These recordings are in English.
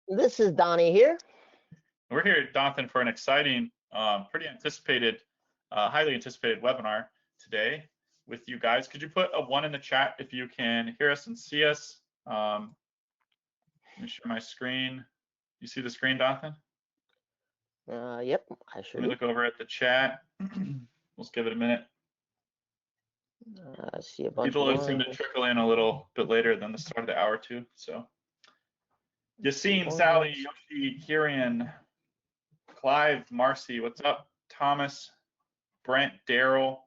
This is Donnie here. We're here at Donathan for an exciting, pretty anticipated, highly anticipated webinar today with you guys. Could you put a 1 in the chat if you can hear us and see us? Let me share my screen. You see the screen, Donathan? Yep, I sure Let me do. look over at the chat. Let's give it a minute. I see a bunch People of seem to ones. trickle in a little bit later than the start of the hour too. So, Yassine, Sally, Ones. Yoshi, Kieran, Clive, Marcy, what's up? Thomas, Brent, Daryl,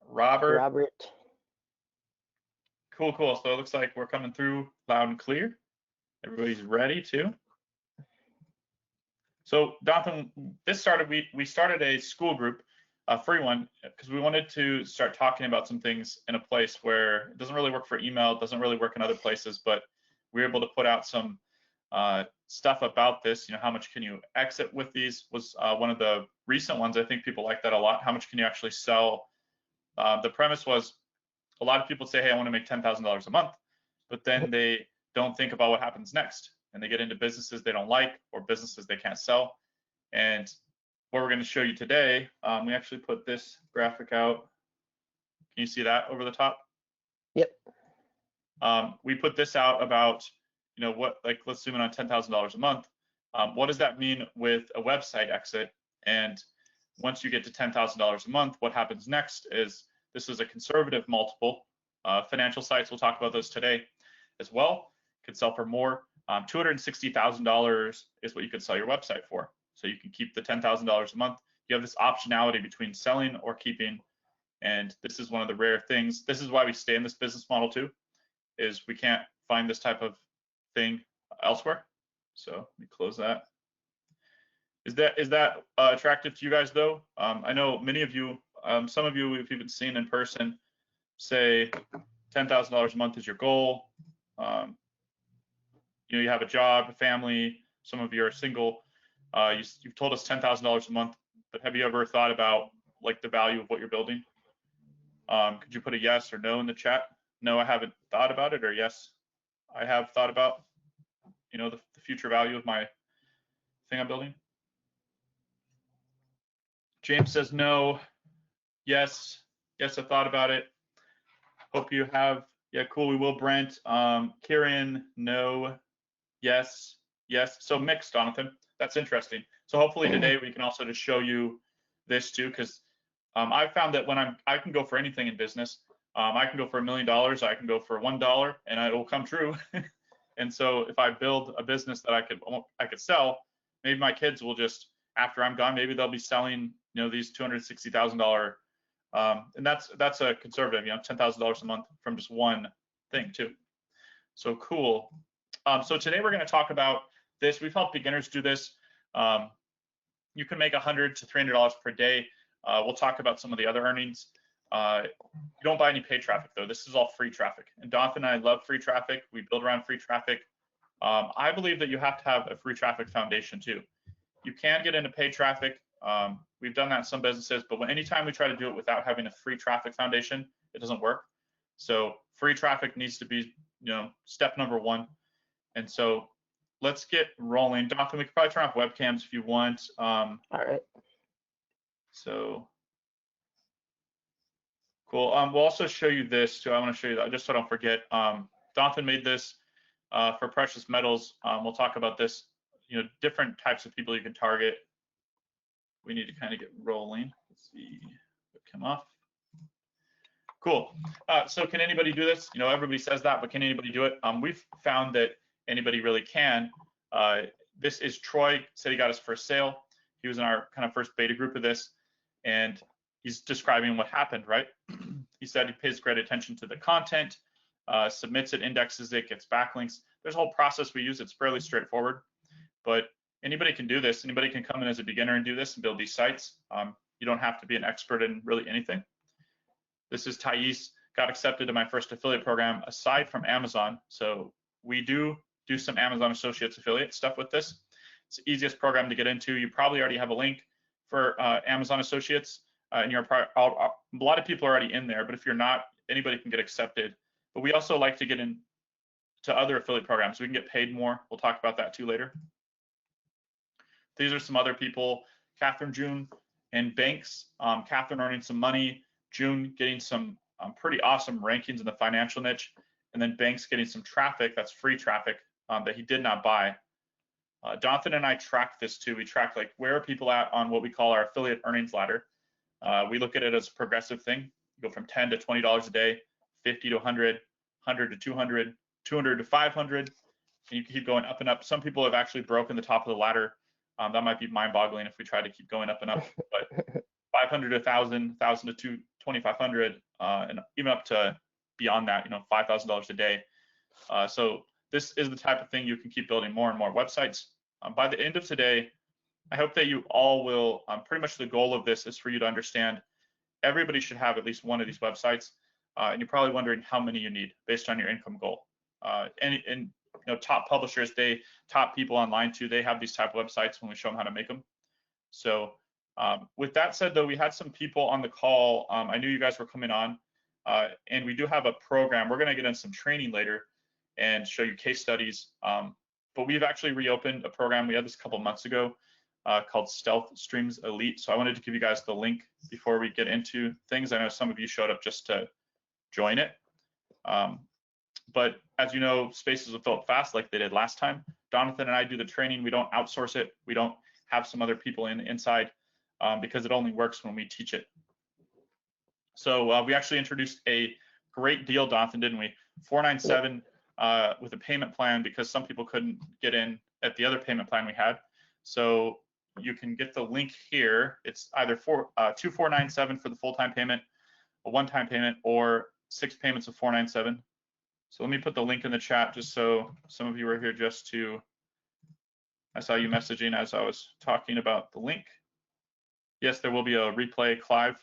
Robert. Robert. Cool. So it looks like we're coming through loud and clear. Everybody's ready too. So Donathan, we started a school group, a free one, because we wanted to start talking about some things in a place where it doesn't really work for email, it doesn't really work in other places, but we were able to put out some stuff about this. How much can you exit with these was one of the recent ones. I think people like that a lot. How much can you actually sell? The premise was a lot of people say, hey, I want to make $10,000 a month, but then they don't think about what happens next. And they get into businesses they don't like or businesses they can't sell. And what we're going to show you today, we actually put this graphic out. Can you see that over the top? Yep. We put this out about, let's zoom in on $10,000 a month. What does that mean with a website exit? And once you get to $10,000 a month, what happens next is this is a conservative multiple. Financial sites, we'll talk about those today as well. Could sell for more. $260,000 is what you could sell your website for. So you can keep the $10,000 a month. You have this optionality between selling or keeping. And this is one of the rare things. This is why we stay in this business model too, is we can't find this type of thing elsewhere. So let me close that. Is that attractive to you guys though? I know many of you, some of you we've even seen in person say $10,000 a month is your goal. You have a job, a family, some of you are single. You've told us $10,000 a month, but have you ever thought about like the value of what you're building? Could you put a yes or no in the chat? No, I haven't thought about it, or yes, I have thought about, the future value of my thing I'm building. James says no. Yes, I thought about it. Hope you have. Yeah, cool. We will. Brent, Kieran, no. Yes. So mixed, Jonathan. That's interesting. So hopefully today we can also just show you this too, because I've found that when I can go for anything in business. I can go for $1 million. I can go for $1, and it will come true. And so if I build a business that I could sell, maybe my kids will just, after I'm gone, maybe they'll be selling these $260,000. And that's a conservative, $10,000 a month from just one thing too. So cool. So today we're going to talk about this. We've helped beginners do this. You can make $100 to $300 per day. We'll talk about some of the other earnings. You don't buy any paid traffic though. This is all free traffic. And Donathan and I love free traffic. We build around free traffic. I believe that you have to have a free traffic foundation too. You can get into paid traffic. We've done that in some businesses, but anytime we try to do it without having a free traffic foundation, it doesn't work. So free traffic needs to be, step number one. And so let's get rolling. Donathan, we could probably turn off webcams if you want. All right. So cool. We'll also show you this too. I want to show you that just so I don't forget. Donathan made this for precious metals. We'll talk about this. Different types of people you can target. We need to kind of get rolling. Let's see. Webcam off. Cool. So can anybody do this? Everybody says that, but can anybody do it? We've found that anybody really can. This is Troy. Said he got his first sale. He was in our kind of first beta group of this, and he's describing what happened, right? He said he pays great attention to the content, submits it, indexes it, gets backlinks. There's a whole process we use. It's fairly straightforward, but anybody can do this. Anybody can come in as a beginner and do this and build these sites. You don't have to be an expert in really anything. This is Thais, got accepted to my first affiliate program aside from Amazon. So we do some Amazon Associates affiliate stuff with this. It's the easiest program to get into. You probably already have a link for Amazon Associates, and a lot of people are already in there, but if you're not, anybody can get accepted. But we also like to get in to other affiliate programs. We can get paid more. We'll talk about that too later. These are some other people, Catherine, June, and Banks. Catherine earning some money, June getting some pretty awesome rankings in the financial niche, and then Banks getting some traffic, that's free traffic, that he did not buy. Jonathan and I track this too. We track like where are people at on what we call our affiliate earnings ladder. We look at it as a progressive thing. You go from $10 to $20 a day, 50 to 100, 100 to 200, 200 to 500, and you keep going up and up. Some people have actually broken the top of the ladder. That might be mind-boggling if we try to keep going up and up, but 500 to 1,000, 1,000 to 2,500, and even up to beyond that, $5,000 a day. So this is the type of thing you can keep building more and more websites. By the end of today, I hope that you all will, pretty much the goal of this is for you to understand everybody should have at least one of these websites. And you're probably wondering how many you need based on your income goal. And top publishers, top people online too, they have these type of websites when we show them how to make them. So with that said, though, we had some people on the call. I knew you guys were coming on, and we do have a program. We're going to get in some training later and show you case studies. But we've actually reopened a program we had this a couple months ago called Stealth Streams Elite. So I wanted to give you guys the link before we get into things. I know some of you showed up just to join it. But as you know, spaces will fill up fast like they did last time. Jonathan and I do the training. We don't outsource it. We don't have some other people inside because it only works when we teach it. So we actually introduced a great deal, Jonathan, didn't we? $497 with a payment plan because some people couldn't get in at the other payment plan we had. So you can get the link here. It's either $2,497 for the full-time payment, a one-time payment, or 6 payments of $497. So let me put the link in the chat just so some of you are here just to, I saw you messaging as I was talking about the link. Yes, there will be a replay, Clive.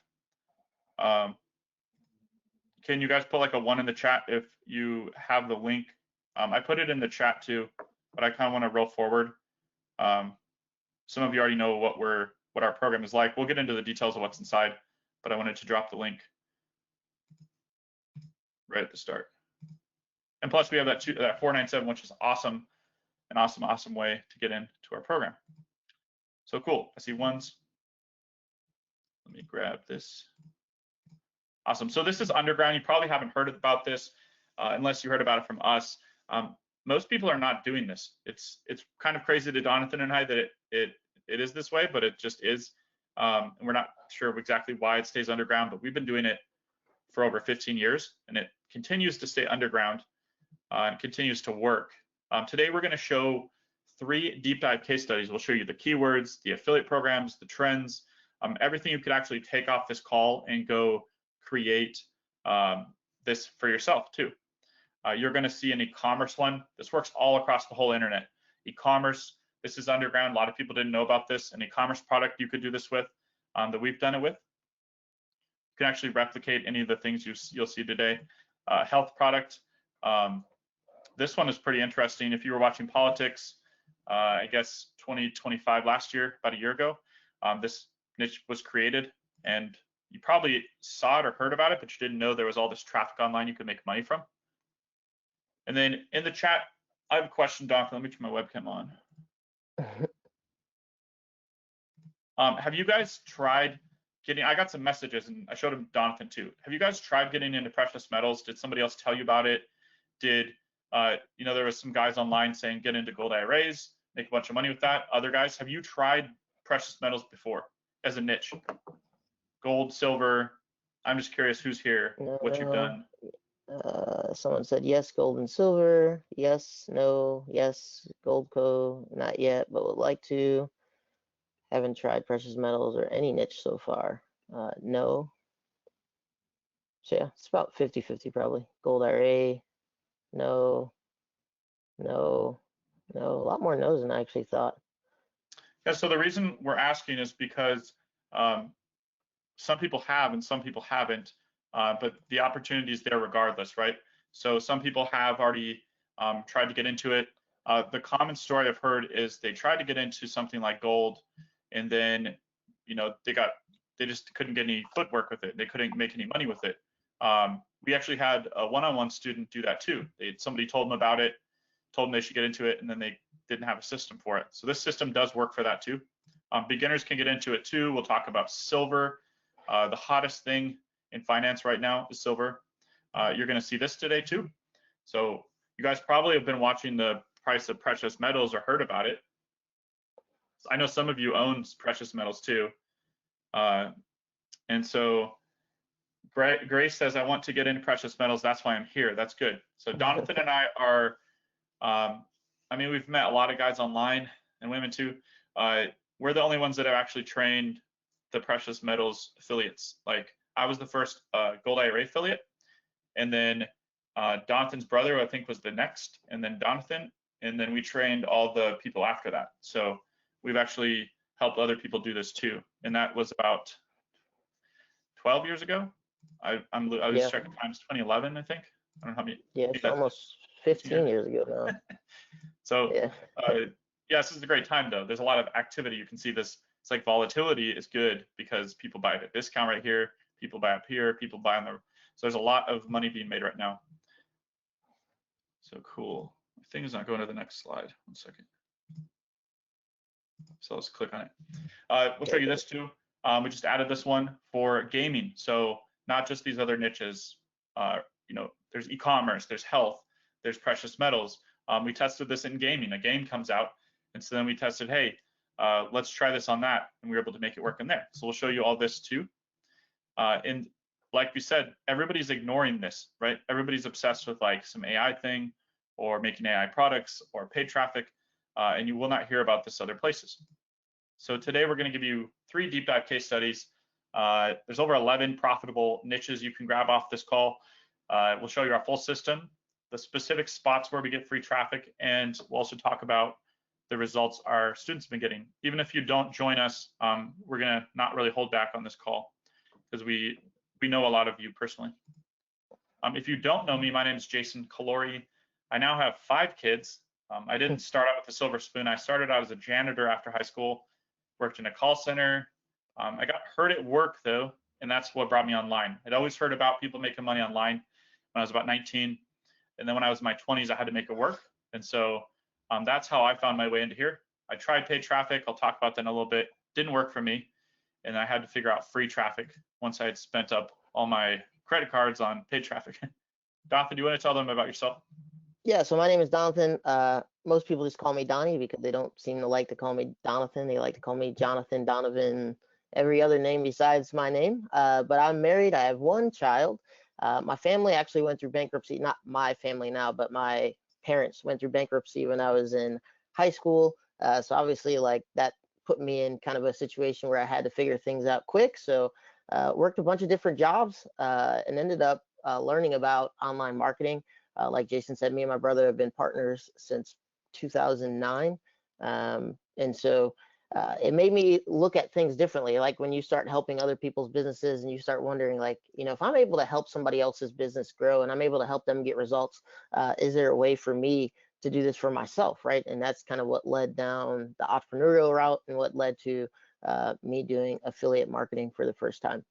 Can you guys put like a 1 in the chat if you have the link? I put it in the chat too, but I kind of want to roll forward. Some of you already know what our program is like. We'll get into the details of what's inside, but I wanted to drop the link right at the start. And plus we have that $497, which is awesome, an awesome way to get into our program. So cool, I see ones. Let me grab this. Awesome, so this is underground. You probably haven't heard about this unless you heard about it from us. Most people are not doing this. It's kind of crazy to Jonathan and I that it is this way, but it just is. And we're not sure exactly why it stays underground, but we've been doing it for over 15 years, and it continues to stay underground and continues to work. Today, we're going to show 3 deep dive case studies. We'll show you the keywords, the affiliate programs, the trends, everything you could actually take off this call and go create this for yourself too. You're going to see an e-commerce one. This works all across the whole internet. E-commerce, this is underground. A lot of people didn't know about this. An e-commerce product you could do this with that we've done it with. You can actually replicate any of the things you'll see today. Health product. This one is pretty interesting. If you were watching politics, I guess 2025 last year, about a year ago, this niche was created, and you probably saw it or heard about it, but you didn't know there was all this traffic online you could make money from. And then in the chat, I have a question, Jonathan. Let me turn my webcam on. Have you guys tried getting, I got some messages and I showed them Jonathan too. Have you guys tried getting into precious metals? Did somebody else tell you about it? Did, there was some guys online saying get into gold IRAs, make a bunch of money with that. Other guys, have you tried precious metals before as a niche? Gold, silver, I'm just curious who's here, what you've done. Someone said yes, gold and silver. Yes, no, yes, gold co, not yet, but would like to. Haven't tried precious metals or any niche so far. No. So yeah, it's about 50-50 probably. Gold IRA, no, no, no. A lot more no's than I actually thought. Yeah, so the reason we're asking is because some people have and some people haven't, but the opportunity is there regardless, right? So some people have already tried to get into it. The common story I've heard is they tried to get into something like gold, and then they just couldn't get any footwork with it. They couldn't make any money with it. we actually had a one-on-one student do that too. Somebody told them about it, told them they should get into it, and then they didn't have a system for it. So this system does work for that too. Beginners can get into it too. We'll talk about silver. The hottest thing in finance right now is silver. You're going to see this today too. So you guys probably have been watching the price of precious metals or heard about it. I know some of you own precious metals too. And so Grace says, I want to get into precious metals. That's why I'm here. That's good. So Donathan and I are, I mean, we've met a lot of guys online and women too. We're the only ones that have actually trained the precious metals affiliates. Like I was the first Gold IRA affiliate, and then Donathan's brother, I think, was the next, and then Donathan, and then we trained all the people after that. So we've actually helped other people do this too, and that was about 12 years ago. I was checking times, 2011, I think. I don't know how many. Yeah, it's almost 15 years ago now. So yeah, this is a great time though. There's a lot of activity. You can see this. It's like volatility is good because people buy at a discount right here, people buy up here, people buy on the. So there's a lot of money being made right now. So cool. My thing is not going to the next slide. 1 second. So let's click on it. We'll show you this too. We just added this one for gaming. So not just these other niches. You know, there's e-commerce, there's health, there's precious metals. We tested this in gaming. A game comes out, and so then we tested, hey, let's try this on that, and we were able to make it work in there. So we'll show you all this too. And like we said, everybody's ignoring this, right? Everybody's obsessed with like some AI thing or making AI products or paid traffic, and you will not hear about this other places. So today we're going to give you 3 deep dive case studies. There's over 11 profitable niches you can grab off this call. We'll show you our full system, the specific spots where we get free traffic, and we'll also talk about the results our students have been getting. Even if you don't join us, we're going to not really hold back on this call because we know a lot of you personally. If you don't know me, my name is Jason Calori. I now have 5 kids. I didn't start out with a silver spoon. I started out as a janitor after high school, worked in a call center. I got hurt at work though, and that's what brought me online. I'd always heard about people making money online when I was about 19. And then when I was in my 20s, I had to make it work. And so that's how I found my way into here. I tried paid traffic. I'll talk about that in a little bit. Didn't work for me. And I had to figure out free traffic once I had spent up all my credit cards on paid traffic. Donathan, do you want to tell them about yourself? Yeah, so my name is Donathan. Most people just call me Donnie because they don't seem to like to call me Donathan. They like to call me Jonathan, Donovan, every other name besides my name. But I'm married. I have 1 child. My family actually went through bankruptcy. Not my family now, but my parents went through bankruptcy when I was in high school. So obviously, like that put me in kind of a situation where I had to figure things out quick. So worked a bunch of different jobs and ended up learning about online marketing. Like Jason said, me and my brother have been partners since 2009. And so it made me look at things differently. Like when you start helping other people's businesses and you start wondering, like, you know, if I'm able to help somebody else's business grow and I'm able to help them get results, is there a way for me to do this for myself, right? And that's kind of what led down the entrepreneurial route and what led to me doing affiliate marketing for the first time.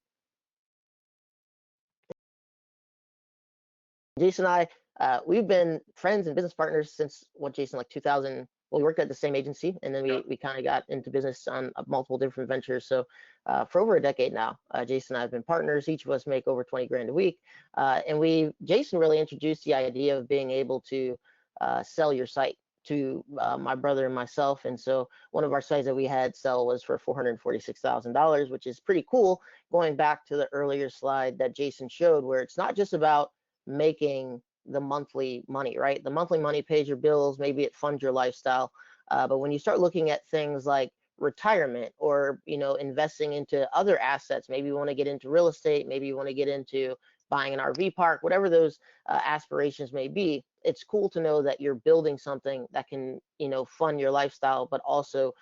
Jason and I, we've been friends and business partners since what, Jason, like 2000. Well, we worked at the same agency, and then we kind of got into business on multiple different ventures. So for over a decade now, Jason and I have been partners. Each of us make over 20 grand a week. And Jason really introduced the idea of being able to sell your site to my brother and myself. And so one of our sites that we had sell was for $446,000, which is pretty cool. Going back to the earlier slide that Jason showed, where it's not just about making the monthly money, right? The monthly money pays your bills, maybe it funds your lifestyle. But when you start looking at things like retirement or, you know, investing into other assets, maybe you want to get into real estate, maybe you want to get into buying an RV park, whatever those aspirations may be, it's cool to know that you're building something that can, you know, fund your lifestyle, but also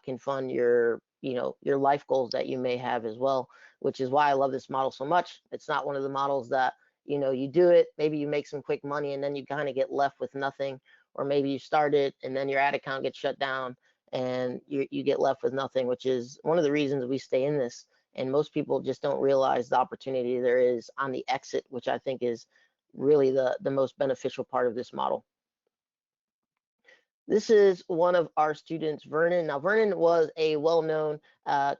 can fund your, you know, your life goals that you may have as well, which is why I love this model so much. It's not one of the models that, you know, you do it, maybe you make some quick money and then you kind of get left with nothing, or maybe you start it and then your ad account gets shut down and you get left with nothing, which is one of the reasons we stay in this. And most people just don't realize the opportunity there is on the exit, which I think is really the most beneficial part of this model. This is one of our students, Vernon. Now, Vernon was a well-known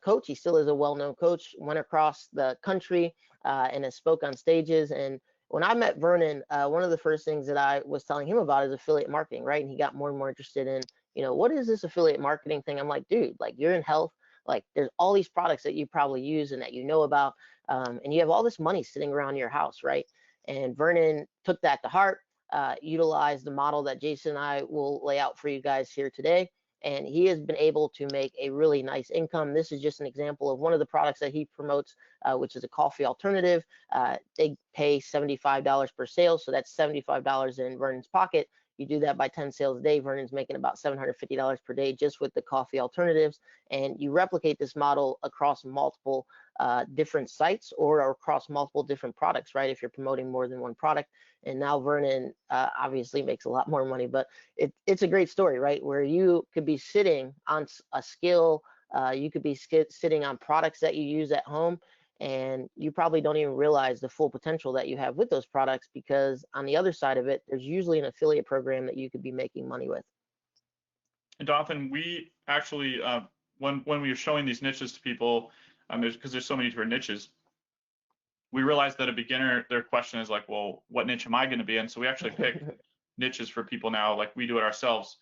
coach. He still is a well-known coach, went across the country and has spoke on stages. And when I met Vernon, one of the first things that I was telling him about is affiliate marketing, right? And he got more and more interested in, what is this affiliate marketing thing? I'm like, dude, like you're in health. Like there's all these products that you probably use and that you know about. And you have all this money sitting around your house, right? And Vernon took that to heart. Utilize the model that Jason and I will lay out for you guys here today. And he has been able to make a really nice income. This is just an example of one of the products that he promotes, which is a coffee alternative. They pay $75 per sale, so that's $75 in Vernon's pocket. You do that by 10 sales a day, Vernon's making about $750 per day just with the coffee alternatives. And you replicate this model across multiple different sites or across multiple different products, right? If you're promoting more than one product. And now Vernon obviously makes a lot more money, but it's a great story, right? Where you could be sitting on a skill, you could be sitting on products that you use at home, and you probably don't even realize the full potential that you have with those products, because on the other side of it, there's usually an affiliate program that you could be making money with. And Jonathan, we actually, when we were showing these niches to people, because there's so many different niches, we realized that a beginner, their question is like, well, what niche am I going to be in? So we actually pick niches for people now, like we do it ourselves,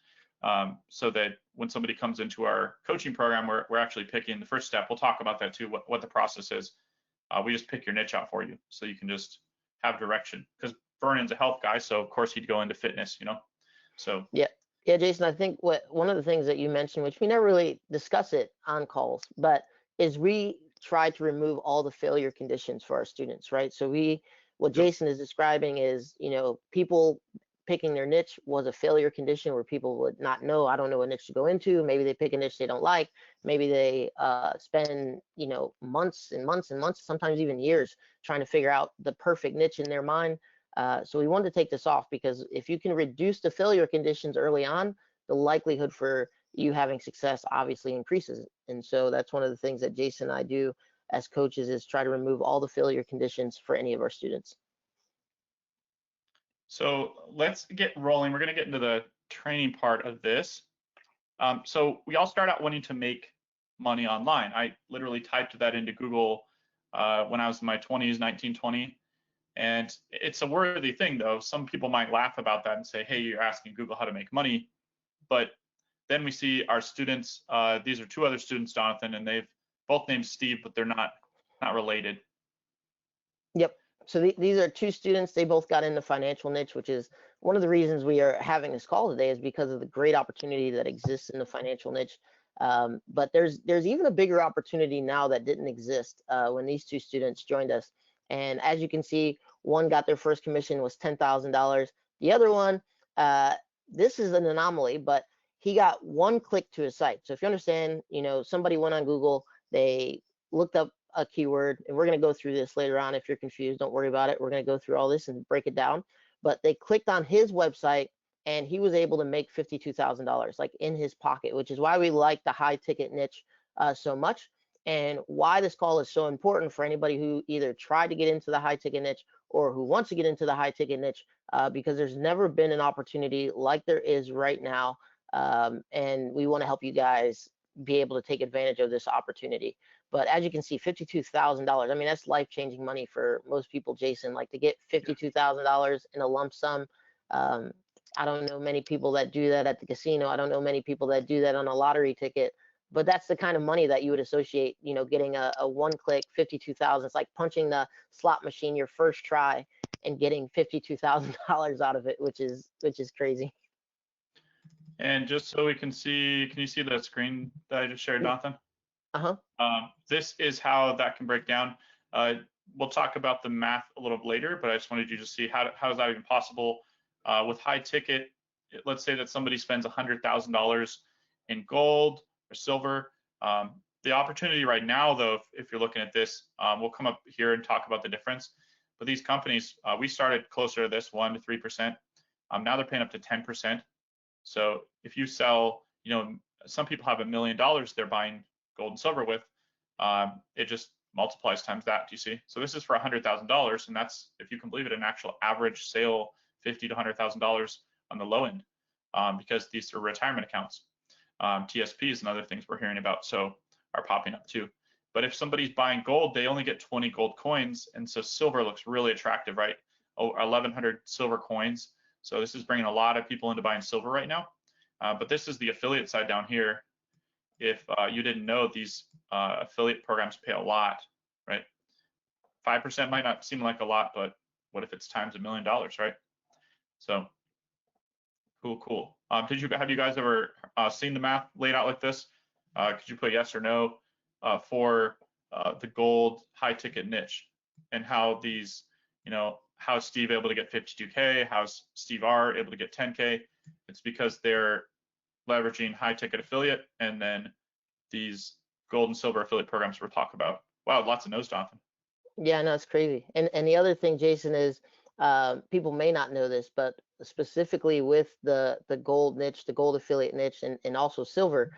so that when somebody comes into our coaching program, we're actually picking the first step. We'll talk about that too, what the process is. We just pick your niche out for you, so you can just have direction. Because Vernon's a health guy, so of course he'd go into fitness, So yeah, Jason, I think one of the things that you mentioned, which we never really discuss it on calls, but is we try to remove all the failure conditions for our students, right? So what Yep. Jason is describing is, people picking their niche was a failure condition where people would not know, I don't know what niche to go into. Maybe they pick a niche they don't like. Maybe they spend, months and months and months, sometimes even years, trying to figure out the perfect niche in their mind. So we wanted to take this off, because if you can reduce the failure conditions early on, the likelihood for you having success obviously increases. And so that's one of the things that Jason and I do as coaches, is try to remove all the failure conditions for any of our students. So let's get rolling. We're going to get into the training part of this. So we all start out wanting to make money online. I literally typed that into Google when I was in my 20s, 19, 20. And it's a worthy thing, though. Some people might laugh about that and say, hey, you're asking Google how to make money. But then we see our students. These are two other students, Jonathan, and they've both named Steve, but they're not related. Yep. So these are two students. They both got into financial niche, which is one of the reasons we are having this call today, is because of the great opportunity that exists in the financial niche. But there's even a bigger opportunity now that didn't exist when these two students joined us. And as you can see, one got their first commission was $10,000. The other one, this is an anomaly, but he got one click to his site. So if you understand, somebody went on Google, they looked up a keyword, and we're going to go through this later on. If you're confused, don't worry about it. We're going to go through all this and break it down. But they clicked on his website, and he was able to make $52,000 like in his pocket, which is why we like the high ticket niche so much, and why this call is so important for anybody who either tried to get into the high ticket niche or who wants to get into the high ticket niche, because there's never been an opportunity like there is right now. And we want to help you guys be able to take advantage of this opportunity. But as you can see, $52,000, I mean, that's life-changing money for most people, Jason. Like, to get $52,000 in a lump sum, I don't know many people that do that at the casino. I don't know many people that do that on a lottery ticket. But that's the kind of money that you would associate, getting a one-click 52,000. It's like punching the slot machine your first try and getting $52,000 out of it, which is crazy. And just so we can see, can you see the screen that I just shared, Jonathan? Uh-huh. This is how that can break down. We'll talk about the math a little bit later, but I just wanted you to see how is that even possible with high ticket. Let's say that somebody spends $100,000 in gold or silver. The opportunity right now, though, if you're looking at this, we'll come up here and talk about the difference. But these companies, we started closer to this 1 to 3%. Now they're paying up to 10%. So if you sell, some people have $1 million they're buying gold and silver with. It just multiplies times that. Do you see? So this is for $100,000, and that's, if you can believe it, an actual average sale, $50,000 to $100,000 on the low end, because these are retirement accounts. TSPs and other things we're hearing about so are popping up too. But if somebody's buying gold, they only get 20 gold coins, and so silver looks really attractive, right? 1,100 silver coins. So this is bringing a lot of people into buying silver right now. But this is the affiliate side down here. If you didn't know, these affiliate programs pay a lot, right? 5% might not seem like a lot, but what if it's times $1 million, right? So cool. Have you guys ever seen the math laid out like this? Could you put yes or no for the gold high ticket niche, and how these, how is Steve able to get 52K? How's Steve R able to get 10K? It's because they're leveraging high ticket affiliate and then these gold and silver affiliate programs we're talking about. Wow, lots of no's, Jonathan. Yeah, no, it's crazy. And the other thing, Jason, is people may not know this, but specifically with the gold niche, the gold affiliate niche, and also silver,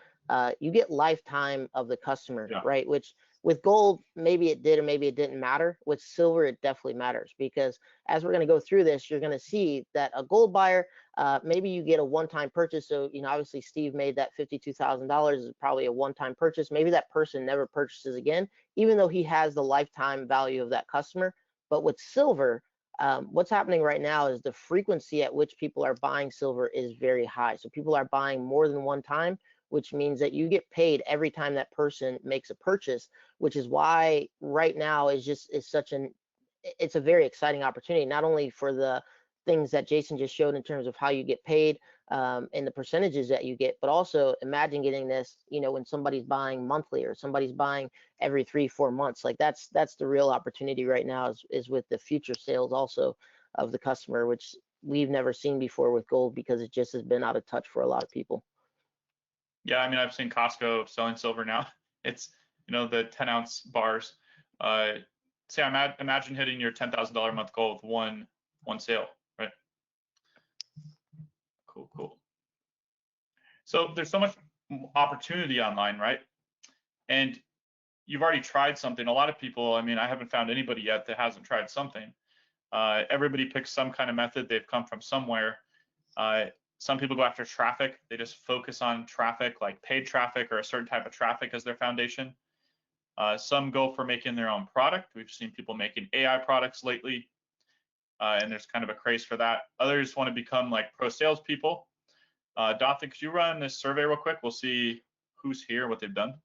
you get lifetime of the customer, Yeah. right? Which with gold, maybe it did or maybe it didn't matter. With silver, it definitely matters, because as we're going to go through this, you're going to see that a gold buyer, maybe you get a one-time purchase. So, obviously Steve made that $52,000 is probably a one-time purchase. Maybe that person never purchases again, even though he has the lifetime value of that customer. But with silver, what's happening right now is the frequency at which people are buying silver is very high. So people are buying more than one time, which means that you get paid every time that person makes a purchase, which is why right now it's a very exciting opportunity, not only for the things that Jason just showed in terms of how you get paid, and the percentages that you get, but also imagine getting this, when somebody's buying monthly or somebody's buying every 3-4 months. Like that's the real opportunity right now is with the future sales also of the customer, which we've never seen before with gold, because it just has been out of touch for a lot of people. Yeah, I mean, I've seen Costco selling silver now. It's, the 10-ounce bars. Imagine hitting your $10,000 a month goal with one sale, right? Cool. So there's so much opportunity online, right? And you've already tried something. A lot of people, I haven't found anybody yet that hasn't tried something. Everybody picks some kind of method. They've come from somewhere. Some people go after traffic. They just focus on traffic, like paid traffic or a certain type of traffic as their foundation. Some go for making their own product. We've seen people making AI products lately, and there's kind of a craze for that. Others want to become like pro salespeople. Dothan, could you run this survey real quick? We'll see who's here, what they've done.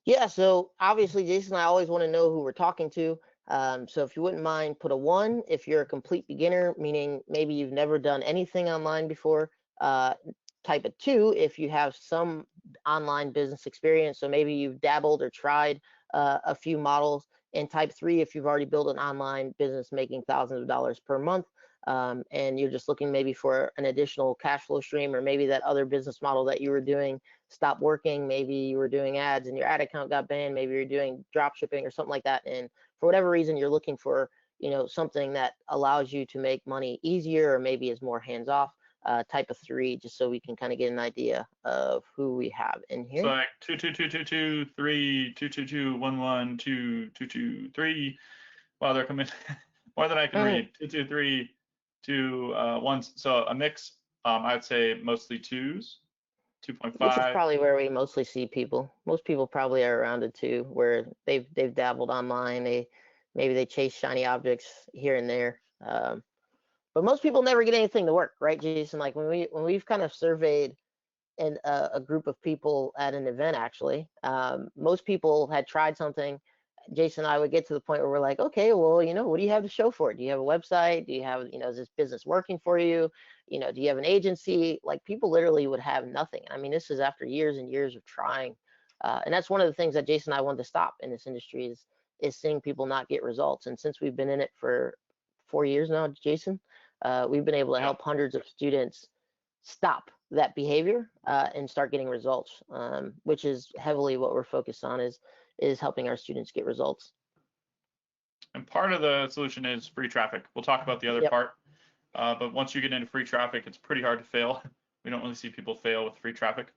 Yeah, so obviously, Jason, I always want to know who we're talking to. So if you wouldn't mind, put a 1 if you're a complete beginner, meaning maybe you've never done anything online before. Type a 2 if you have some online business experience, so maybe you've dabbled or tried a few models. And type 3 if you've already built an online business making thousands of dollars per month, and you're just looking maybe for an additional cash flow stream, or maybe that other business model that you were doing stopped working. Maybe you were doing ads and your ad account got banned. Maybe you're doing drop shipping or something like that, and for whatever reason you're looking for something that allows you to make money easier, or maybe is more hands off. Type of 3, just so we can kind of get an idea of who we have in here. So like 2 2 2 2 2 3 2 2 2 1 1 2 2 2 3. Wow, they're coming more than I can read. 2 2 3 2 1. So a mix. I'd say mostly 2s. 2.5. Which is probably where we mostly see people. Most people probably are around a 2, where they've dabbled online. Maybe they chase shiny objects here and there. But most people never get anything to work, right, Jason? Like when we've kind of surveyed a group of people at an event, actually, most people had tried something. Jason and I would get to the point where we're like, okay, well, what do you have to show for it? Do you have a website? Do you have, is this business working for you? Do you have an agency? Like people literally would have nothing. I mean, this is after years and years of trying. And that's one of the things that Jason and I wanted to stop in this industry is seeing people not get results. And since we've been in it for 4 years now, Jason, we've been able to help hundreds of students stop that behavior and start getting results, which is heavily what we're focused on is helping our students get results. And part of the solution is free traffic. We'll talk about the other part, but once you get into free traffic, it's pretty hard to fail. We don't really see people fail with free traffic,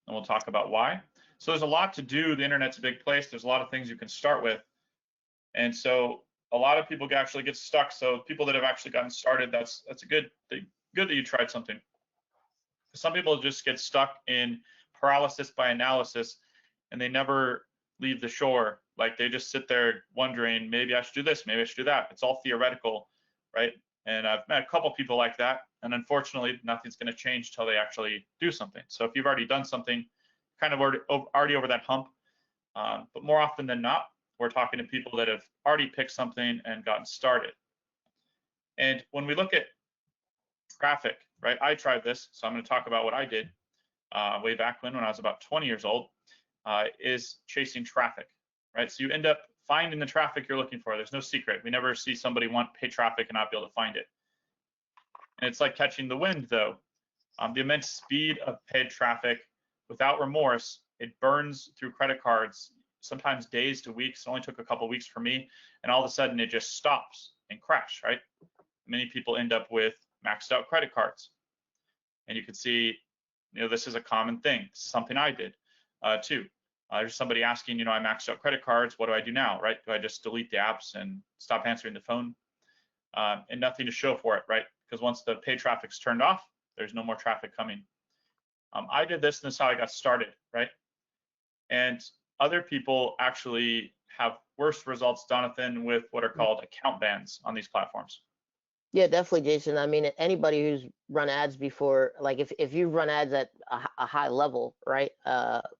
and we'll talk about why. So there's a lot to do. The internet's a big place. There's a lot of things you can start with. And so a lot of people actually get stuck. So people that have actually gotten started, that's a good thing. Good that you tried something. Some people just get stuck in paralysis by analysis, and they never leave the shore. Like they just sit there wondering, maybe I should do this, maybe I should do that. It's all theoretical, right? And I've met a couple people like that, and unfortunately, nothing's going to change till they actually do something. So if you've already done something, kind of already over that hump. But more often than not, we're talking to people that have already picked something and gotten started. And when we look at traffic, right? I tried this, so I'm going to talk about what I did way back when I was about 20 years old, is chasing traffic, right? So you end up finding the traffic you're looking for. There's no secret. We never see somebody want paid traffic and not be able to find it. And it's like catching the wind, though. The immense speed of paid traffic without remorse, it burns through credit cards, sometimes days to weeks. It only took a couple weeks for me, and all of a sudden it just stops and crashes, right? Many people end up with maxed out credit cards. And you can see, this is a common thing. This is something I did too. There's somebody asking, I maxed out credit cards. What do I do now, right? Do I just delete the apps and stop answering the phone? And nothing to show for it, right? Because once the paid traffic's turned off, there's no more traffic coming. I did this, and this is how I got started, right? And other people actually have worse results, Jonathan, with what are called account bans on these platforms. Yeah, definitely, Jason. I mean, anybody who's run ads before, like if you run ads at a high level, right?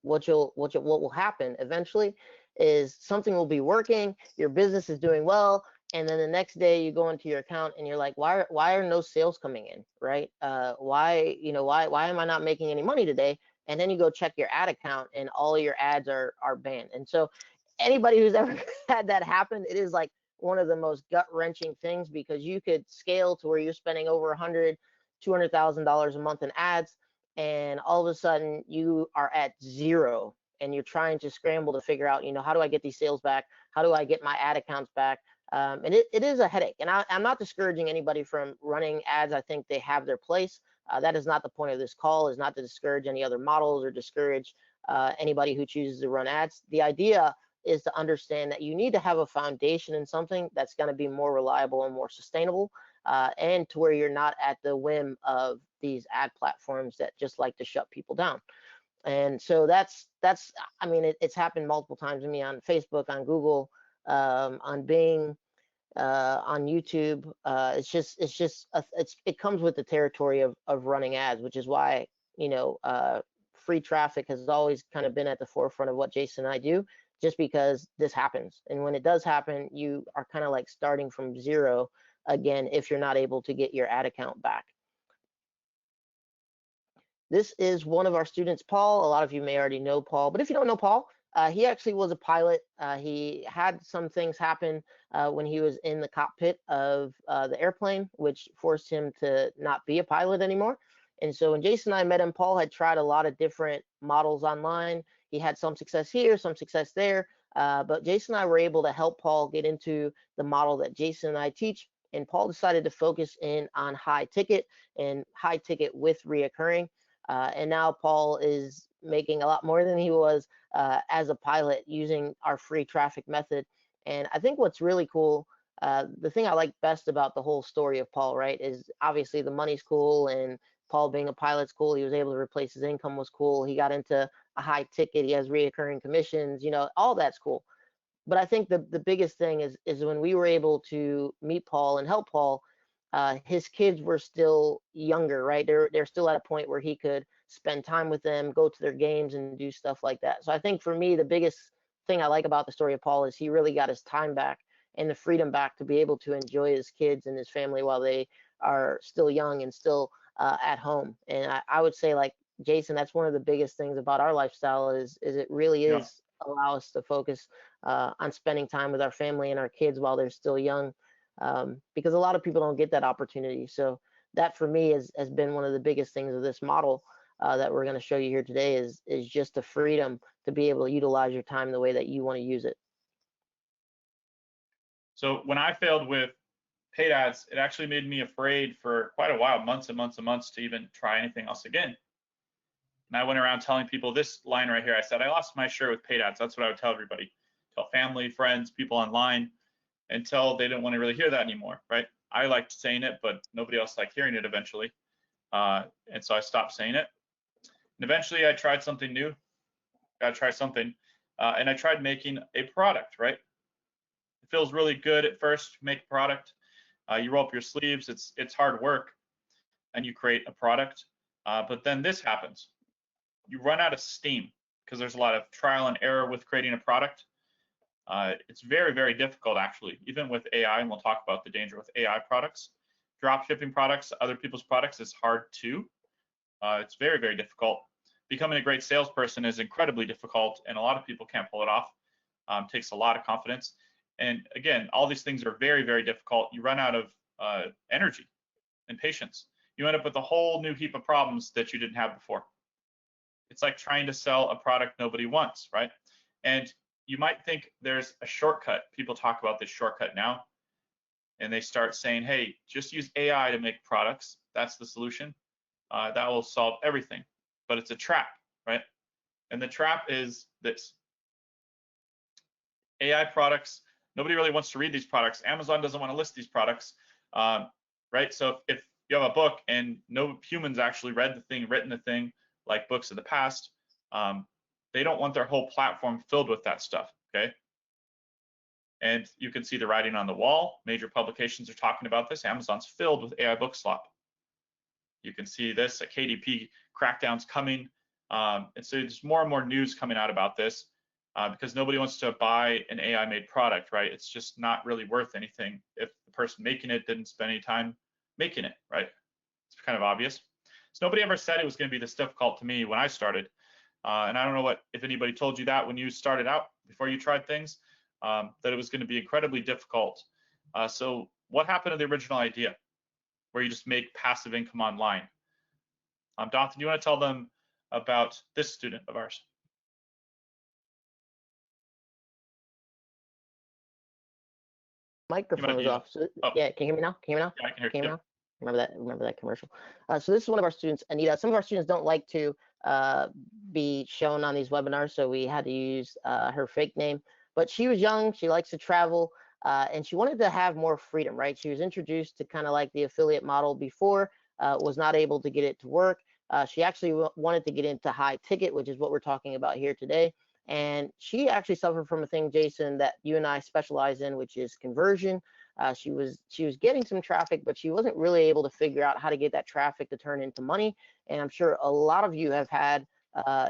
What will happen eventually is something will be working, your business is doing well, and then the next day you go into your account and you're like, why are no sales coming in, right? Why am I not making any money today? And then you go check your ad account and all your ads are banned. And so anybody who's ever had that happen, it is like one of the most gut-wrenching things, because you could scale to where you're spending over $200,000 a month in ads, and all of a sudden you are at zero and you're trying to scramble to figure out, how do I get these sales back? How do I get my ad accounts back? And it is a headache. And I'm not discouraging anybody from running ads. I think they have their place. That is not the point of this call, is not to discourage any other models or discourage anybody who chooses to run ads. The idea is to understand that you need to have a foundation in something that's going to be more reliable and more sustainable, and to where you're not at the whim of these ad platforms that just like to shut people down. And so that's I mean, it's happened multiple times to me on Facebook, on Google, on Bing, on YouTube. It comes with the territory of running ads, which is why, free traffic has always kind of been at the forefront of what Jason and I do, just because this happens. And when it does happen, you are kind of like starting from zero again if you're not able to get your ad account back. This is one of our students, Paul. A lot of you may already know Paul, but if you don't know Paul, he actually was a pilot. He had some things happen when he was in the cockpit of the airplane, which forced him to not be a pilot anymore. And so when Jason and I met him, Paul had tried a lot of different models online. He had some success here, some success there. But Jason and I were able to help Paul get into the model that Jason and I teach. And Paul decided to focus in on high ticket with reoccurring. And now Paul is making a lot more than he was as a pilot using our free traffic method. And I think what's really cool, the thing I like best about the whole story of Paul, right, is obviously the money's cool, and Paul being a pilot's cool. He was able to replace his income was cool. He got into a high ticket. He has reoccurring commissions, all that's cool. But I think the biggest thing is when we were able to meet Paul and help Paul, his kids were still younger, right? They're still at a point where he could spend time with them, go to their games, and do stuff like that. So I think for me, the biggest thing I like about the story of Paul is he really got his time back and the freedom back to be able to enjoy his kids and his family while they are still young and still at home. And I would say, like Jason, that's one of the biggest things about our lifestyle is it really is allow us to focus on spending time with our family and our kids while they're still young, because a lot of people don't get that opportunity. So that for me has been one of the biggest things of this model that we're going to show you here today is just the freedom to be able to utilize your time the way that you want to use it. So when I failed with paid ads, it actually made me afraid for quite a while, months and months and months, to even try anything else again. And I went around telling people this line right here. I said, I lost my shirt with paid ads. That's what I would tell everybody, tell family, friends, people online, until they didn't want to really hear that anymore, right? I liked saying it, but nobody else liked hearing it eventually. And so I stopped saying it. And eventually I tried something new. Got to try something. And I tried making a product, right? It feels really good at first, make a product. You roll up your sleeves, it's hard work, and you create a product. But then this happens. You run out of steam because there's a lot of trial and error with creating a product. It's very, very difficult, actually, even with AI, and we'll talk about the danger with AI products. Drop shipping products, other people's products is hard too. It's very, very difficult. Becoming a great salesperson is incredibly difficult, and a lot of people can't pull it off. Takes a lot of confidence. And again, all these things are very, very difficult. You run out of energy and patience. You end up with a whole new heap of problems that you didn't have before. It's like trying to sell a product nobody wants, right? And you might think there's a shortcut. People talk about this shortcut now, and they start saying, hey, just use AI to make products. That's the solution. That will solve everything. But it's a trap, right? And the trap is this. AI products, nobody really wants to read these products. Amazon doesn't want to list these products, right? So if you have a book and no humans actually read the thing, written the thing, like books of the past, they don't want their whole platform filled with that stuff, okay? And you can see the writing on the wall. Major publications are talking about this. Amazon's filled with AI book slop. You can see this, a KDP crackdown's coming. And so there's more and more news coming out about this because nobody wants to buy an AI-made product, right? It's just not really worth anything if the person making it didn't spend any time making it, right? It's kind of obvious. So nobody ever said it was going to be this difficult to me when I started. And I don't know if anybody told you that when you started out, before you tried things, that it was going to be incredibly difficult. So what happened to the original idea where you just make passive income online? Donathan, do you want to tell them about this student of ours? Microphone was off. So, oh. Yeah, can you hear me now? Can you hear me now? Yeah, I can hear you you. now? Remember that commercial. So this is one of our students, Anita. Some of our students don't like to be shown on these webinars, so we had to use her fake name. But she was young, she likes to travel, and she wanted to have more freedom, right? She was introduced to kind of like the affiliate model before, was not able to get it to work. She actually wanted to get into high ticket, which is what we're talking about here today. And she actually suffered from a thing, Jason, that you and I specialize in, which is conversion. She was getting some traffic, but she wasn't really able to figure out how to get that traffic to turn into money. And I'm sure a lot of you have had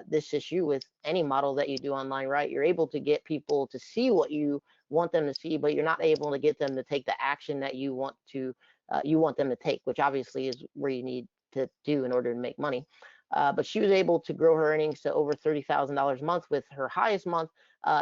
this issue with any model that you do online, right? You're able to get people to see what you want them to see, but you're not able to get them to take the action that you want them to take, which obviously is where you need to do in order to make money. But she was able to grow her earnings to over $30,000 a month, with her highest month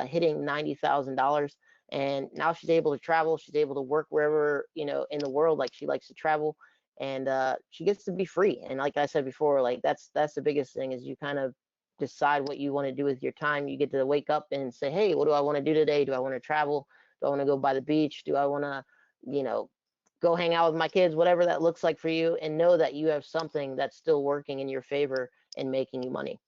hitting $90,000. And now she's able to travel. She's able to work wherever, in the world, like she likes to travel. And she gets to be free. And like I said before, like that's the biggest thing, is you kind of decide what you want to do with your time. You get to wake up and say, hey, what do I want to do today? Do I want to travel? Do I want to go by the beach? Do I want to, go hang out with my kids, whatever that looks like for you, and know that you have something that's still working in your favor and making you money.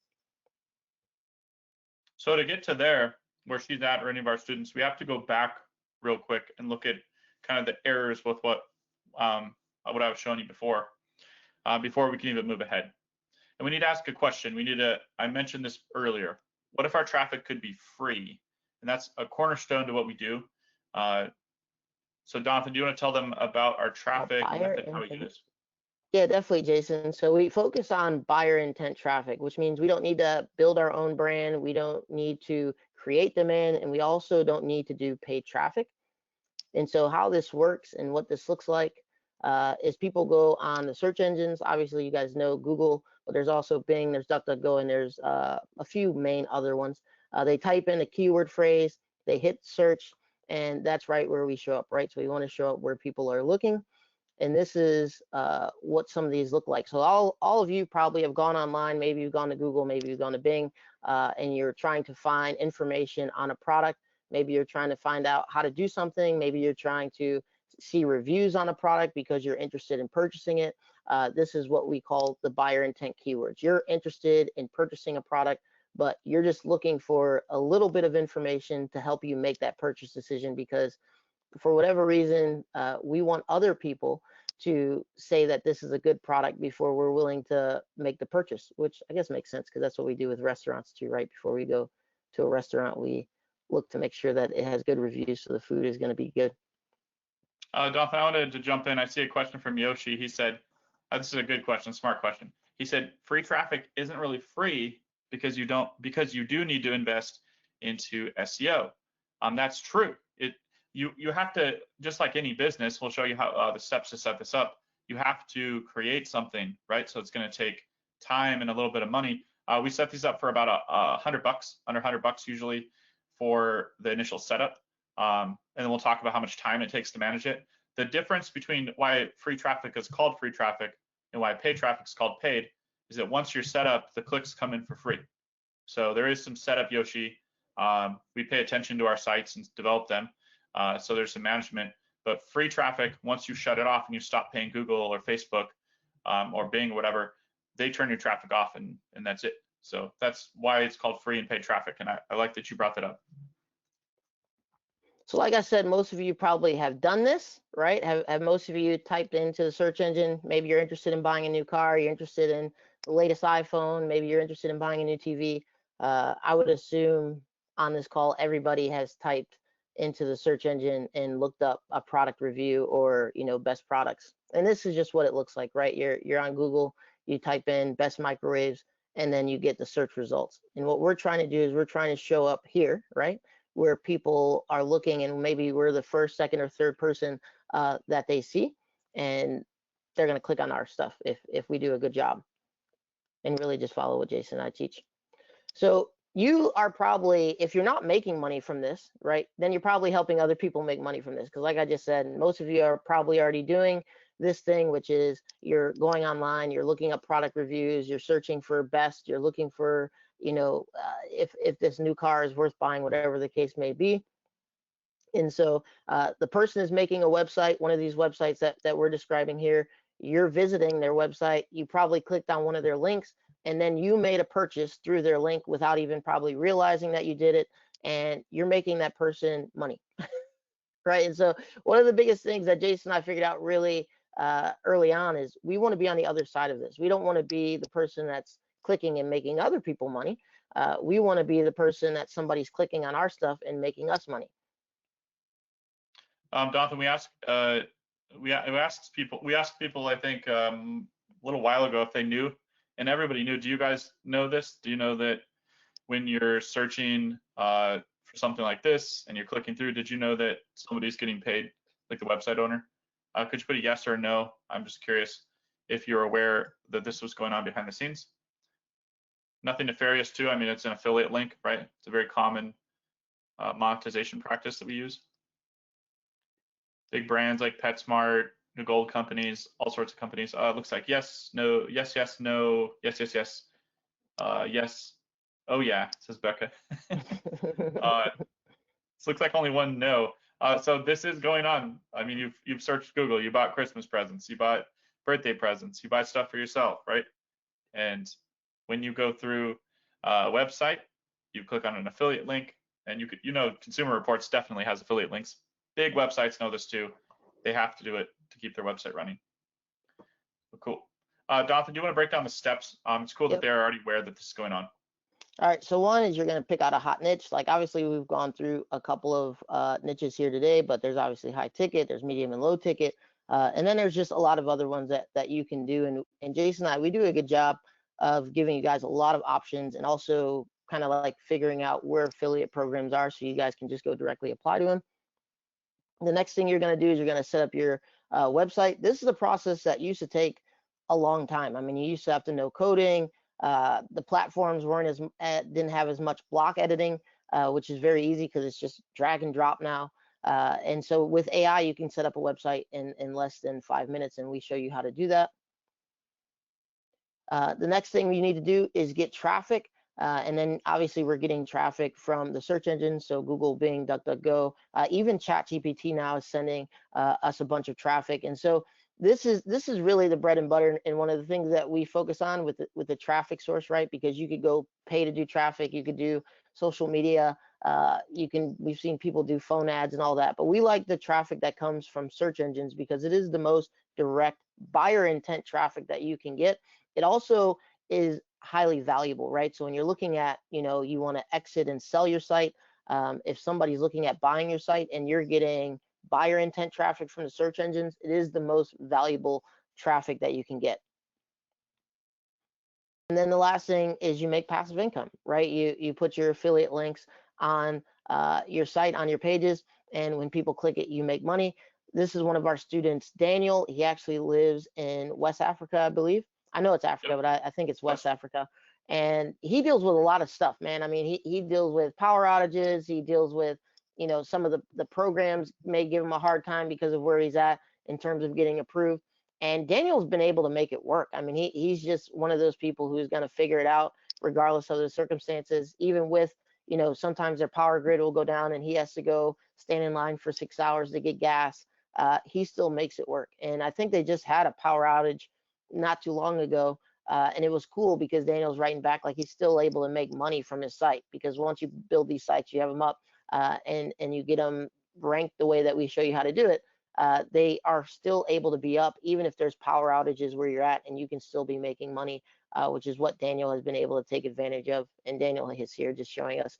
So to get to there, where she's at, or any of our students, we have to go back real quick and look at kind of the errors with what I was showing you before we can even move ahead. And we need to ask a question. I mentioned this earlier. What if our traffic could be free? And that's a cornerstone to what we do. So Donathan, do you want to tell them about our traffic method, how we do this? Yeah, definitely, Jason. So we focus on buyer intent traffic, which means we don't need to build our own brand. We don't need to create demand, and we also don't need to do paid traffic. And so how this works and what this looks like is people go on the search engines. Obviously, you guys know Google, but there's also Bing, there's DuckDuckGo, and there's a few main other ones. They type in a keyword phrase, they hit search, and that's right where we show up, right? So we want to show up where people are looking. And this is what some of these look like. So all of you probably have gone online. Maybe you've gone to Google, maybe you've gone to Bing, and you're trying to find information on a product. Maybe you're trying to find out how to do something. Maybe you're trying to see reviews on a product because you're interested in purchasing it. This is what we call the buyer intent keywords. You're interested in purchasing a product, but you're just looking for a little bit of information to help you make that purchase decision, because for whatever reason, we want other people to say that this is a good product before we're willing to make the purchase, which I guess makes sense because that's what we do with restaurants too, right? Before we go to a restaurant, we look to make sure that it has good reviews, so the food is going to be good. Dolphin, I wanted to jump in. I see a question from Yoshi. He said, this is a good question, smart question. He said, free traffic isn't really free because you do need to invest into SEO. That's true. You have to, just like any business, we'll show you how the steps to set this up. You have to create something, right? So it's going to take time and a little bit of money. We set these up for about $100, under $100 usually for the initial setup. And then we'll talk about how much time it takes to manage it. The difference between why free traffic is called free traffic and why paid traffic is called paid is that once you're set up, the clicks come in for free. So there is some setup, Yoshi. We pay attention to our sites and develop them. So there's some management, but free traffic, once you shut it off and you stop paying Google or Facebook or Bing or whatever, they turn your traffic off and that's it. So that's why it's called free and paid traffic. And I like that you brought that up. So like I said, most of you probably have done this, right? Have most of you typed into the search engine, maybe you're interested in buying a new car, you're interested in the latest iPhone, maybe you're interested in buying a new TV. I would assume on this call, everybody has typed into the search engine and looked up a product review or, best products. And this is just what it looks like, right? You're on Google, you type in best microwaves, and then you get the search results. And what we're trying to do is we're trying to show up here, right? Where people are looking, and maybe we're the first, second, or third person that they see, and they're going to click on our stuff if we do a good job, and really just follow what Jason and I teach. So you are probably, if you're not making money from this, right, then you're probably helping other people make money from this, because like I just said, most of you are probably already doing this thing, which is you're going online, you're looking up product reviews, you're searching for best, you're looking for if this new car is worth buying, whatever the case may be. And so the person is making a website, one of these websites that we're describing here. You're visiting their website, you probably clicked on one of their links, and then you made a purchase through their link without even probably realizing that you did it, and you're making that person money. Right? And so one of the biggest things that Jason and I figured out really early on is we want to be on the other side of this. We don't want to be the person that's clicking and making other people money. We want to be the person that somebody's clicking on our stuff and making us money. Jonathan, we asked people, I think a little while ago if they knew, and everybody knew. Do you guys know this? Do you know that when you're searching for something like this and you're clicking through, did you know that somebody's getting paid, like the website owner? Could you put a yes or a no? I'm just curious if you're aware that this was going on behind the scenes. Nothing nefarious too. I mean, it's an affiliate link, right? It's a very common monetization practice that we use. Big brands like PetSmart, New Gold companies, all sorts of companies. Looks like yes, no, yes, yes, no, yes, yes, yes, yes. Oh yeah, says Becca. It looks like only one no. So this is going on. I mean, you've searched Google, you bought Christmas presents, you bought birthday presents, you buy stuff for yourself, right? And when you go through a website, you click on an affiliate link, and Consumer Reports definitely has affiliate links. Big websites know this too. They have to do it to keep their website running. But cool. Jonathan, do you want to break down the steps? It's cool that they're already aware that this is going on. All right, so one is you're going to pick out a hot niche. Like obviously we've gone through a couple of niches here today, but there's obviously high ticket, there's medium and low ticket, and then there's just a lot of other ones that you can do. And Jason and I, we do a good job of giving you guys a lot of options, and also kind of like figuring out where affiliate programs are so you guys can just go directly apply to them. The next thing you're going to do is you're going to set up your website. This is a process that used to take a long time. I mean, you used to have to know coding. The platforms didn't have as much block editing, which is very easy because it's just drag and drop now. And so with AI, you can set up a website in less than 5 minutes, and we show you how to do that. The next thing you need to do is get traffic. And then obviously we're getting traffic from the search engines, so Google, Bing, DuckDuckGo, even ChatGPT now is sending us a bunch of traffic. And so this is really the bread and butter, and one of the things that we focus on with the traffic source, right? Because you could go pay to do traffic, you could do social media, we've seen people do phone ads and all that, but we like the traffic that comes from search engines because it is the most direct buyer intent traffic that you can get. It also is highly valuable, right? So when you're looking at, you want to exit and sell your site, if somebody's looking at buying your site and you're getting buyer intent traffic from the search engines, it is the most valuable traffic that you can get. And then the last thing is you make passive income, right? You put your affiliate links on your site, on your pages, and when people click it, you make money. This is one of our students, Daniel. He actually lives in West Africa, I believe. I know it's Africa, Yep. but I think it's West Africa. And he deals with a lot of stuff, man. I mean, he deals with power outages. He deals with, some of the programs may give him a hard time because of where he's at in terms of getting approved. And Daniel's been able to make it work. I mean, he's just one of those people who's going to figure it out regardless of the circumstances, even with, sometimes their power grid will go down and he has to go stand in line for 6 hours to get gas. He still makes it work. And I think they just had a power outage not too long ago. And it was cool because Daniel's writing back like he's still able to make money from his site, because once you build these sites, you have them up and you get them ranked the way that we show you how to do it. They are still able to be up even if there's power outages where you're at, and you can still be making money, which is what Daniel has been able to take advantage of. And Daniel is here just showing us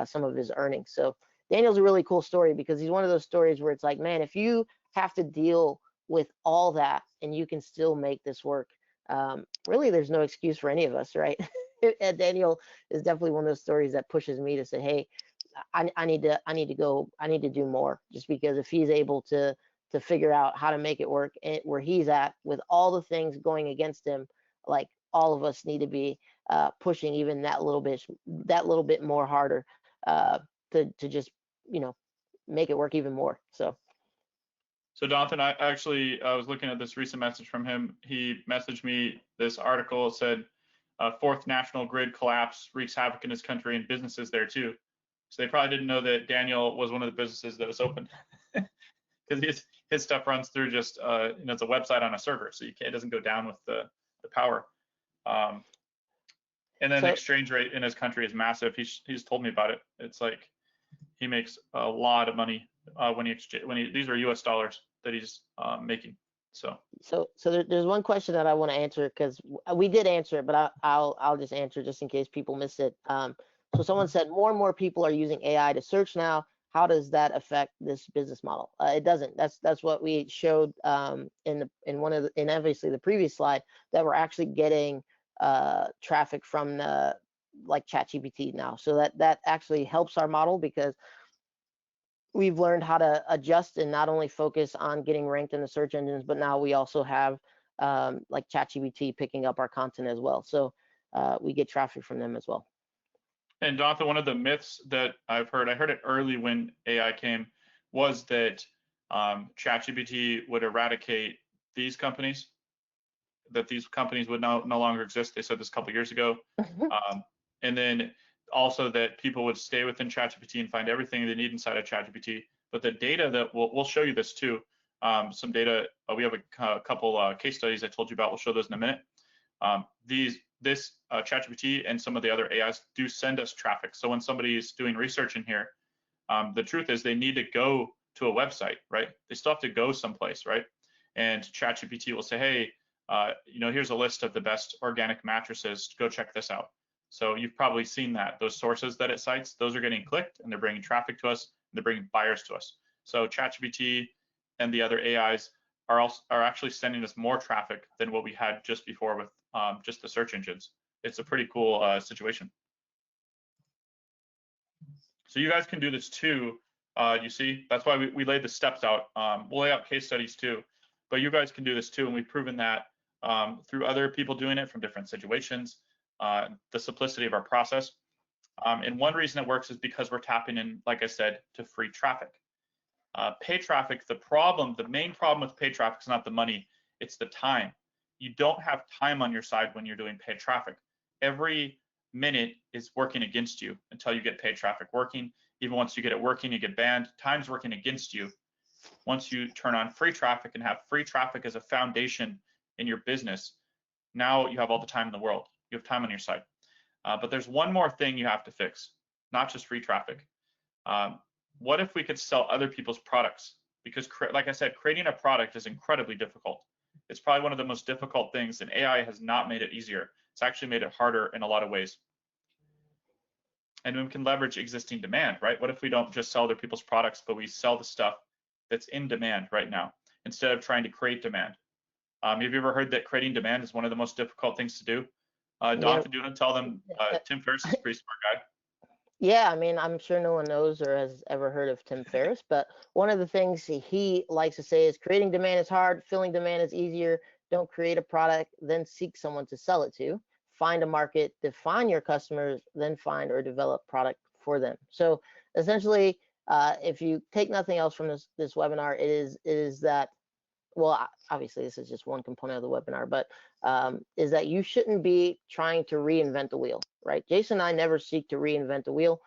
some of his earnings. So Daniel's a really cool story because he's one of those stories where it's like, man, if you have to deal with all that and you can still make this work, really there's no excuse for any of us, right? And Daniel is definitely one of those stories that pushes me to say, hey, I need to do more, just because if he's able to figure out how to make it work where he's at with all the things going against him, like all of us need to be pushing even that little bit more harder to just make it work even more. So Jonathan, I was looking at this recent message from him. He messaged me this article. It said, fourth national grid collapse wreaks havoc in his country and businesses there too. So they probably didn't know that Daniel was one of the businesses that was open, because his stuff runs through just it's a website on a server, so it doesn't go down with the power. And then the exchange rate in his country is massive. He's told me about it. It's like he makes a lot of money when he these are U.S. dollars that he's making. So there's one question that I want to answer, because we did answer it, but I'll just answer just in case people missed it. So someone said more and more people are using AI to search now. How does that affect this business model? It doesn't. That's what we showed in obviously the previous slide, that we're actually getting traffic from like ChatGPT now. So that actually helps our model, because we've learned how to adjust and not only focus on getting ranked in the search engines, but now we also have like ChatGPT picking up our content as well. So we get traffic from them as well. And Jonathan, one of the myths that I heard it early when AI came, was that ChatGPT would eradicate these companies, that these companies would no longer exist. They said this a couple of years ago. And then also that people would stay within ChatGPT and find everything they need inside of ChatGPT. But the data that we'll show you this too. Some data, we have a couple case studies I told you about. We'll show those in a minute. This ChatGPT and some of the other AIs do send us traffic. So when somebody is doing research in here, the truth is they need to go to a website, right? They still have to go someplace, right? And ChatGPT will say, hey, here's a list of the best organic mattresses. Go check this out. So you've probably seen that. Those sources that it cites, those are getting clicked and they're bringing traffic to us, and they're bringing buyers to us. So ChatGPT and the other AIs are actually sending us more traffic than what we had just before with just the search engines. It's a pretty cool situation. So you guys can do this too. You see, that's why we laid the steps out. We'll lay out case studies too, but you guys can do this too. And we've proven that through other people doing it from different situations, the simplicity of our process. And one reason it works is because we're tapping in, like I said, to free traffic. Pay traffic, the main problem with paid traffic is not the money, it's the time. You don't have time on your side when you're doing paid traffic. Every minute is working against you until you get paid traffic working. Even once you get it working, you get banned. Time's working against you. Once you turn on free traffic and have free traffic as a foundation in your business, now you have all the time in the world. You have time on your side. But there's one more thing you have to fix, not just free traffic. What if we could sell other people's products? Because like I said, creating a product is incredibly difficult. It's probably one of the most difficult things, and AI has not made it easier. It's actually made it harder in a lot of ways. And we can leverage existing demand, right? What if we don't just sell other people's products, but we sell the stuff that's in demand right now instead of trying to create demand? Have you ever heard that creating demand is one of the most difficult things to do? Don, Yeah. do you want to tell them Tim Ferriss is a pretty smart guy? Yeah, I mean, I'm sure no one knows or has ever heard of Tim Ferriss, but one of the things he likes to say is creating demand is hard, filling demand is easier. Don't create a product, then seek someone to sell it to. Find a market, define your customers, then find or develop product for them. So essentially, if you take nothing else from this webinar, it is that, well, obviously this is just one component of the webinar, but is that you shouldn't be trying to reinvent the wheel, right? Jason and I never seek to reinvent the wheel.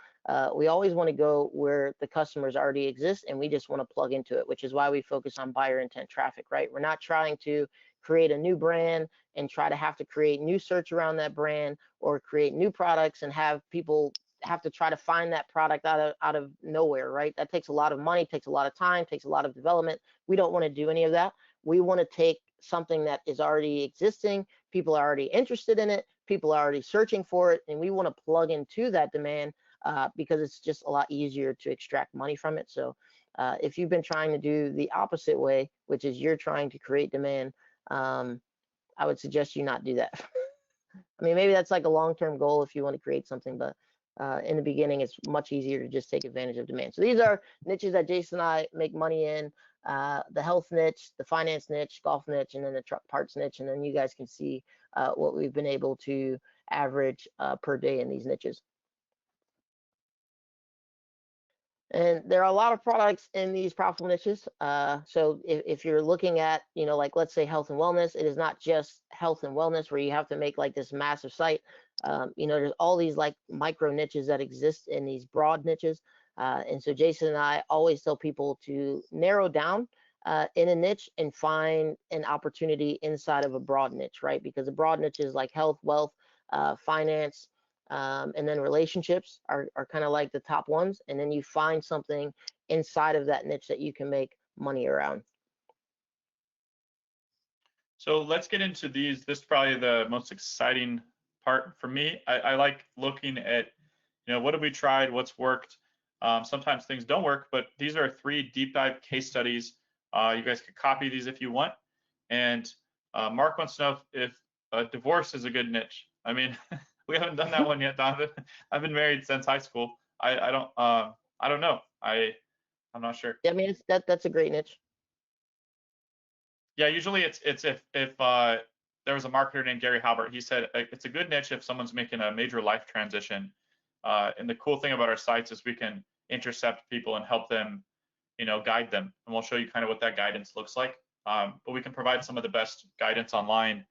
We always want to go where the customers already exist, and we just want to plug into it, which is why we focus on buyer intent traffic, right? We're not trying to create a new brand and try to have to create new search around that brand or create new products and have people have to try to find that product out of nowhere, right? That takes a lot of money, takes a lot of time, takes a lot of development. We don't want to do any of that. We want to take something that is already existing, people are already interested in it, people are already searching for it, and we want to plug into that demand because it's just a lot easier to extract money from it. So if you've been trying to do the opposite way, which is you're trying to create demand, I would suggest you not do that. I mean, maybe that's like a long-term goal if you want to create something, but in the beginning, it's much easier to just take advantage of demand. So these are niches that Jason and I make money in, the health niche, the finance niche, golf niche, and then the truck parts niche. And then you guys can see what we've been able to average per day in these niches. And there are a lot of products in these profitable niches. So if you're looking at, like let's say health and wellness, it is not just health and wellness where you have to make like this massive site. There's all these like micro niches that exist in these broad niches. And so Jason and I always tell people to narrow down in a niche and find an opportunity inside of a broad niche, right? Because a broad niche is like health, wealth, finance, and then relationships are kind of like the top ones. And then you find something inside of that niche that you can make money around. So let's get into these. This is probably the most exciting part for me. I like looking at, what have we tried, what's worked. Sometimes things don't work, but these are 3 deep dive case studies. You guys could copy these if you want. And Mark wants to know if divorce is a good niche. I mean, we haven't done that one yet, Donovan. I've been married since high school. I don't know. I'm not sure. Yeah, I mean, that's a great niche. Yeah, usually it's if there was a marketer named Gary Halbert. He said it's a good niche if someone's making a major life transition. And the cool thing about our sites is we can intercept people and help them, guide them. And we'll show you kind of what that guidance looks like. But we can provide some of the best guidance online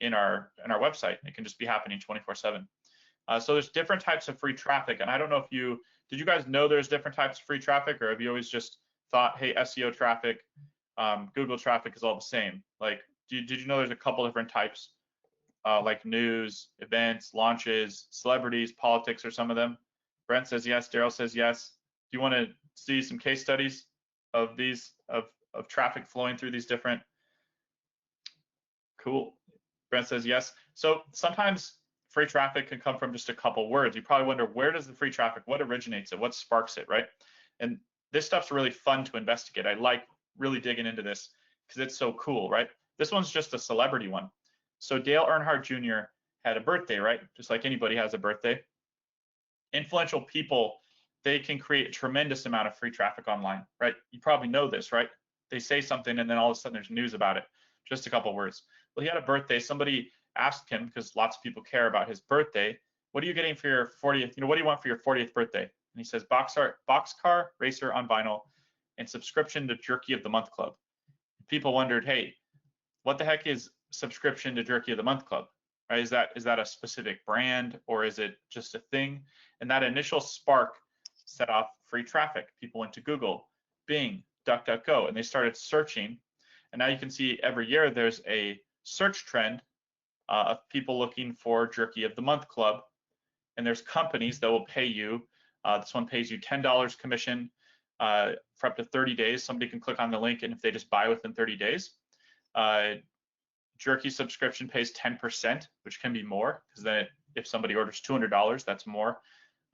in our website. It can just be happening 24/7. So there's different types of free traffic, and I don't know if did you guys know there's different types of free traffic, or have you always just thought, hey, SEO traffic, Google traffic is all the same? Like, did you know there's a couple different types, like news, events, launches, celebrities, politics, or some of them? Brent says yes. Daryl says yes. Do you want to see some case studies of these of traffic flowing through these different? Cool. Brent says yes. So sometimes free traffic can come from just a couple words. You probably wonder, where does the free traffic, what originates it, what sparks it, right? And this stuff's really fun to investigate. I like really digging into this because it's so cool, right? This one's just a celebrity one. So Dale Earnhardt Jr. had a birthday, right? Just like anybody has a birthday. Influential people, they can create a tremendous amount of free traffic online, right? You probably know this, right? They say something and then all of a sudden there's news about it. Just a couple words. Well, he had a birthday. Somebody asked him, because lots of people care about his birthday, what are you getting for your 40th? What do you want for your 40th birthday? And he says, boxcar racer on vinyl and subscription to Jerky of the Month Club. People wondered, hey, what the heck is subscription to Jerky of the Month Club, right? Is that a specific brand, or is it just a thing? And that initial spark set off free traffic. People went to Google, Bing, DuckDuckGo, and they started searching. And now you can see every year there's a search trend of people looking for Jerky of the Month Club. And there's companies that will pay you. This one pays you $10 commission for up to 30 days. Somebody can click on the link, and if they just buy within 30 days, Jerky subscription pays 10%, which can be more, because then if somebody orders $200, that's more.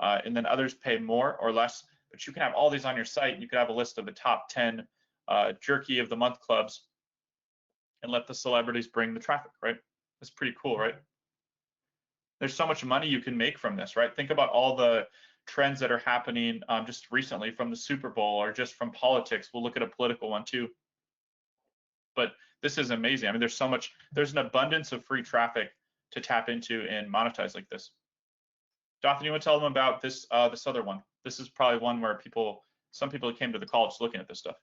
And then others pay more or less, but you can have all these on your site. You could have a list of the top 10 Jerky of the Month clubs and let the celebrities bring the traffic, right? That's pretty cool, right? There's so much money you can make from this, right? Think about all the trends that are happening just recently from the Super Bowl or just from politics. We'll look at a political one too. But this is amazing. I mean, there's an abundance of free traffic to tap into and monetize like this. Jonathan, you want to tell them about this this other one? This is probably one where some people came to the college looking at this stuff.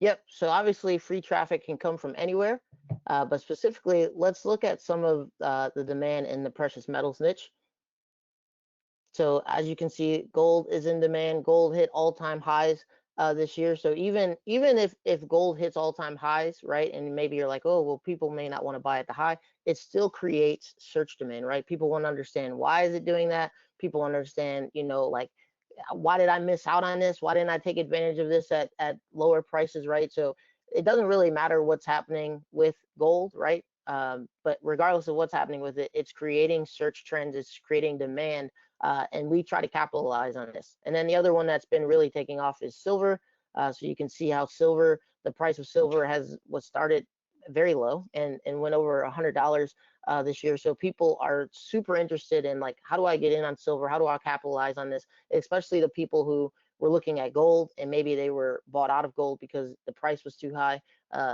Yep. So obviously, free traffic can come from anywhere, but specifically, let's look at some of the demand in the precious metals niche. So as you can see, gold is in demand. Gold hit all-time highs this year. So even if gold hits all-time highs, right, and maybe you're like, oh, well, people may not want to buy at the high, it still creates search demand, right? People want to understand why is it doing that. People understand, like, why did I miss out on this? Why didn't I take advantage of this at lower prices, right? So it doesn't really matter what's happening with gold, right? But regardless of what's happening with it, it's creating search trends, it's creating demand, and we try to capitalize on this. And then the other one that's been really taking off is silver. So you can see how the price of silver was started very low and went over $100 this year. So people are super interested in, like, how do I get in on silver? How do I capitalize on this? Especially the people who were looking at gold and maybe they were bought out of gold because the price was too high.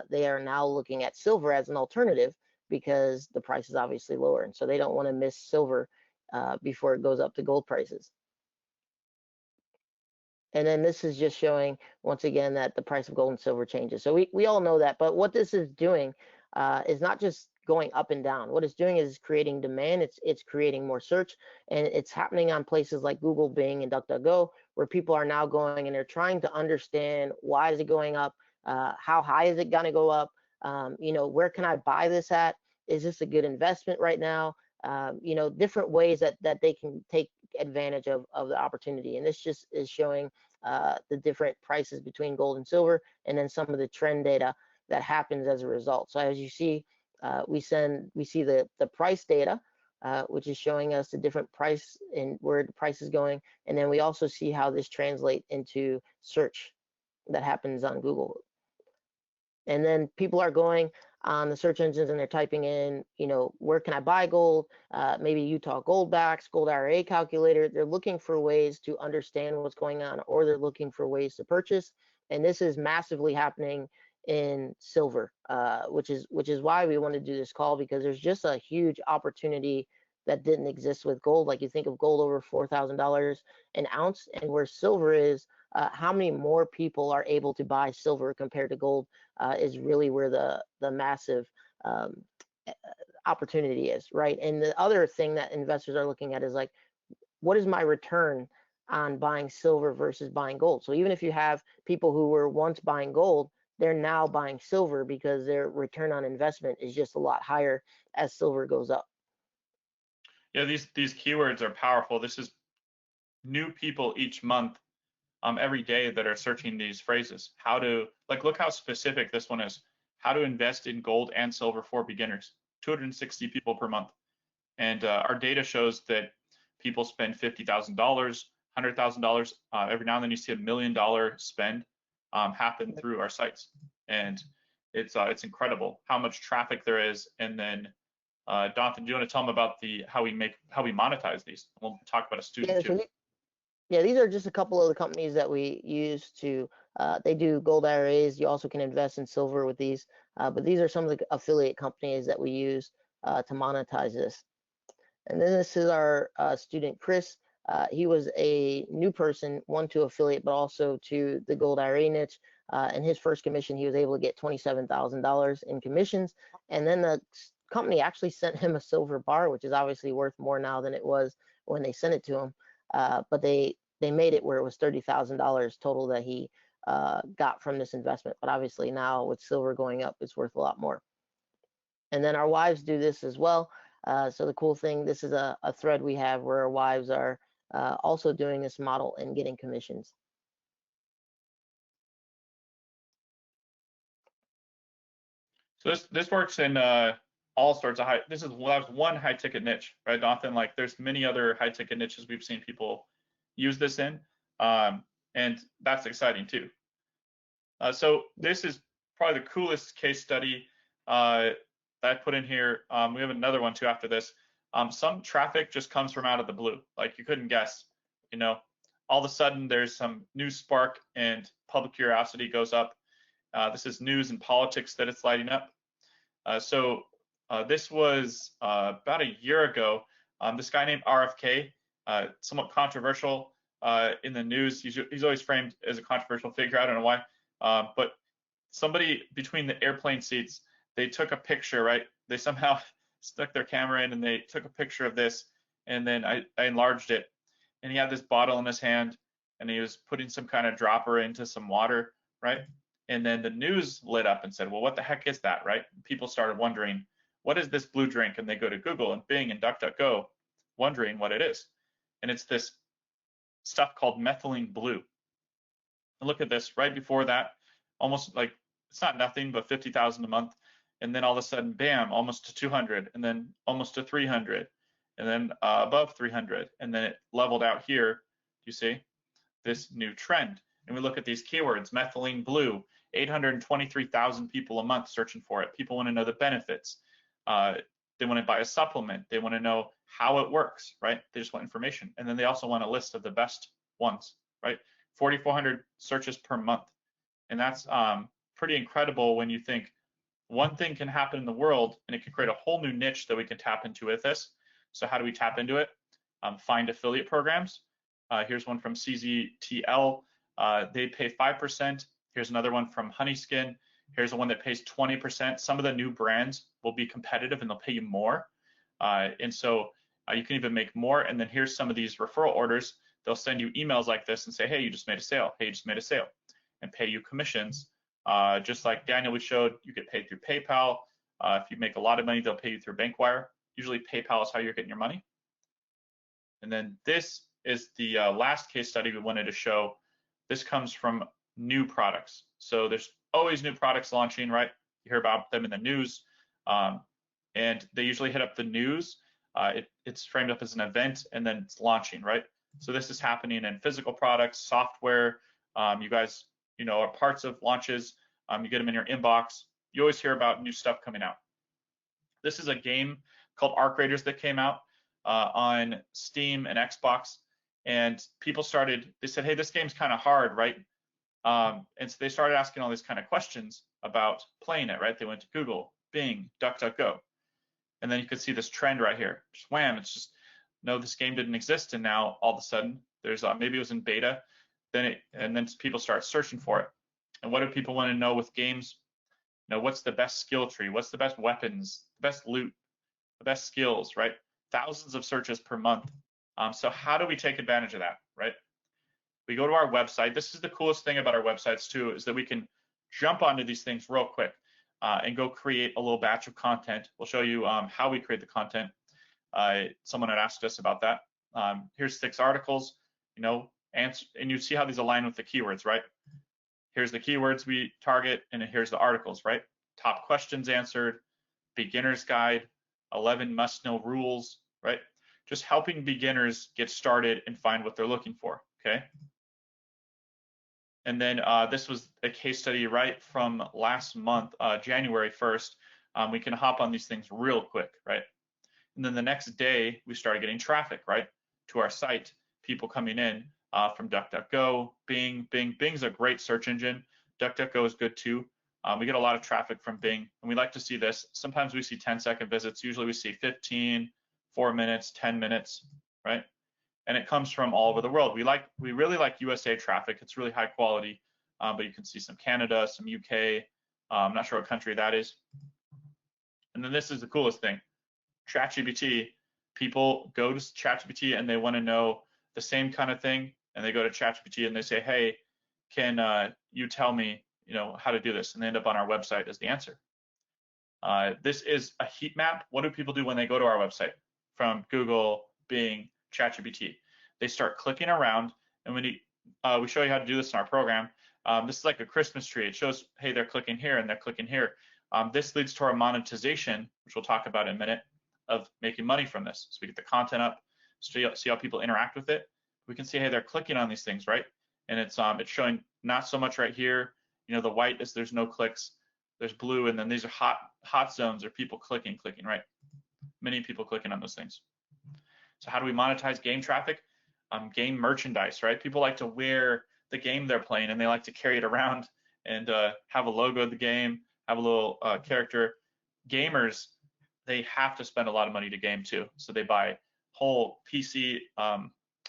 They are now looking at silver as an alternative because the price is obviously lower. And so they don't want to miss silver before it goes up to gold prices. And then this is just showing, once again, that the price of gold and silver changes. So we all know that. But what this is doing is not just going up and down. What it's doing is creating demand. It's creating more search. And it's happening on places like Google, Bing, and DuckDuckGo, where people are now going and they're trying to understand, why is it going up? How high is it going to go up? Where can I buy this at? Is this a good investment right now? Different ways that they can take advantage of the opportunity. And this just is showing the different prices between gold and silver, and then some of the trend data that happens as a result. So as you see, we see the price data, which is showing us the different price and where the price is going. And then we also see how this translates into search that happens on Google. And then people are going on the search engines and they're typing in, where can I buy gold? Maybe Utah gold backs, gold IRA calculator. They're looking for ways to understand what's going on, or they're looking for ways to purchase. And this is massively happening in silver, which is why we want to do this call, because there's just a huge opportunity that didn't exist with gold. Like, you think of gold over $4,000 an ounce, and where silver is, how many more people are able to buy silver compared to gold is really where the massive opportunity is, right? And the other thing that investors are looking at is, like, what is my return on buying silver versus buying gold? So even if you have people who were once buying gold, they're now buying silver because their return on investment is just a lot higher as silver goes up. Yeah, these keywords are powerful. This is new people each month, every day, that are searching these phrases. Look how specific this one is. How to invest in gold and silver for beginners. 260 people per month. And our data shows that people spend $50,000, $100,000. Every now and then you see $1 million spend happen through our sites. And it's incredible how much traffic there is. And then Jonathan, do you want to tell them about how we monetize these? We'll talk about a student too. Yeah, these are just a couple of the companies that we use to, they do gold IRAs. You also can invest in silver with these, but these are some of the affiliate companies that we use to monetize this. And then this is our student, Chris. He was a new person, one to affiliate, but also to the gold IRA niche. In his first commission, he was able to get $27,000 in commissions. And then the company actually sent him a silver bar, which is obviously worth more now than it was when they sent it to him. But they made it where it was $30,000 total that he got from this investment. But obviously now with silver going up, it's worth a lot more. And then our wives do this as well. So the cool thing, this is a thread we have where our wives are also doing this model and getting commissions. So this works in all sorts of that was one high ticket niche, right? Often like there's many other high ticket niches we've seen people use this in, and that's exciting too. So this is probably the coolest case study that I put in here. We have another one too after this. Some traffic just comes from out of the blue, like you couldn't guess. You know, all of a sudden there's some news spark and public curiosity goes up. This is news and politics that it's lighting up. So this was about a year ago. This guy named RFK, somewhat controversial in the news. He's always framed as a controversial figure. I don't know why. But somebody between the airplane seats, they took a picture, right? They somehow stuck their camera in and they took a picture of this, and then I enlarged it. And he had this bottle in his hand, and he was putting some kind of dropper into some water, right? And then the news lit up and said, well, what the heck is that, right? People started wondering, what is this blue drink? And they go to Google and Bing and DuckDuckGo, wondering what it is. And it's this stuff called methylene blue. And look at this, right before that, almost like, it's not nothing, but 50,000 a month. And then all of a sudden, bam, almost to 200, and then almost to 300, and then above 300. And then it leveled out here, you see, this new trend. And we look at these keywords, methylene blue, 823,000 people a month searching for it. People want to know the benefits. They want to buy a supplement. They want to know how it works, right? They just want information. And then they also want a list of the best ones, right? 4,400 searches per month. And that's pretty incredible when you think one thing can happen in the world and it can create a whole new niche that we can tap into with this. So how do we tap into it? Find affiliate programs. Here's one from CZTL. They pay 5%. Here's another one from Honeyskin. Here's the one that pays 20%. Some of the new brands will be competitive and they'll pay you more. And so you can even make more. And then here's some of these referral orders. They'll send you emails like this and say, hey, you just made a sale. Hey, you just made a sale, and pay you commissions. Just like Daniel, we showed, you get paid through PayPal. If you make a lot of money, they'll pay you through Bankwire. Usually PayPal is how you're getting your money. And then this is the last case study we wanted to show. This comes from new products. So there's always new products launching, right? You hear about them in the news, and they usually hit up the news. It's framed up as an event, and then it's launching, right? So this is happening in physical products, software. You guys, are parts of launches. You get them in your inbox. You always hear about new stuff coming out. This is a game called Arc Raiders that came out on Steam and Xbox, and people they said, hey, this game's kind of hard, right? And so they started asking all these kind of questions about playing it, right? They went to Google, Bing, DuckDuckGo, and then you could see this trend right here. Just wham! It's just, no, this game didn't exist, and now all of a sudden there's maybe it was in beta, and then people start searching for it. And what do people want to know with games? What's the best skill tree? What's the best weapons? The best loot? The best skills, right? Thousands of searches per month. So how do we take advantage of that, right? We go to our website. This is the coolest thing about our websites too, is that we can jump onto these things real quick and go create a little batch of content. We'll show you how we create the content. Someone had asked us about that. Here's 6 articles, and you see how these align with the keywords, right? Here's the keywords we target, and here's the articles, right? Top questions answered, beginner's guide, 11 must-know rules, right? Just helping beginners get started and find what they're looking for, okay? And then this was a case study right from last month, January 1st. We can hop on these things real quick, right? And then the next day, we started getting traffic, right, to our site, people coming in from DuckDuckGo, Bing. Bing's a great search engine. DuckDuckGo is good too. We get a lot of traffic from Bing, and we like to see this. Sometimes we see 10-second visits. Usually we see 15, 4 minutes, 10 minutes, right? And it comes from all over the world. We really like USA traffic. It's really high quality, but you can see some Canada, some UK. I'm not sure what country that is. And then this is the coolest thing. ChatGPT, people go to ChatGPT and they want to know the same kind of thing, and they go to ChatGPT and they say, hey, can you tell me, how to do this? And they end up on our website as the answer. This is a heat map. What do people do when they go to our website from Google, Bing, ChatGPT? They start clicking around, and when we show you how to do this in our program. This is like a Christmas tree. It shows, hey, they're clicking here and they're clicking here. This leads to our monetization, which we'll talk about in a minute, of making money from this. So we get the content up, see how people interact with it. We can see, hey, they're clicking on these things, right? And it's showing not so much right here. The white is there's no clicks. There's blue, and then these are hot zones, or people clicking, right? Many people clicking on those things. So how do we monetize game traffic? Game merchandise, right? People like to wear the game they're playing, and they like to carry it around and have a logo of the game, have a little character. Gamers, they have to spend a lot of money to game too. So they buy whole PC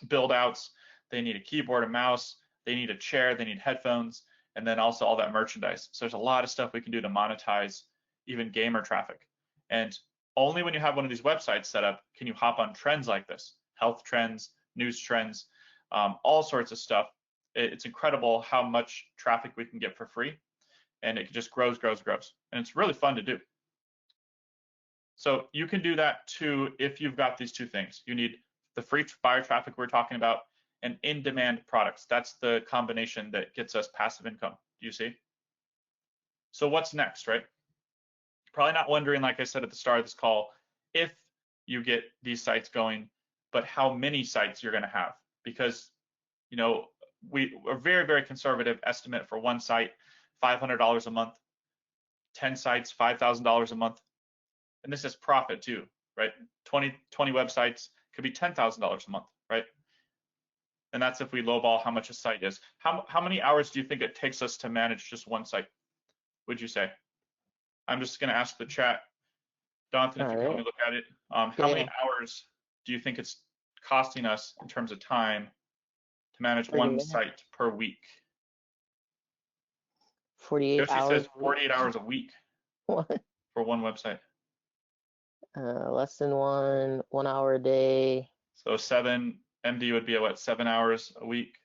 build outs. They need a keyboard, a mouse. They need a chair. They need headphones, and then also all that merchandise. So there's a lot of stuff we can do to monetize even gamer traffic. And only when you have one of these websites set up can you hop on trends like this, health trends, news trends, all sorts of stuff. It's incredible how much traffic we can get for free, and it just grows, and it's really fun to do. So you can do that too if you've got these two things. You need the free buyer traffic we're talking about and in-demand products. That's the combination that gets us passive income. Do you see? So what's next, right? Probably not wondering, like I said at the start of this call, if you get these sites going, but how many sites you're going to have, because we are very, very conservative estimate for one site, $500 a month, 10 sites, $5,000 a month. And this is profit too, right? 20 websites could be $10,000 a month, right? And that's if we lowball how much a site is. How many hours do you think it takes us to manage just one site, would you say? I'm just going to ask the chat. Jonathan, if you can look at it. How many hours do you think it's costing us in terms of time to manage one site per week? 48 hours. Says 48 hours a week. What? For one website. Less than 1 hour a day. So 7 MD would be what, 7 hours a week?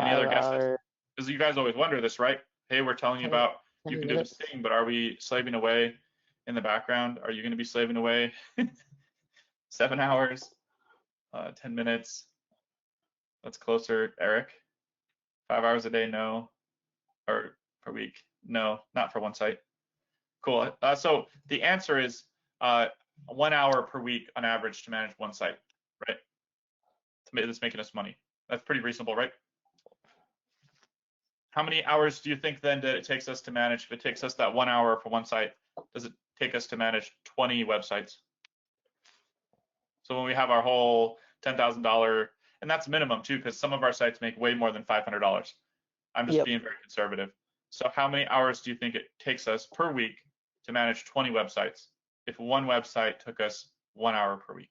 Any other guesses? Because you guys always wonder this, right? Hey, we're telling you about you can do this thing, but are we slaving away in the background? Are you going to be slaving away 7 hours, 10 minutes? That's closer. Eric, 5 hours a day? No. Or per week? No, not for one site. Cool. So the answer is 1 hour per week on average to manage one site, right? That's making us money. That's pretty reasonable, right? How many hours do you think then that it takes us to manage? If it takes us that 1 hour for one site, does it take us to manage 20 websites? So when we have our whole $10,000, and that's minimum too, because some of our sites make way more than $500. I'm just being very conservative. So how many hours do you think it takes us per week to manage 20 websites if one website took us 1 hour per week?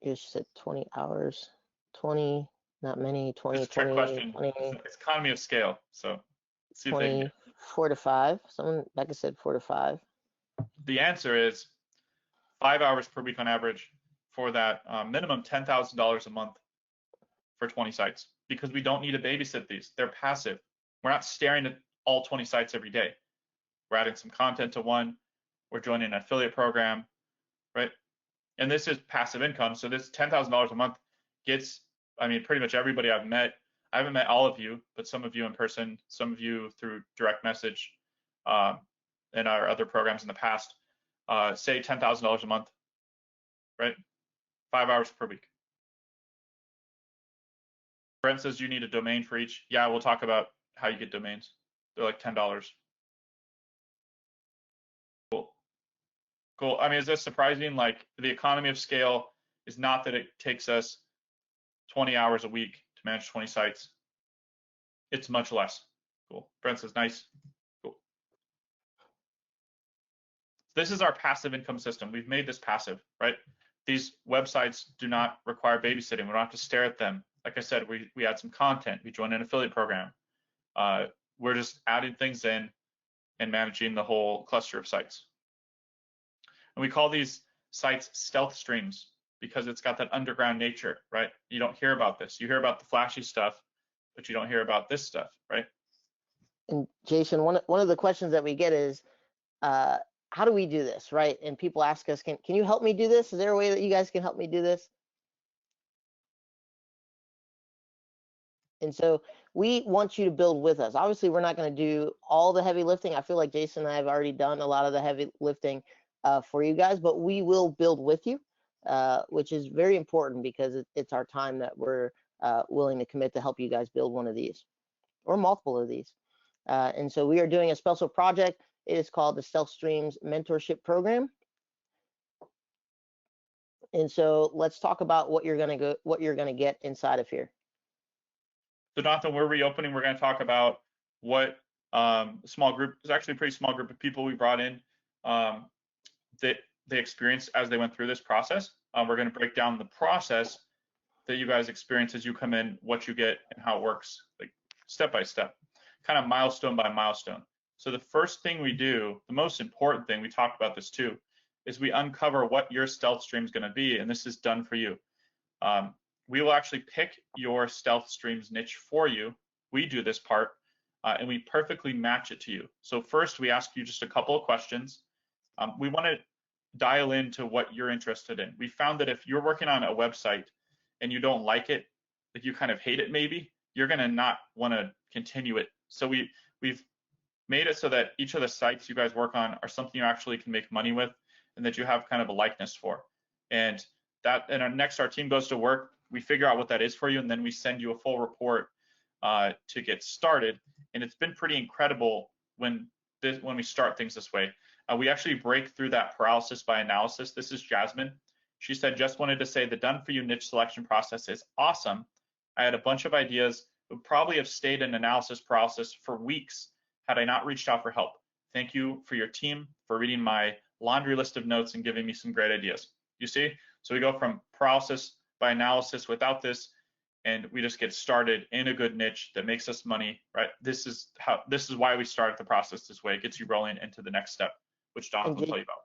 You just said 20 hours. 20, not many. 20, it's a trick 20, question. 20. It's economy of scale. So see 20, 4 to 5. Someone, like I said, 4 to 5. The answer is 5 hours per week on average for that minimum $10,000 a month for 20 sites, because we don't need to babysit these. They're passive. We're not staring at all 20 sites every day. We're adding some content to one. We're joining an affiliate program, right? And this is passive income. So this $10,000 a month gets, pretty much everybody I've met. I haven't met all of you, but some of you in person, some of you through direct message in our other programs in the past, say $10,000 a month, right? 5 hours per week. Brent says you need a domain for each. Yeah, we'll talk about how you get domains. They're like $10. Cool. Is this surprising? Like, the economy of scale is not that it takes us 20 hours a week to manage 20 sites. It's much less. Cool. Brent says nice. Cool. This is our passive income system. We've made this passive, right? These websites do not require babysitting. We don't have to stare at them. Like I said, we add some content. We join an affiliate program. We're just adding things in. and managing the whole cluster of sites. And we call these sites stealth streams because it's got that underground nature, right? You don't hear about this. You hear about the flashy stuff, but you don't hear about this stuff, right? And Jason, one of the questions that we get is, how do we do this, right? And people ask us, can you help me do this? Is there a way that you guys can help me do this? And so we want you to build with us. Obviously, we're not going to do all the heavy lifting. I feel like Jason and I have already done a lot of the heavy lifting for you guys, but we will build with you, which is very important because it's our time that we're willing to commit to help you guys build one of these or multiple of these. And so we are doing a special project. It is called the Stealth Streams Mentorship Program. And so let's talk about what you're going to get inside of here. So Jonathan, we're reopening. We're going to talk about what small group, it's actually a pretty small group of people we brought in that they experienced as they went through this process. We're going to break down the process that you guys experience as you come in, what you get and how it works, like step by step, kind of milestone by milestone. So the first thing we do, the most important thing, we talked about this too, is we uncover what your stealth stream is going to be, and this is done for you. We will actually pick your stealth streams niche for you. We do this part, and we perfectly match it to you. So first, we ask you just a couple of questions. We want to dial into what you're interested in. We found that if you're working on a website and you don't like it, like you kind of hate it maybe, you're going to not want to continue it. So we've made it so that each of the sites you guys work on are something you actually can make money with and that you have kind of a likeness for. And next our team goes to work, we figure out what that is for you, and then we send you a full report to get started. And it's been pretty incredible when we start things this way. We actually break through that paralysis by analysis. This is Jasmine. She said, just wanted to say the done for you niche selection process is awesome. I had a bunch of ideas, would probably have stayed in analysis paralysis for weeks had I not reached out for help. Thank you for your team for reading my laundry list of notes and giving me some great ideas. You see? So we go from paralysis by analysis without this, and we just get started in a good niche that makes us money, right? This is why we start the process this way. It gets you rolling into the next step, which Don will tell you about.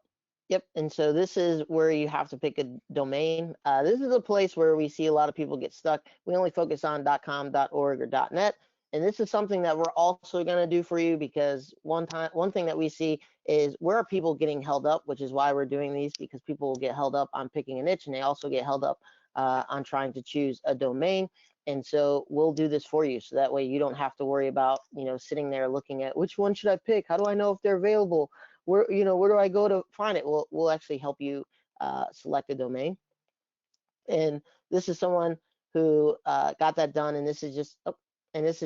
Yep, and so this is where you have to pick a domain. This is a place where we see a lot of people get stuck. We only focus on .com, .org, or .net, and this is something that we're also going to do for you because one thing that we see is where are people getting held up, which is why we're doing these, because people will get held up on picking a niche, and they also get held up on trying to choose a domain. And so we'll do this for you, so that way you don't have to worry about sitting there looking at which one should I pick, how do I know if they're available, where do I go to find it. We'll actually help you select a domain. And this is someone who got that done, and this is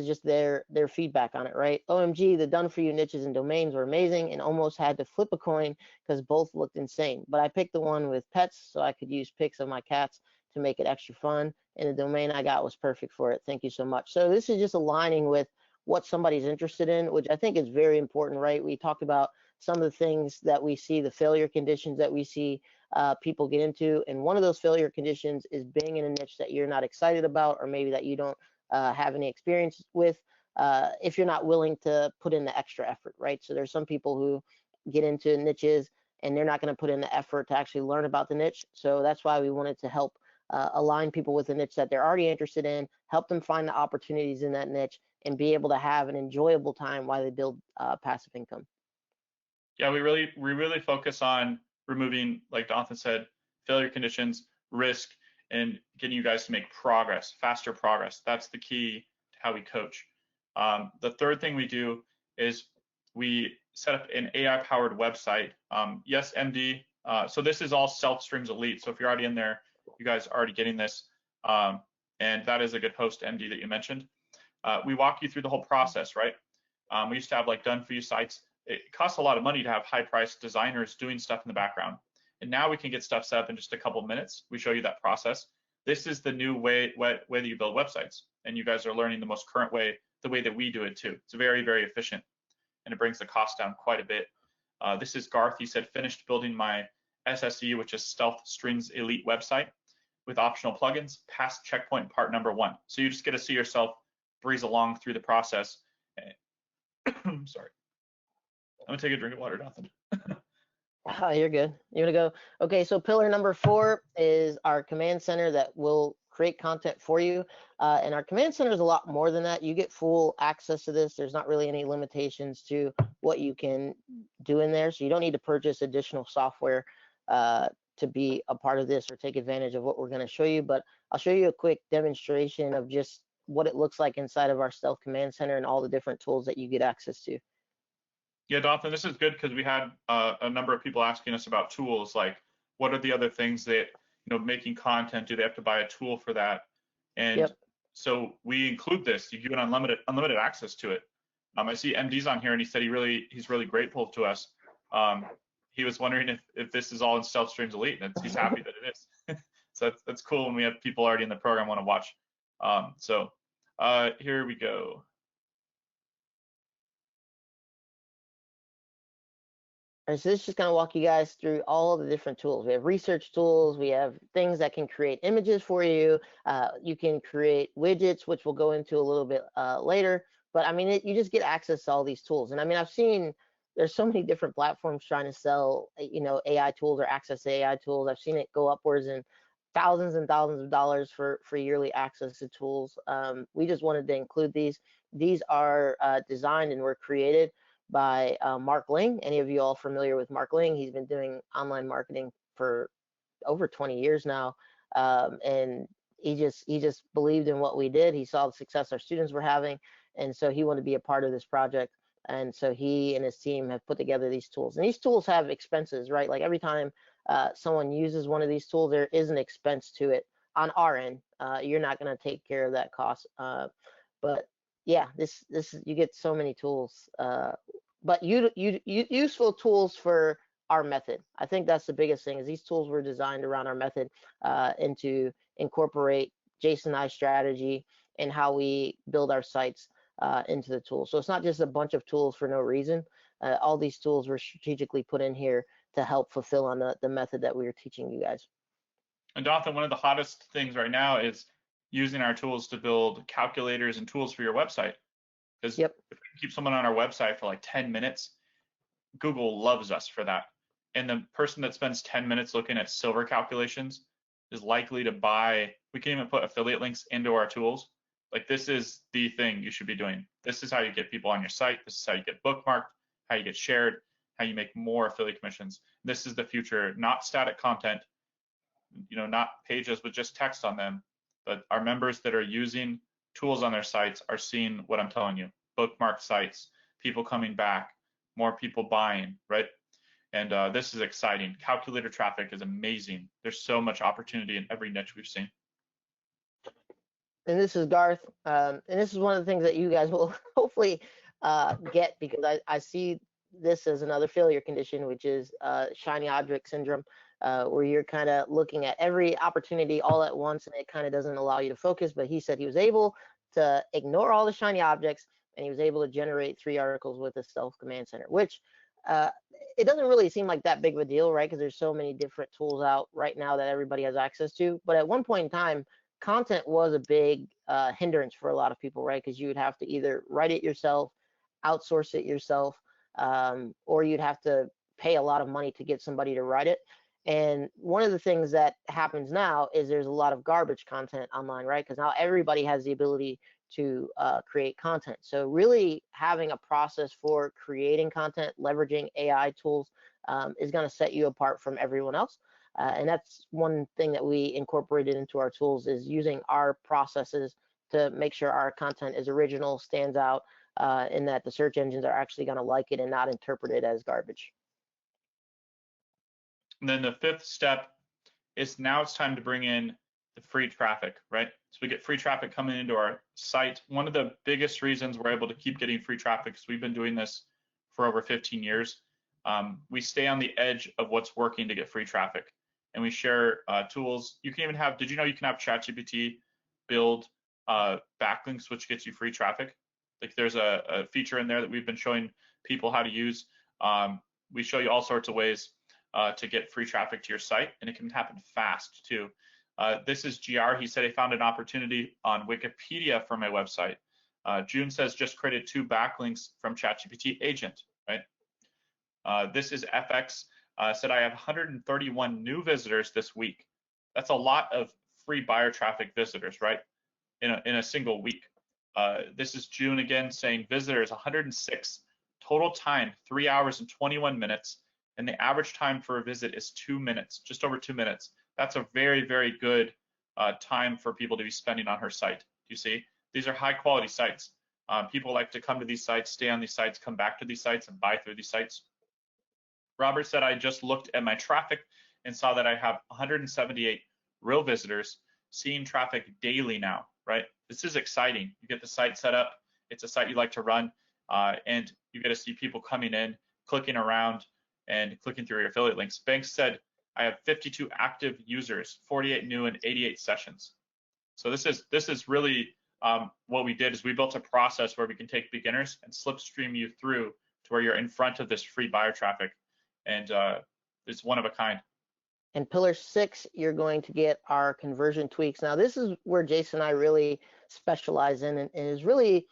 just their feedback on it, right? OMG, the done for you niches and domains were amazing and almost had to flip a coin because both looked insane. But I picked the one with pets so I could use pics of my cats to make it extra fun, and the domain I got was perfect for it. Thank you so much. So this is just aligning with what somebody's interested in, which I think is very important, right? We talked about some of the things that we see, the failure conditions that we see people get into, and one of those failure conditions is being in a niche that you're not excited about, or maybe that you don't have any experience with, if you're not willing to put in the extra effort, right? So there's some people who get into niches and they're not going to put in the effort to actually learn about the niche. So that's why we wanted to help align people with a niche that they're already interested in, help them find the opportunities in that niche, and be able to have an enjoyable time while they build passive income. Yeah, we really focus on removing, like Jonathan said, failure conditions, risk, and getting you guys to make progress, faster progress. That's the key to how we coach. The third thing we do is we set up an AI-powered website. Yes, MD. So this is all Stealth Streams Elite. So if you're already in there, you guys are already getting this. And that is a good host, MD, that you mentioned. We walk you through the whole process, right? We used to have like done for you sites. It costs a lot of money to have high-priced designers doing stuff in the background. And now we can get stuff set up in just a couple of minutes. We show you that process. This is the new way that you build websites. And you guys are learning the most current way, the way that we do it too. It's very, very efficient. And it brings the cost down quite a bit. This is Garth. He said, finished building my SSE, which is Stealth Streams Elite website with optional plugins, past checkpoint part number 1. So you just get to see yourself breeze along through the process. Sorry. gonna take a drink of water, Jonathan. Oh, you're good. You're gonna go. Okay, so pillar number 4 is our command center that will create content for you. And our command center is a lot more than that. You get full access to this. There's not really any limitations to what you can do in there. So you don't need to purchase additional software to be a part of this or take advantage of what we're going to show you. But I'll show you a quick demonstration of just what it looks like inside of our Stealth Command Center and all the different tools that you get access to. Yeah, Jonathan, this is good because we had a number of people asking us about tools, like what are the other things that, making content, do they have to buy a tool for that? And Yep. so we include this. You give it unlimited access to it. I see MD's on here, and he said he's really grateful to us. He was wondering if this is all in Stealth Streams Elite, and he's happy that it is. So that's cool when we have people already in the program want to watch. Here we go. All right, so this is just going to walk you guys through all the different tools. We have research tools. We have things that can create images for you. You can create widgets, which we'll go into a little bit later. But I mean, you just get access to all these tools. And I mean, I've seen there's so many different platforms trying to sell, AI tools or access to AI tools. I've seen it go upwards in thousands and thousands of dollars for yearly access to tools. We just wanted to include these. These are designed and were created by Mark Ling. Any of you all familiar with Mark Ling? He's been doing online marketing for over 20 years now, and he just believed in what we did. He saw the success our students were having, and so he wanted to be a part of this project. And so he and his team have put together these tools. And these tools have expenses, right? Like every time someone uses one of these tools, there is an expense to it on our end. You're not going to take care of that cost, but yeah, this you get so many tools, but useful tools for our method. I think that's the biggest thing is these tools were designed around our method and to incorporate Jason and I strategy and how we build our sites into the tool. So it's not just a bunch of tools for no reason. All these tools were strategically put in here to help fulfill on the method that we were teaching you guys. And Jonathan, one of the hottest things right now is using our tools to build calculators and tools for your website. Because if we keep someone on our website for like 10 minutes, Google loves us for that. And the person that spends 10 minutes looking at silver calculations is likely to buy. We can even put affiliate links into our tools. Like this is the thing you should be doing. This is how you get people on your site. This is how you get bookmarked, how you get shared, how you make more affiliate commissions. This is the future, not static content, not pages with just text on them, but our members that are using tools on their sites are seeing what I'm telling you, bookmarked sites, people coming back, more people buying, right? And this is exciting. Calculator traffic is amazing. There's so much opportunity in every niche we've seen. And this is Garth, and this is one of the things that you guys will hopefully get, because I see this as another failure condition, which is shiny object syndrome, where you're kind of looking at every opportunity all at once, and it kind of doesn't allow you to focus. But he said he was able to ignore all the shiny objects, and he was able to generate 3 articles with the Stealth Command Center, which it doesn't really seem like that big of a deal, right? Because there's so many different tools out right now that everybody has access to. But at one point in time, content was a big hindrance for a lot of people, right? Because you would have to either write it yourself, outsource it yourself, or you'd have to pay a lot of money to get somebody to write it. And one of the things that happens now is there's a lot of garbage content online, right? Because now everybody has the ability to create content. So really having a process for creating content, leveraging AI tools is going to set you apart from everyone else. And that's one thing that we incorporated into our tools, is using our processes to make sure our content is original, stands out, and that the search engines are actually going to like it and not interpret it as garbage. And then the 5th step is now it's time to bring in the free traffic, right? So we get free traffic coming into our site. One of the biggest reasons we're able to keep getting free traffic is we've been doing this for over 15 years. We stay on the edge of what's working to get free traffic, and we share tools. You can even have, did you know you can have ChatGPT build backlinks, which gets you free traffic? Like there's a feature in there that we've been showing people how to use. We show you all sorts of ways to get free traffic to your site, and it can happen fast too. This is GR. He said he found an opportunity on Wikipedia for my website. June says just created 2 backlinks from ChatGPT agent, right? This is FX. Said I have 131 new visitors this week. That's a lot of free buyer traffic visitors, right? In a single week. This is June again, saying visitors 106, total time 3 hours and 21 minutes, and the average time for a visit is 2 minutes, just over 2 minutes. That's a very, very good time for people to be spending on her site. Do you see? These are high quality sites. People like to come to these sites, stay on these sites, come back to these sites, and buy through these sites. Robert said, I just looked at my traffic and saw that I have 178 real visitors seeing traffic daily now, right? This is exciting. You get the site set up. It's a site you like to run, and you get to see people coming in, clicking around, and clicking through your affiliate links. Banks said, I have 52 active users, 48 new and 88 sessions. So this is really what we did is we built a process where we can take beginners and slipstream you through to where you're in front of this free buyer traffic, and it's one of a kind. And pillar 6, you're going to get our conversion tweaks. Now, this is where Jason and I really specialize in, and is really,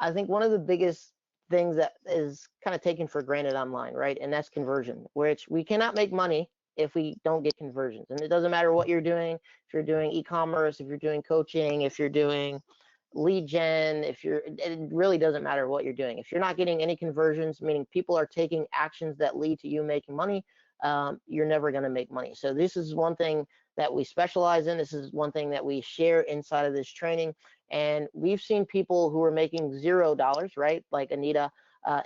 I think, one of the biggest things that is kind of taken for granted online, right? And that's conversion, which we cannot make money if we don't get conversions. And it doesn't matter what you're doing, if you're doing e-commerce, if you're doing coaching, if you're doing lead gen, it really doesn't matter what you're doing. If you're not getting any conversions, meaning people are taking actions that lead to you making money, you're never going to make money. So this is one thing that we specialize in. This is one thing that we share inside of this training. And we've seen people who are making $0, right? Like Anita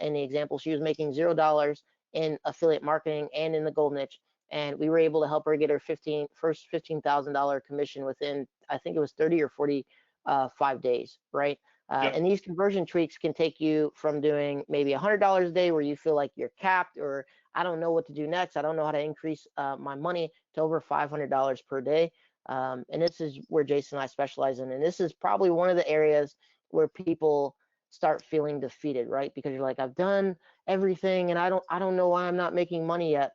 in the example, she was making $0 in affiliate marketing and in the gold niche. And we were able to help her get her first $15,000 commission within, I think it was 30 or 45 days, right? Yep. And these conversion tweaks can take you from doing maybe $100 a day where you feel like you're capped, or I don't know what to do next, I don't know how to increase my money, to over $500 per day. And this is where Jason and I specialize in. And this is probably one of the areas where people start feeling defeated, right? Because you're like, I've done everything and I don't know why I'm not making money yet.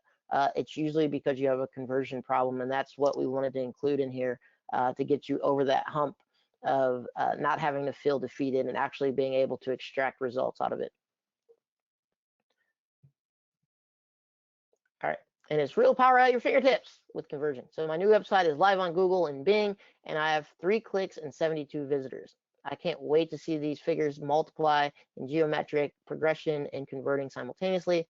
It's usually because you have a conversion problem, and that's what we wanted to include in here to get you over that hump of not having to feel defeated and actually being able to extract results out of it. All right, and it's real power at your fingertips with conversion. So my new website is live on Google and Bing, and I have 3 clicks and 72 visitors. I can't wait to see these figures multiply in geometric progression and converting simultaneously.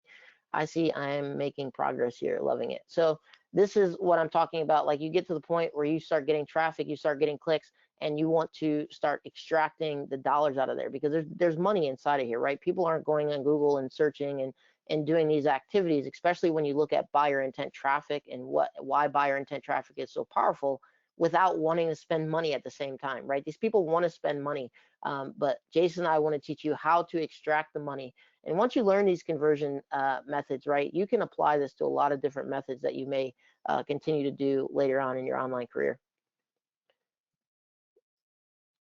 I see I am making progress here, loving it. So this is what I'm talking about. Like, you get to the point where you start getting traffic, you start getting clicks, and you want to start extracting the dollars out of there, because there's money inside of here, right? People aren't going on Google and searching and doing these activities, especially when you look at buyer intent traffic and why buyer intent traffic is so powerful, without wanting to spend money at the same time, right? These people want to spend money, but Jason and I want to teach you how to extract the money. And once you learn these conversion methods, right, you can apply this to a lot of different methods that you may continue to do later on in your online career.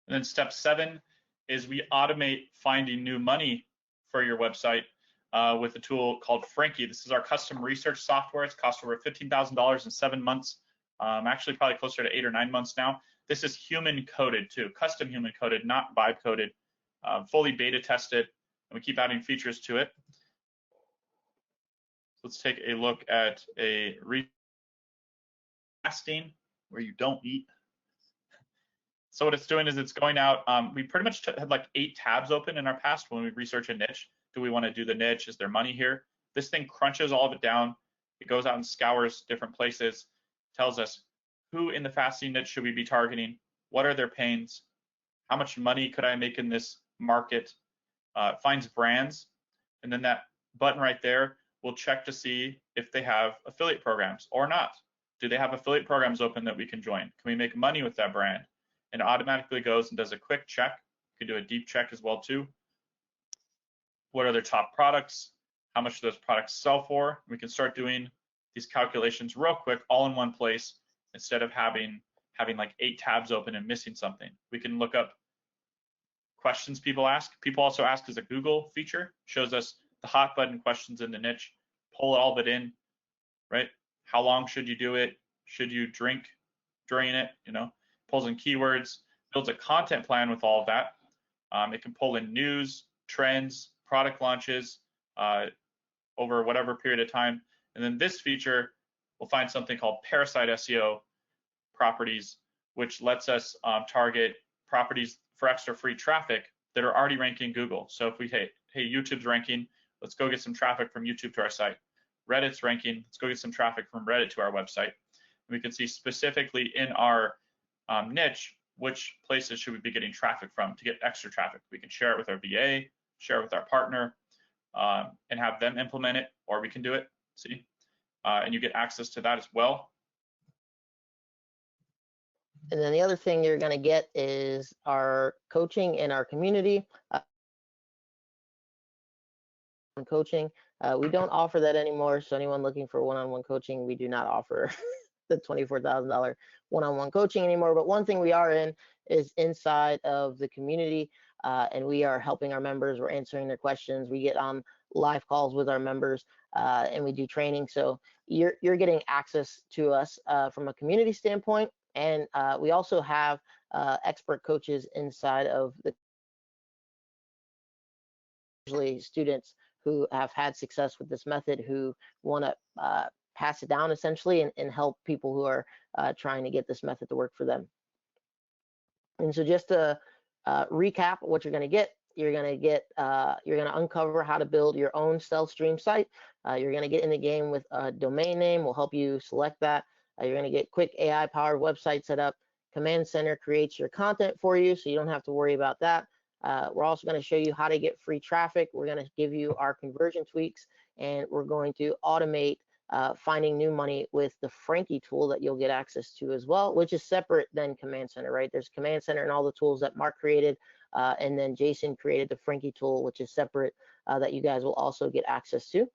And then step 7 is we automate finding new money for your website with a tool called Frankie. This is our custom research software. It's cost over $15,000 in 7 months. Actually, probably closer to 8 or 9 months now. This is human coded too, custom human coded, not vibe coded, fully beta tested, and we keep adding features to it. Let's take a look at a fasting where you don't eat. So what it's doing is it's going out. We pretty much had like 8 tabs open in our past when we research a niche. Do we want to do the niche? Is there money here? This thing crunches all of it down. It goes out and scours different places, tells us who in the fasting niche should we be targeting? What are their pains? How much money could I make in this market? Finds brands, and then that button right there will check to see if they have affiliate programs or not. Do they have affiliate programs open that we can join? Can we make money with that brand? And automatically goes and does a quick check. You can do a deep check as well too. What are their top products? How much do those products sell for? We can start doing these calculations real quick, all in one place, instead of having like 8 tabs open and missing something. We can look up questions people ask. People also ask as a Google feature, shows us the hot button questions in the niche, pull all of it in, right? How long should you do it? Should you drink during it? Pulls in keywords, builds a content plan with all of that. It can pull in news, trends, product launches, over whatever period of time. And then this feature, we'll find something called parasite SEO properties, which lets us target properties for extra free traffic that are already ranking Google. So if we, hey, YouTube's ranking, let's go get some traffic from YouTube to our site. Reddit's ranking, let's go get some traffic from Reddit to our website. And we can see specifically in our niche, which places should we be getting traffic from to get extra traffic. We can share it with our VA, share it with our partner, and have them implement it, or we can do it, see? And you get access to that as well. And then the other thing you're going to get is our coaching in our community. Coaching, we don't offer that anymore. So anyone looking for one-on-one coaching, we do not offer the $24,000 one-on-one coaching anymore. But one thing we are in is inside of the community, and we are helping our members. We're answering their questions. We get on live calls with our members, and we do training. So you're getting access to us from a community standpoint. And we also have expert coaches inside of the, usually students who have had success with this method, who want to pass it down essentially and help people who are trying to get this method to work for them. And so just to recap what you're going to get, you're going to uncover how to build your own self-stream site. You're going to get in the game with a domain name. We'll help you select that. You're going to get quick AI-powered website set up. Command Center creates your content for you, so you don't have to worry about that. We're also going to show you how to get free traffic. We're going to give you our conversion tweaks, and we're going to automate finding new money with the Frankie tool that you'll get access to as well, which is separate than Command Center, right? There's Command Center and all the tools that Mark created, and then Jason created the Frankie tool, which is separate, that you guys will also get access to.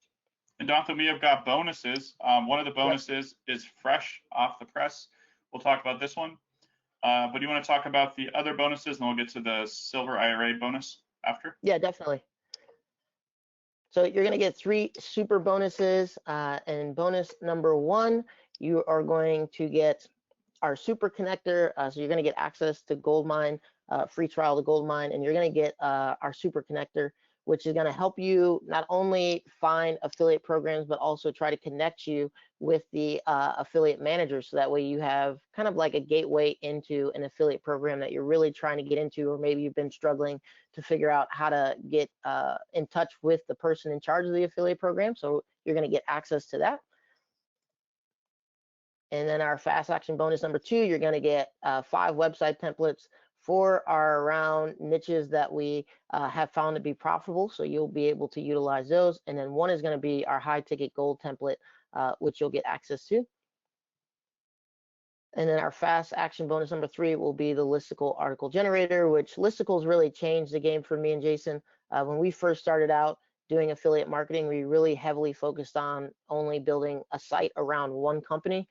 And Jonathan, we have got bonuses. One of the bonuses is fresh off the press. We'll talk about this one. But do you want to talk about the other bonuses, and then we'll get to the Silver IRA bonus after? Yeah, definitely. So you're going to get 3 super bonuses, and bonus number 1, you are going to get our super connector. So you're going to get access to Goldmine, free trial to Goldmine, and you're going to get our super connector, which is going to help you not only find affiliate programs, but also try to connect you with the affiliate managers. So that way you have kind of like a gateway into an affiliate program that you're really trying to get into, or maybe you've been struggling to figure out how to get in touch with the person in charge of the affiliate program. So you're going to get access to that. And then our fast action bonus number 2, you're going to get 5 website templates for our round niches that we have found to be profitable. So you'll be able to utilize those. And then 1 is going to be our high ticket gold template, which you'll get access to. And then our fast action bonus number 3 will be the listicle article generator, which listicles really changed the game for me and Jason. When we first started out doing affiliate marketing, we really heavily focused on only building a site around one company,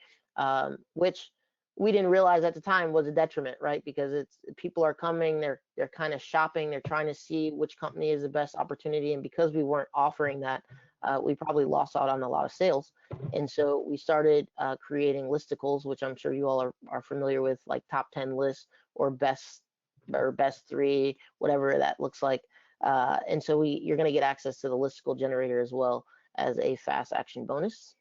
which we didn't realize at the time was a detriment, right? Because people are coming, they're kind of shopping, they're trying to see which company is the best opportunity, and because we weren't offering that, we probably lost out on a lot of sales. And so we started creating listicles, which I'm sure you all are familiar with, like top 10 lists or best 3, whatever that looks like. And so you're going to get access to the listicle generator as well as a fast action bonus.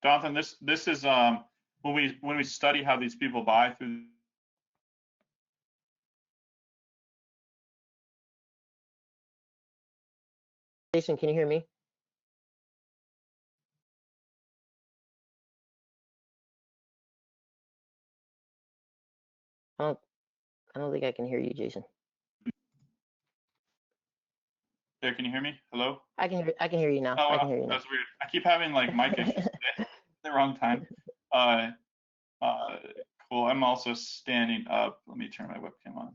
Jonathan, this is when we study how these people buy through. Jason, can you hear me? I don't think I can hear you, Jason. There, can you hear me? Hello? I can hear you now. Oh, I can hear you now. That's weird. I keep having like mic issues today at the wrong time. Cool. I'm also standing up. Let me turn my webcam on.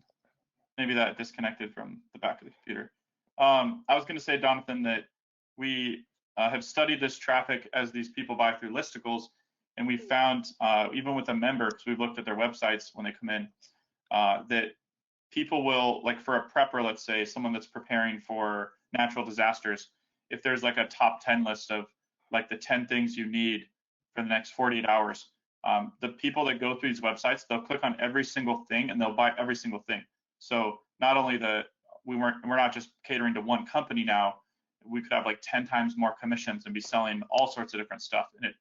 Maybe that disconnected from the back of the computer. I was going to say, Jonathan, that we have studied this traffic as these people buy through listicles, and we found, even with a member, because we've looked at their websites when they come in, that people will, like for a prepper, let's say, someone that's preparing for natural disasters, if there's like a top 10 list of like the 10 things you need for the next 48 hours, the people that go through these websites, they'll click on every single thing and they'll buy every single thing. So not only we're not just catering to one company now, we could have like 10 times more commissions and be selling all sorts of different stuff. And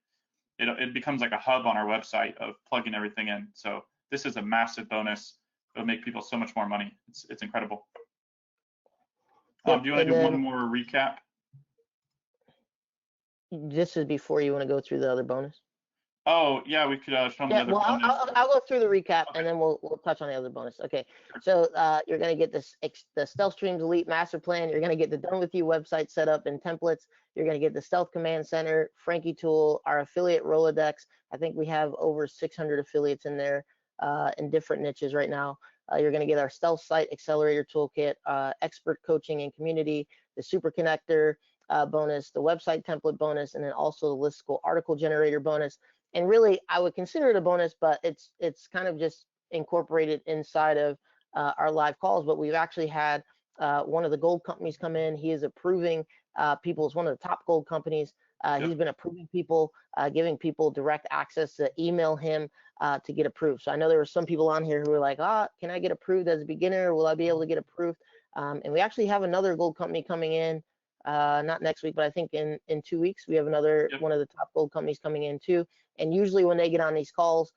it becomes like a hub on our website of plugging everything in. So this is a massive bonus. It'll make people so much more money. It's incredible. Yep, Do you want to do one more recap? This is before you want to go through the other bonus. Oh yeah, we could show them the other bonus. I'll go through the recap, Okay. and then we'll touch on the other bonus. Okay, so you're gonna get the Stealth Streams Elite Master Plan. You're gonna get the Done With You website set up and templates. You're gonna get the Stealth Command Center, Frankie Tool, our affiliate Rolodex. I think we have over 600 affiliates in there in different niches right now. You're gonna get our Stealth Site Accelerator Toolkit, expert coaching and community, the Super Connector bonus, the website template bonus, and then also the listicle article generator bonus. And really, I would consider it a bonus, but it's kind of just incorporated inside of our live calls. But we've actually had one of the gold companies come in. He is approving people. It's one of the top gold companies. He's been approving people, giving people direct access to email him to get approved. So I know there were some people on here who were like, can I get approved as a beginner? Will I be able to get approved? And we actually have another gold company coming in. Not next week, but I think in 2 weeks we have another one of the top gold companies coming in too. And usually when they get on these calls,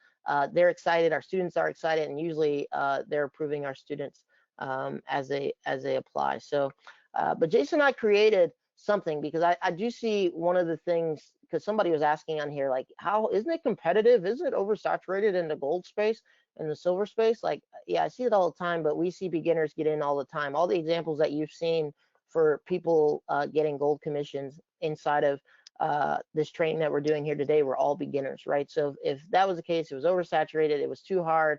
they're excited. Our students are excited, and usually they're approving our students as they apply. So, but Jason and I created something because I do see one of the things, because somebody was asking on here, like, how isn't it competitive? Isn't it oversaturated in the gold space and the silver space? Like, yeah, I see it all the time, but we see beginners get in all the time. All the examples that you've seen for people getting gold commissions inside of this training that we're doing here today were all beginners, right? So if that was the case, it was oversaturated, it was too hard,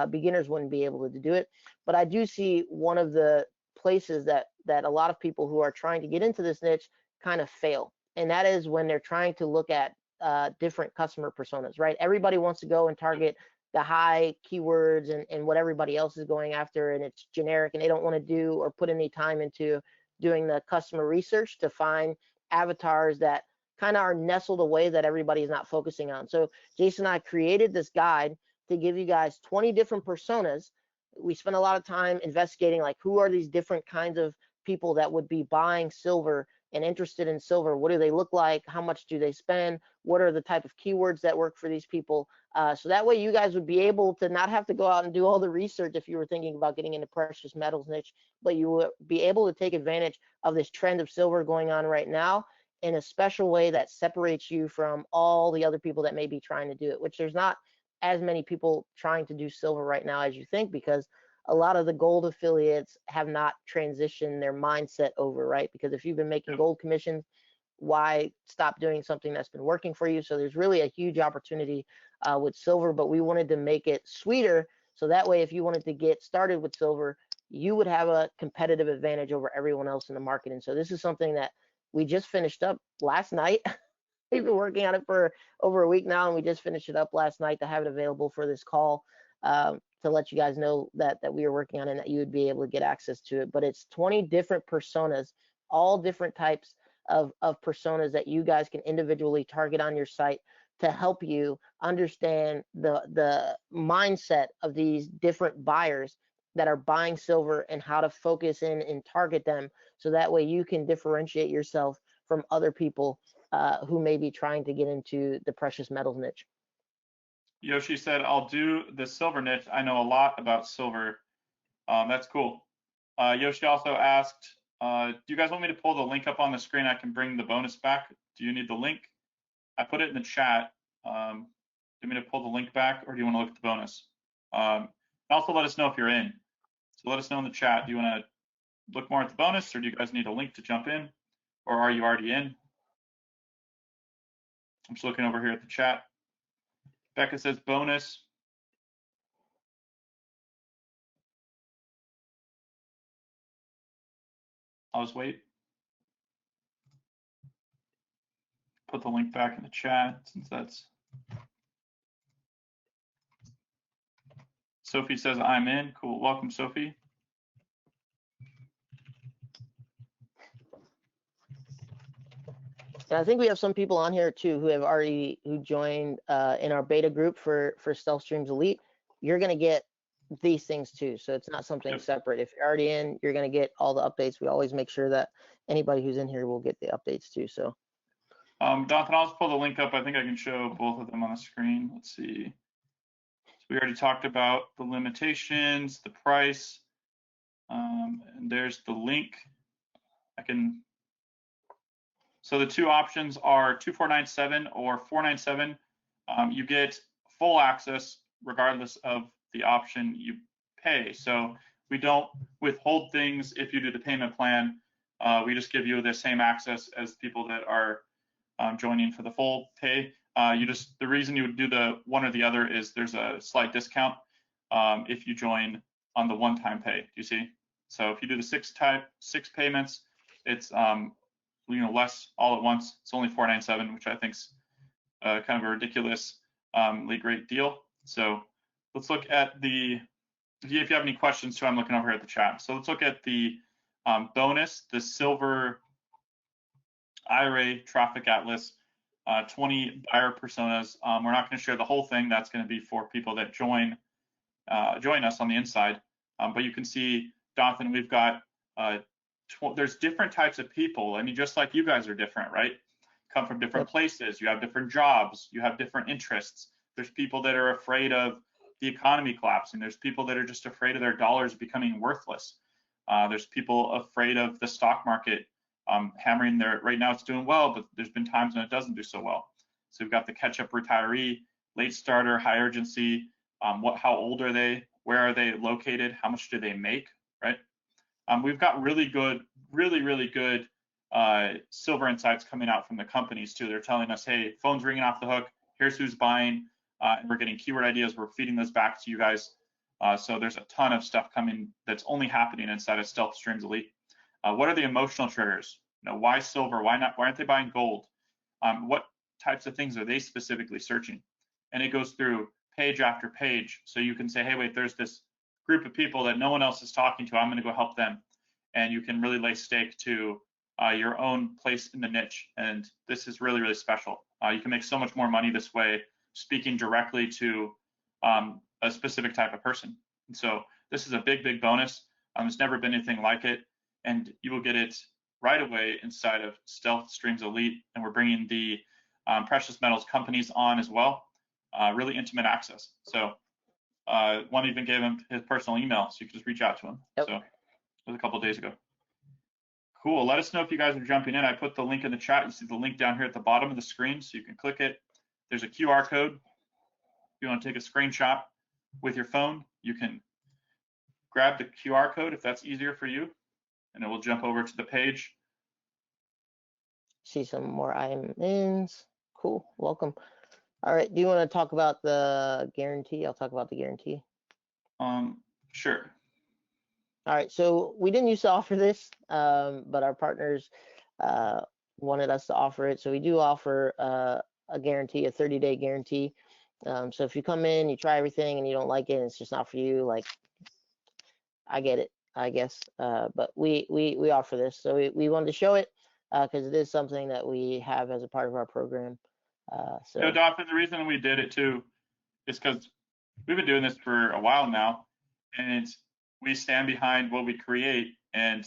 beginners wouldn't be able to do it. But I do see one of the places that a lot of people who are trying to get into this niche kind of fail, and that is when they're trying to look at different customer personas, right? Everybody wants to go and target the high keywords and what everybody else is going after, and it's generic, and they don't want to do or put any time into doing the customer research to find avatars that kind of are nestled away that everybody's not focusing on. So Jason and I created this guide to give you guys 20 different personas. We spent a lot of time investigating, like, who are these different kinds of people that would be buying silver and interested in silver. What do they look like? How much do they spend? What are the type of keywords that work for these people? So that way you guys would be able to not have to go out and do all the research if you were thinking about getting into precious metals niche, but you would be able to take advantage of this trend of silver going on right now in a special way that separates you from all the other people that may be trying to do it, which there's not as many people trying to do silver right now as you think, because a lot of the gold affiliates have not transitioned their mindset over, right? Because if you've been making gold commissions, why stop doing something that's been working for you? So there's really a huge opportunity with silver, but we wanted to make it sweeter. So that way, if you wanted to get started with silver, you would have a competitive advantage over everyone else in the market. And so this is something that we just finished up last night. We've been working on it for over a week now, and we just finished it up last night to have it available for this call to let you guys know that we are working on it and that you would be able to get access to it. But it's 20 different personas, all different types of personas that you guys can individually target on your site to help you understand the mindset of these different buyers that are buying silver and how to focus in and target them, so that way you can differentiate yourself from other people who may be trying to get into the precious metals niche. Yoshi said, I'll do the silver niche. I know a lot about silver. That's cool. Yoshi also asked, do you guys want me to pull the link up on the screen? I can bring the bonus back. Do you need the link? I put it in the chat. Do you want me to pull the link back, or do you want to look at the bonus? Also let us know if you're in. So let us know in the chat. Do you want to look more at the bonus, or do you guys need a link to jump in, or are you already in? I'm just looking over here at the chat. Becca says bonus. I'll just wait. Put the link back in the chat since that's. Sophie says I'm in. Cool. Welcome, Sophie. And I think we have some people on here too who have already joined in our beta group for Stealth Streams Elite. You're going to get these things too. So it's not something Yep. separate. If you're already in, you're going to get all the updates. We always make sure that anybody who's in here will get the updates too. So Jonathan, I'll just pull the link up. I think I can show both of them on the screen. Let's see. So we already talked about the limitations, the price, and there's the link. So the two options are 2497 or 497. You get full access regardless of the option you pay. So we don't withhold things if you do the payment plan. We just give you the same access as people that are joining for the full pay. The reason you would do the one or the other is there's a slight discount if you join on the one-time pay. Do you see? So if you do the six payments, it's less all at once. It's only $497, which I think's kind of a ridiculously great deal. So let's look at the. If you have any questions too, I'm looking over here at the chat. So let's look at the bonus, the silver IRA Traffic Atlas, 20 buyer personas. We're not going to share the whole thing. That's going to be for people that join us on the inside. But you can see, Jonathan, we've got there's different types of people. I mean, just like you guys are different, right? Come from different places. You have different jobs. You have different interests. There's people that are afraid of the economy collapsing. There's people that are just afraid of their dollars becoming worthless. There's people afraid of the stock market hammering there. Right now it's doing well, but there's been times when it doesn't do so well. So we've got the catch-up retiree, late starter, high urgency. How old are they? Where are they located? How much do they make? Right? We've got really good silver insights coming out from the companies too. They're telling us, hey, phone's ringing off the hook. Here's who's buying, and we're getting keyword ideas. We're feeding those back to you guys. So there's a ton of stuff coming that's only happening inside of Stealth Streams Elite. What are the emotional triggers? Why silver? Why not? Why aren't they buying gold? What types of things are they specifically searching? And it goes through page after page. So you can say, hey, wait, there's this group of people that no one else is talking to. I'm going to go help them. And you can really lay stake to your own place in the niche. And this is really, really special. You can make so much more money this way, speaking directly to a specific type of person. And so this is a big, big bonus. There's never been anything like it. And you will get it right away inside of Stealth Streams Elite. And we're bringing the precious metals companies on as well. Really intimate access. So one even gave him his personal email, so you can just reach out to him. Yep. So it was a couple of days ago. Cool. Let us know if you guys are jumping in. I put the link in the chat. You see the link down here at the bottom of the screen, so you can click it. There's a QR code. If you want to take a screenshot with your phone, you can grab the QR code if that's easier for you, and it will jump over to the page. See some more IMNs. Cool. Welcome. All right. Do you want to talk about the guarantee? I'll talk about the guarantee. Sure. All right. So we didn't used to offer this, but our partners wanted us to offer it. So we do offer a guarantee, a 30-day guarantee. So if you come in, you try everything, and you don't like it, and it's just not for you, like, I get it, I guess. But we offer this. So we wanted to show it because it is something that we have as a part of our program. So Jonathan, the reason we did it too is because we've been doing this for a while now, and we stand behind what we create. And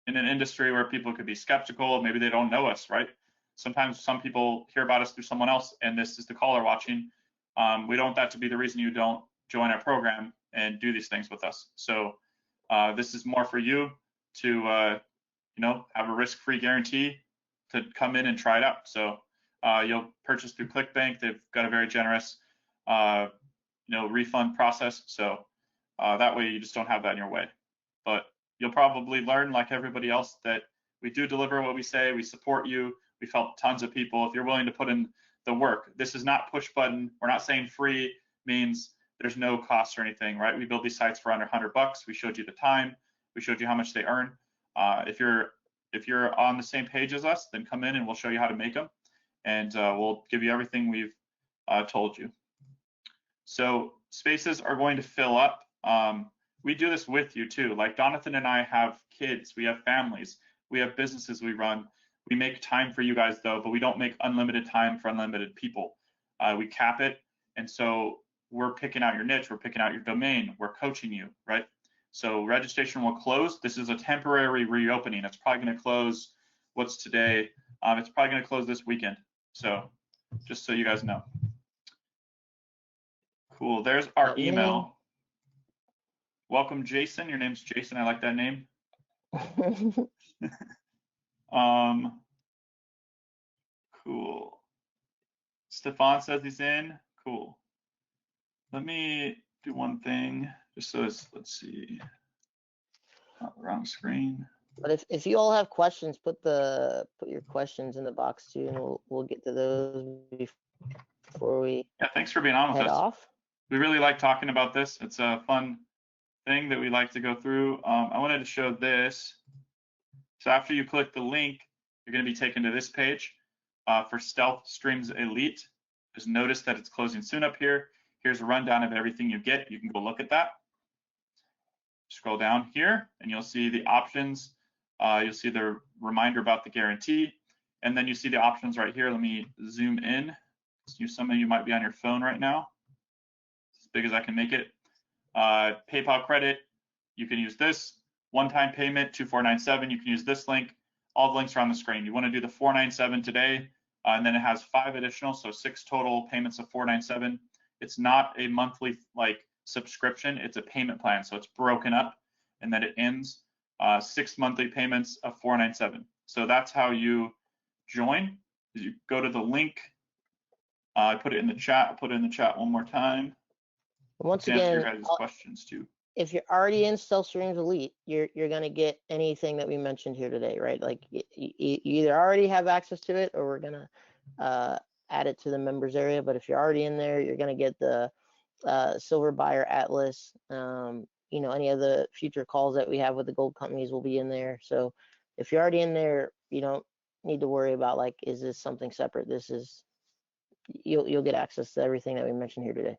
in an industry where people could be skeptical, maybe they don't know us, right? Sometimes some people hear about us through someone else, and this is the caller watching. We don't want that to be the reason you don't join our program and do these things with us. So this is more for you to have a risk-free guarantee to come in and try it out. So you'll purchase through ClickBank. They've got a very generous refund process. So that way you just don't have that in your way. But you'll probably learn, like everybody else, that we do deliver what we say. We support you. We've helped tons of people. If you're willing to put in the work, this is not push button. We're not saying free means there's no cost or anything, right? We build these sites for under $100. We showed you the time. We showed you how much they earn. If you're on the same page as us, then come in and we'll show you how to make them, and we'll give you everything we've told you. So spaces are going to fill up. We do this with you too. Like Jonathan and I have kids, we have families, we have businesses we run. We make time for you guys though, but we don't make unlimited time for unlimited people. We cap it. And so we're picking out your niche, we're picking out your domain, we're coaching you, right? So registration will close. This is a temporary reopening. It's probably going to close. What's today? It's probably going to close this weekend. So just so you guys know. Cool. There's our email. Welcome, Jason. Your name's Jason. I like that name. Cool. Stefan says he's in. Cool. Let me do one thing just so it's, let's see. Not the wrong screen. But if you all have questions, put your questions in the box too, and we'll get to those before we thanks for being on with head us. off. We really like talking about this. It's a fun thing that we like to go through. I wanted to show this. So after you click the link, you're going to be taken to this page for Stealth Streams Elite. Just notice that it's closing soon up here. Here's a rundown of everything you get. You can go look at that. Scroll down here and you'll see the options. You'll see the reminder about the guarantee. And then you see the options right here. Let me zoom in. Some of you might be on your phone right now. It's as big as I can make it. PayPal credit, you can use this. One-time payment, 2497, you can use this link. All the links are on the screen. You want to do the 497 today, and then it has 5 additional, so 6 total payments of 497. It's not a monthly subscription, it's a payment plan, so it's broken up, and then it ends 6 monthly payments of 497. So that's how you join. You go to the link. I put it in the chat. I'll put it in the chat one more time. Once again, answer your guys' questions too. If you're already in Stealth Streams Elite, you're gonna get anything that we mentioned here today, right? Like you either already have access to it, or we're gonna add it to the members area. But if you're already in there, you're gonna get the Silver Buyer Atlas. You know, any of the future calls that we have with the gold companies will be in there. So if you're already in there, you don't need to worry about like, is this something separate? This is you'll get access to everything that we mentioned here today.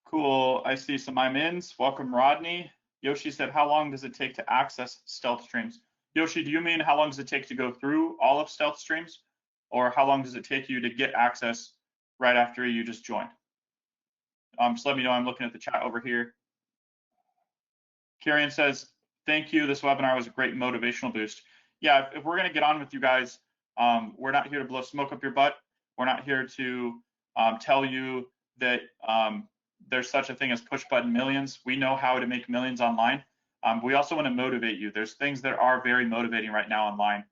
Cool. I see some I'm-ins. Welcome, Rodney. Yoshi said, how long does it take to access Stealth Streams? Yoshi, do you mean how long does it take to go through all of Stealth Streams? Or how long does it take you to get access right after you just joined? Just let me know. I'm looking at the chat over here. Kieran says, thank you. This webinar was a great motivational boost. Yeah, if we're going to get on with you guys, we're not here to blow smoke up your butt. We're not here to tell you that there's such a thing as push button millions. We know how to make millions online. We also want to motivate you. There's things that are very motivating right now online.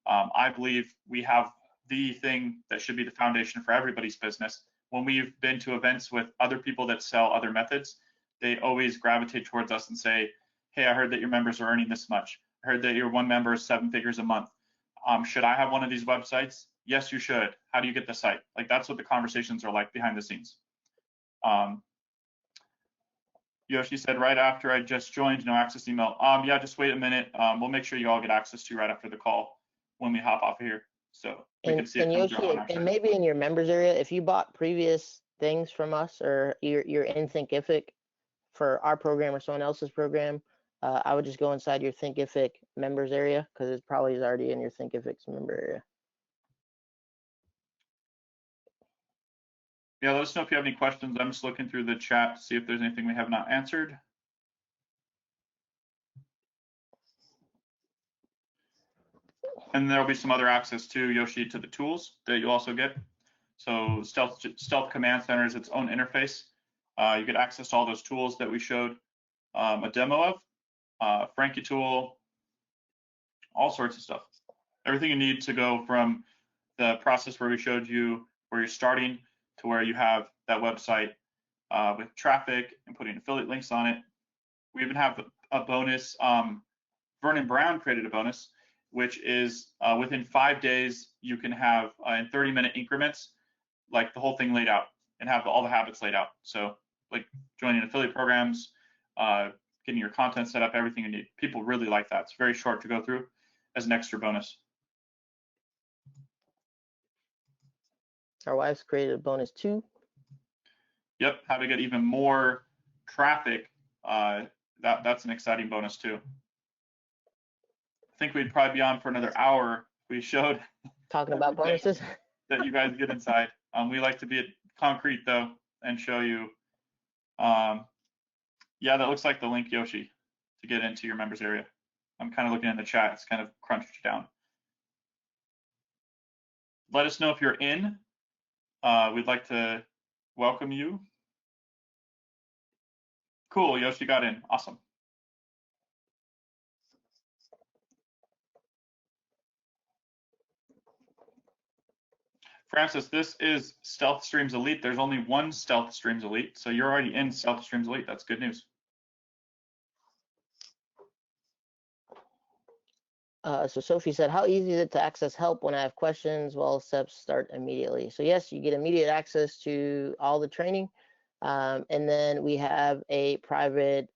I believe we have the thing that should be the foundation for everybody's business. When we've been to events with other people that sell other methods, they always gravitate towards us and say, hey, I heard that your members are earning this much. I heard that your one member is 7 figures a month. Should I have one of these websites? Yes, you should. How do you get the site? Like, that's what the conversations are like behind the scenes. Yoshi said, right after I just joined, no access email. Yeah, just wait a minute. We'll make sure you all get access to right after the call when we hop off of here. So we can see it come through on our side. And maybe in your members area, if you bought previous things from us, or you're in Thinkific for our program or someone else's program, I would just go inside your Thinkific members area, because it probably is already in your Thinkific's member area. Yeah, let us know if you have any questions. I'm just looking through the chat to see if there's anything we have not answered. And there'll be some other access to Yoshi to the tools that you also get. So Stealth Command Center is its own interface. You get access to all those tools that we showed a demo of, Frankie tool, all sorts of stuff. Everything you need to go from the process where we showed you where you're starting to where you have that website with traffic and putting affiliate links on it. We even have a bonus. Vernon Brown created a bonus, which is within 5 days, you can have in 30-minute increments, like the whole thing laid out and have all the habits laid out. So like joining affiliate programs, getting your content set up, everything you need. People really like that. It's very short to go through as an extra bonus. Our wives created a bonus too. Yep, how to get even more traffic. That's an exciting bonus too. I think we'd probably be on for another hour. We showed talking about bonuses. that you guys get inside. We like to be concrete though and show you. Yeah, that looks like the link, Yoshi, to get into your members area. I'm kind of looking in the chat. It's kind of crunched down. Let us know if you're in. We'd like to welcome you. Cool, Yoshi got in. Awesome. Francis, this is Stealth Streams Elite. There's only one Stealth Streams Elite, so you're already in Stealth Streams Elite. That's good news. So Sophie said, how easy is it to access help when I have questions? Well, steps start immediately. So yes, you get immediate access to all the training. And then we have a private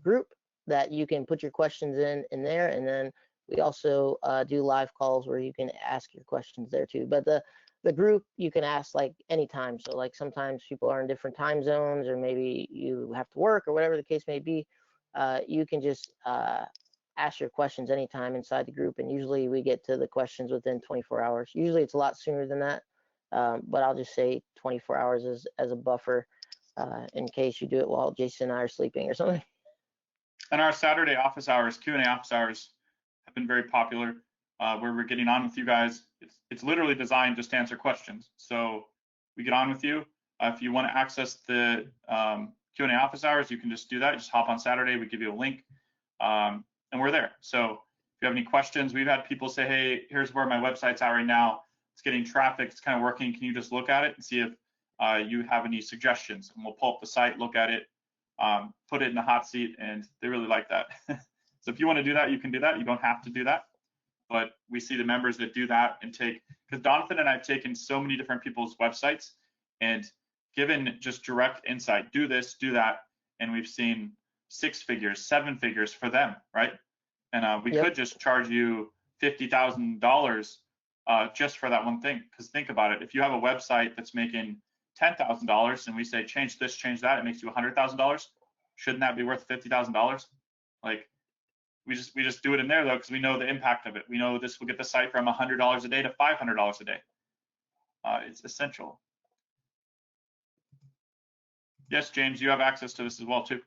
group that you can put your questions in there. And then we also do live calls where you can ask your questions there too. But the group you can ask like anytime. So like sometimes people are in different time zones, or maybe you have to work, or whatever the case may be. You can just ask your questions anytime inside the group, and usually we get to the questions within 24 hours. Usually it's a lot sooner than that, but I'll just say 24 hours as a buffer in case you do it while Jason and I are sleeping or something. And our Saturday office hours, Q&A office hours, have been very popular, where we're getting on with you guys. It's literally designed just to answer questions. So we get on with you. If you want to access the Q&A office hours, you can just do that. Just hop on Saturday. We give you a link. And we're there. So if you have any questions, we've had people say, hey, here's where my website's at right now. It's getting traffic. It's kind of working. Can you just look at it and see if you have any suggestions? And we'll pull up the site, look at it, put it in the hot seat, and they really like that. So if you want to do that, you can do that. You don't have to do that. But we see the members that do that and take, because Donathan and I have taken so many different people's websites and given just direct insight, do this, do that. And we've seen 6 figures, 7 figures for them, right? And we could just charge you $50,000 just for that one thing. Because think about it, if you have a website that's making $10,000 and we say change this, change that, it makes you $100,000. Shouldn't that be worth $50,000? Like we just do it in there though, because we know the impact of it. We know this will get the site from $100 a day to $500 a day. It's essential. Yes, James, you have access to this as well too.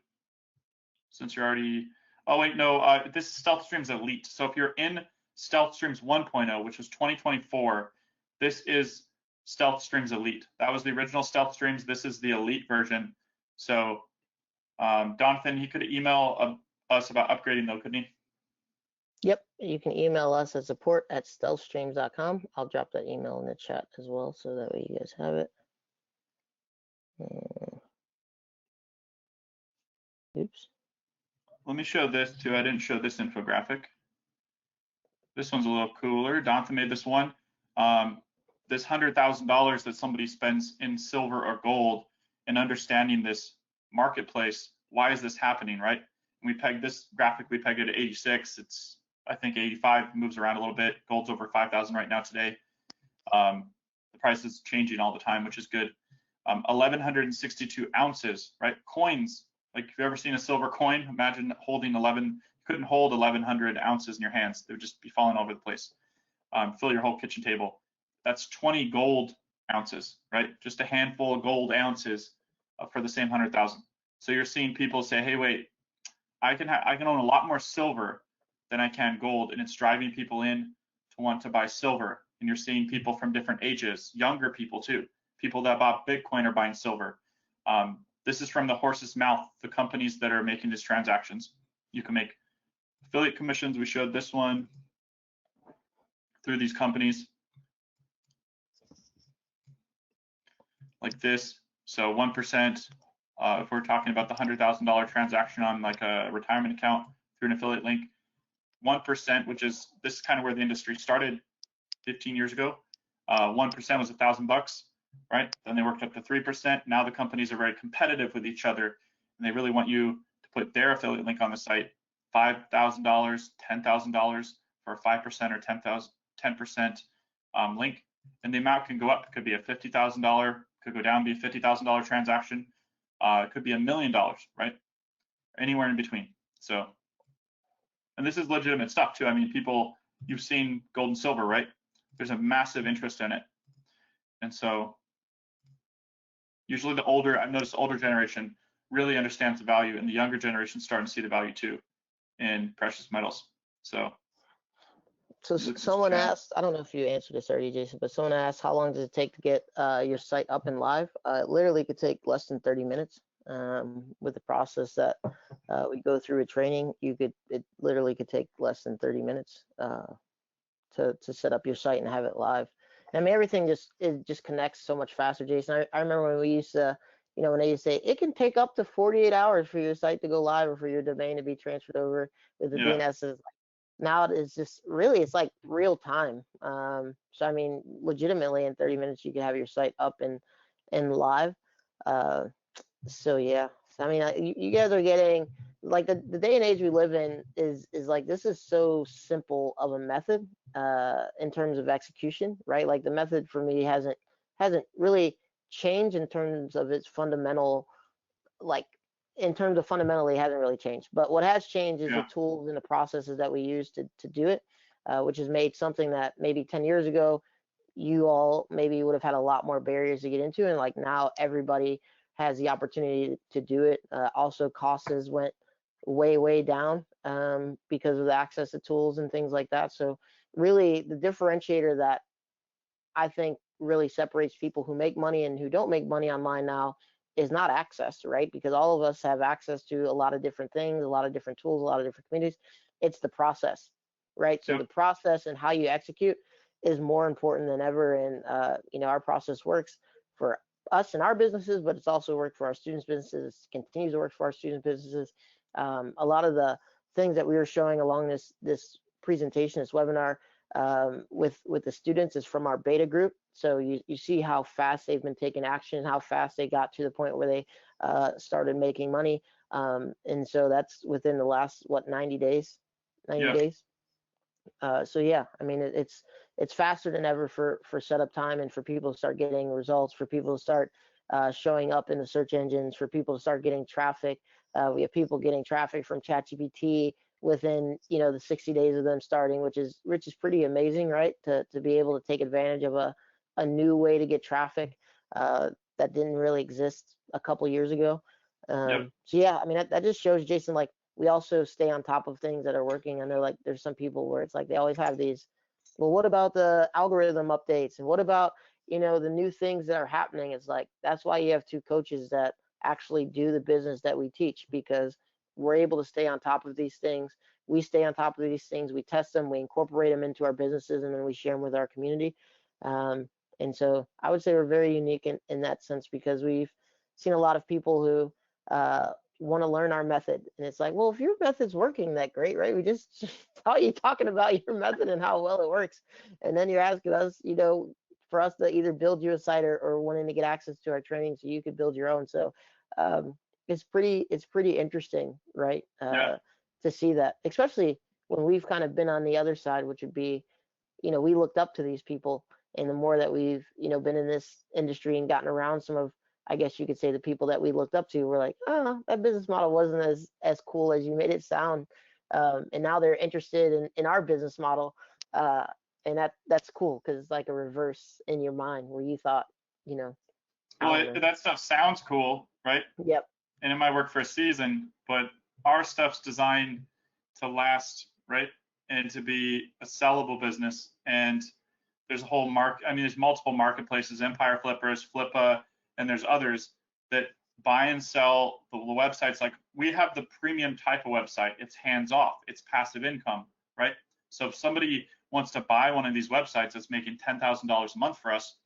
Since you're already, oh wait, no, this is Stealth Streams Elite. So if you're in Stealth Streams 1.0, which was 2024, this is Stealth Streams Elite. That was the original Stealth Streams. This is the Elite version. So Donathan, he could email us about upgrading though, couldn't he? Yep, you can email us at support@stealthstreams.com. I'll drop that email in the chat as well, so that way you guys have it. Oops. Let me show this too. I didn't show this infographic. This one's a little cooler. Donathan made this one. This $100,000 that somebody spends in silver or gold, and understanding this marketplace, why is this happening, right? And we pegged this graphic, we pegged it at 86. It's, I think 85, moves around a little bit. Gold's over 5,000 right now today. The price is changing all the time, which is good. 1,162 ounces, right? Coins, like if you've ever seen a silver coin, imagine holding couldn't hold 1,100 ounces in your hands. They would just be falling all over the place. Fill your whole kitchen table. That's 20 gold ounces, right? Just a handful of gold ounces for the same 100,000. So you're seeing people say, hey, wait, I can own a lot more silver than I can gold, and it's driving people in to want to buy silver. And you're seeing people from different ages, younger people too. People that bought Bitcoin are buying silver. This is from the horse's mouth, the companies that are making these transactions. You can make affiliate commissions. We showed this one through these companies like this. So 1%, if we're talking about the $100,000 transaction on like a retirement account through an affiliate link, 1%, which is, this is kind of where the industry started 15 years ago. 1% was $1,000, right? Then they worked up to 3%. Now the companies are very competitive with each other, and they really want you to put their affiliate link on the site. $5,000, $10,000 for a 5% or 10% link, and the amount can go up. It could be a $50,000, could go down, be a $50,000 transaction. It could be $1 million, right? Anywhere in between. So, and this is legitimate stuff too. I mean, people, you've seen gold and silver, right? There's a massive interest in it. And so usually I've noticed older generation really understands the value, and the younger generation starting to see the value too in precious metals. So So someone asked, I don't know if you answered this already, Jason, but someone asked how long does it take to get your site up and live? It literally could take less than 30 minutes. With the process that we go through with training, it literally could take less than 30 minutes to set up your site and have it live. And I mean, everything just connects so much faster, Jason. I remember when we used to, when they used to say it can take up to 48 hours for your site to go live or for your domain to be transferred over with the yeah, DNS. Now it's just really, it's like real time. So I mean, legitimately in 30 minutes you can have your site up and live. Uh, so yeah, so, I mean, you guys are getting like the day and age we live in is like this is so simple of a method in terms of execution, right? Like the method for me hasn't really changed in terms of its fundamental, like in terms of fundamentally, it hasn't really changed. But what has changed is the yeah, tools and the processes that we use to do it, which has made something that maybe 10 years ago you all maybe would have had a lot more barriers to get into, and like now everybody has the opportunity to do it. Also, costs went way down because of the access to tools and things like that. So really, the differentiator that I think really separates people who make money and who don't make money online now is not access, right? Because all of us have access to a lot of different things, a lot of different tools, a lot of different communities. It's the process, right? So yep, the process and how you execute is more important than ever. And our process works for us and our businesses, but it's also worked for our students' businesses. It continues to work for our students' businesses. A lot of the things that we were showing along this presentation, this webinar, with the students is from our beta group. So you see how fast they've been taking action, how fast they got to the point where they started making money. And so that's within the last, 90 days, 90 yeah, days. So yeah, I mean, it's faster than ever for setup time and for people to start getting results, for people to start showing up in the search engines, for people to start getting traffic. We have people getting traffic from ChatGPT within the 60 days of them starting, which is pretty amazing, right? To be able to take advantage of a new way to get traffic that didn't really exist a couple years ago. yep, So yeah, I mean that just shows, Jason, like we also stay on top of things that are working. I know like there's some people where it's like they always have these, well, what about the algorithm updates and what about the new things that are happening? It's like that's why you have two coaches that actually do the business that we teach, because we're able to stay on top of these things. We stay on top of these things, we test them, we incorporate them into our businesses, and then we share them with our community. And so I would say we're very unique in that sense, because we've seen a lot of people who want to learn our method, and it's like, well, if your method's working that great, right? We just saw you talking about your method and how well it works, and then you're asking us, for us to either build you a site or wanting to get access to our training so you could build your own. So it's pretty interesting, right? yeah, To see that, especially when we've kind of been on the other side, which would be, we looked up to these people, and the more that we've, been in this industry and gotten around some of, I guess you could say, the people that we looked up to, were like, oh, that business model wasn't as cool as you made it sound. And now they're interested in our business model. And that's cool, because it's like a reverse in your mind where you thought, I well, don't know. that stuff sounds cool, right? Yep. And it might work for a season, but our stuff's designed to last, right? And to be a sellable business. And there's a whole there's multiple marketplaces, Empire Flippers, Flippa, and there's others that buy and sell the websites. Like we have the premium type of website. It's hands off, it's passive income, right? So if somebody wants to buy one of these websites that's making $10,000 a month for us,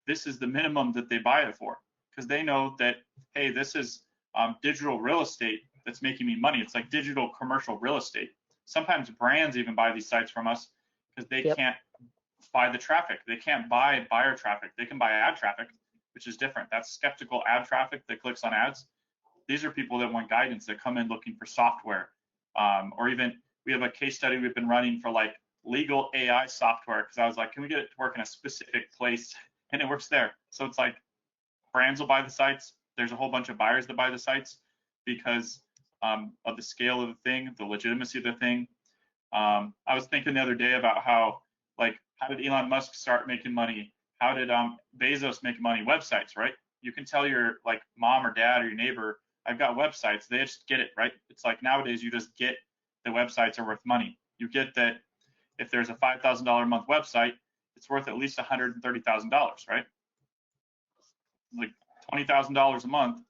this is the minimum that they buy it for, because they know that, hey, this is digital real estate that's making me money. It's like digital commercial real estate. Sometimes brands even buy these sites from us because they Yep. can't buy the traffic. They can't buy buyer traffic. They can buy ad traffic, which is different. That's skeptical ad traffic that clicks on ads. These are people that want guidance, that come in looking for software. Or even we have a case study we've been running for like legal AI software, because I was like, can we get it to work in a specific place? And it works there. So it's like brands will buy the sites. There's a whole bunch of buyers that buy the sites because of the scale of the thing, the legitimacy of the thing. I was thinking the other day about how did Elon Musk start making money? how did Bezos make money? Websites, right? You can tell your like mom or dad or your neighbor, I've got websites. They just get it, right? It's like nowadays you just get the websites are worth money. You get that if there's a $5,000 a month website, it's worth at least $130,000, right? Like $20,000 a month,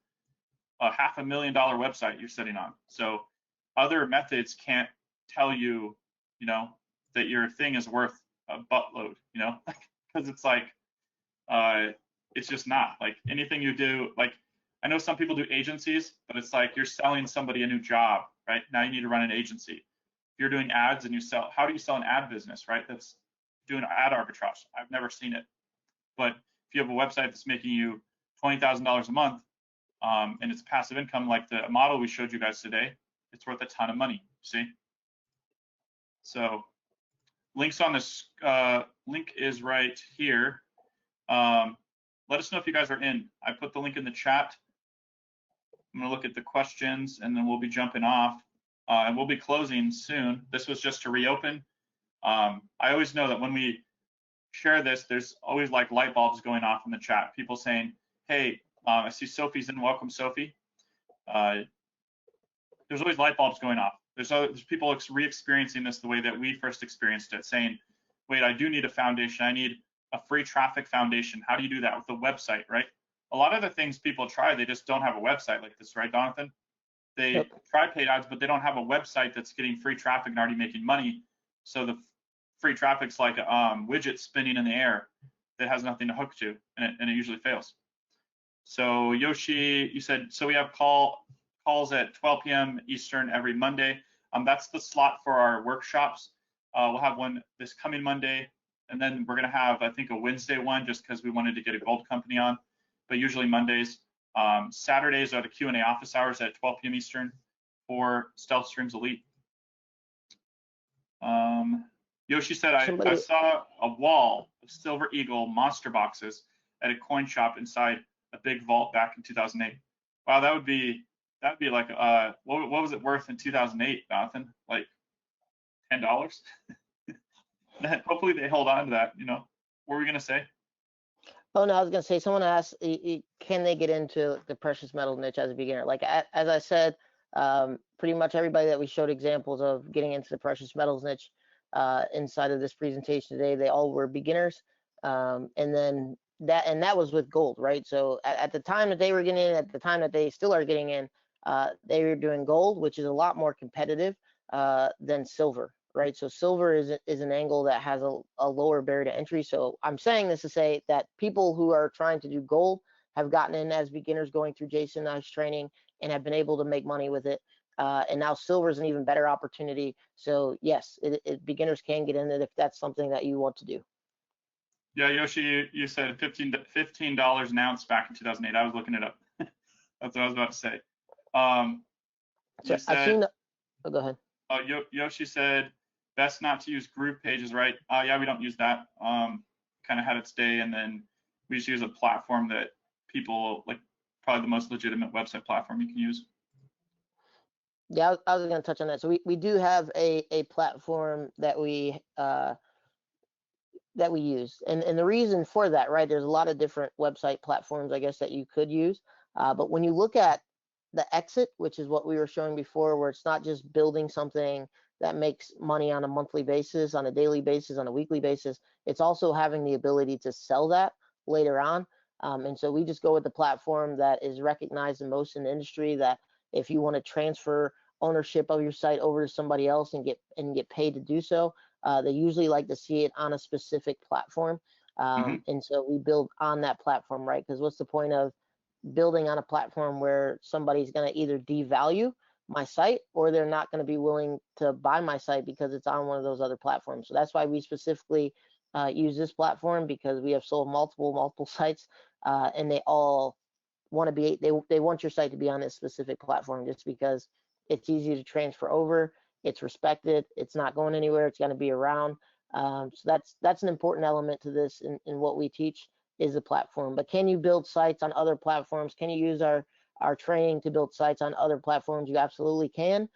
a $500,000 website you're sitting on. So other methods can't tell you, you know, that your thing is worth a buttload, you know, because it's like, it's just not. Like anything you do, like I know some people do agencies, but it's like you're selling somebody a new job, right? Now you need to run an agency. If you're doing ads and you sell, how do you sell an ad business, right? That's doing ad arbitrage. I've never seen it. But if you have a website that's making you $20,000 a month, and it's passive income like the model we showed you guys today, it's worth a ton of money, see? So links on this, link is right here. Let us know if you guys are in. I put the link in the chat. I'm gonna look at the questions and then we'll be jumping off. And we'll be closing soon. This was just to reopen. I always know that when we share this, there's always like light bulbs going off in the chat. People saying, hey, I see Sophie's in, welcome Sophie. There's always light bulbs going off. There's people re-experiencing this the way that we first experienced it, saying, wait, I do need a foundation. I need a free traffic foundation. How do you do that with a website, right? A lot of the things people try, they just don't have a website like this, right, Jonathan? They try paid ads, but they don't have a website that's getting free traffic and already making money. So the free traffic's like a widget spinning in the air that has nothing to hook to, and it usually fails. So Yoshi, you said, so we have calls at 12 p.m. Eastern every Monday. That's the slot for our workshops. We'll have one this coming Monday, and then we're gonna have, I think, a Wednesday one just because we wanted to get a gold company on, but usually Mondays. Saturdays are the Q&A office hours at 12 p.m. Eastern for Stealth Streams Elite. Yoshi said, I saw a wall of Silver Eagle monster boxes at a coin shop inside a big vault back in 2008. Wow, that'd be like, what was it worth in 2008, Jonathan? Like $10? Hopefully they hold on to that, you know. What were we gonna say? Oh no, I was gonna say, someone asked, can they get into the precious metal niche as a beginner? Like as I said, pretty much everybody that we showed examples of getting into the precious metals niche inside of this presentation today, they all were beginners, and then that was with gold, right? So at the time that they were getting in, at the time that they still are getting in, they were doing gold, which is a lot more competitive than silver, right? So silver is an angle that has a lower barrier to entry. So I'm saying this to say that people who are trying to do gold have gotten in as beginners going through Jason and I's training and have been able to make money with it. And now silver is an even better opportunity. So yes, beginners can get in it if that's something that you want to do. Yeah, Yoshi, you said $15 an ounce back in 2008. I was looking it up. That's what I was about to say. So I've seen. Oh, go ahead. Yoshi said, best not to use group pages, right? Yeah, we don't use that. Kind of had its day, and then we just use a platform that people like, probably the most legitimate website platform you can use. Yeah, I was going to touch on that. So we do have a platform that we use, and the reason for that, right? There's a lot of different website platforms, I guess, that you could use, but when you look at the exit, which is what we were showing before, where it's not just building something that makes money on a monthly basis, on a daily basis, on a weekly basis, it's also having the ability to sell that later on. And so we just go with the platform that is recognized the most in the industry, that if you want to transfer ownership of your site over to somebody else and get paid to do so, they usually like to see it on a specific platform. And so we build on that platform, right? Because what's the point of building on a platform where somebody's going to either devalue my site or they're not going to be willing to buy my site because it's on one of those other platforms. So that's why we specifically use this platform, because we have sold multiple sites, and they all want to be, they want your site to be on this specific platform just because it's easy to transfer over, it's respected, it's not going anywhere, it's going to be around. So that's an important element to this in what we teach, is the platform. But can you build sites on other platforms? Can you use our training to build sites on other platforms? You absolutely can.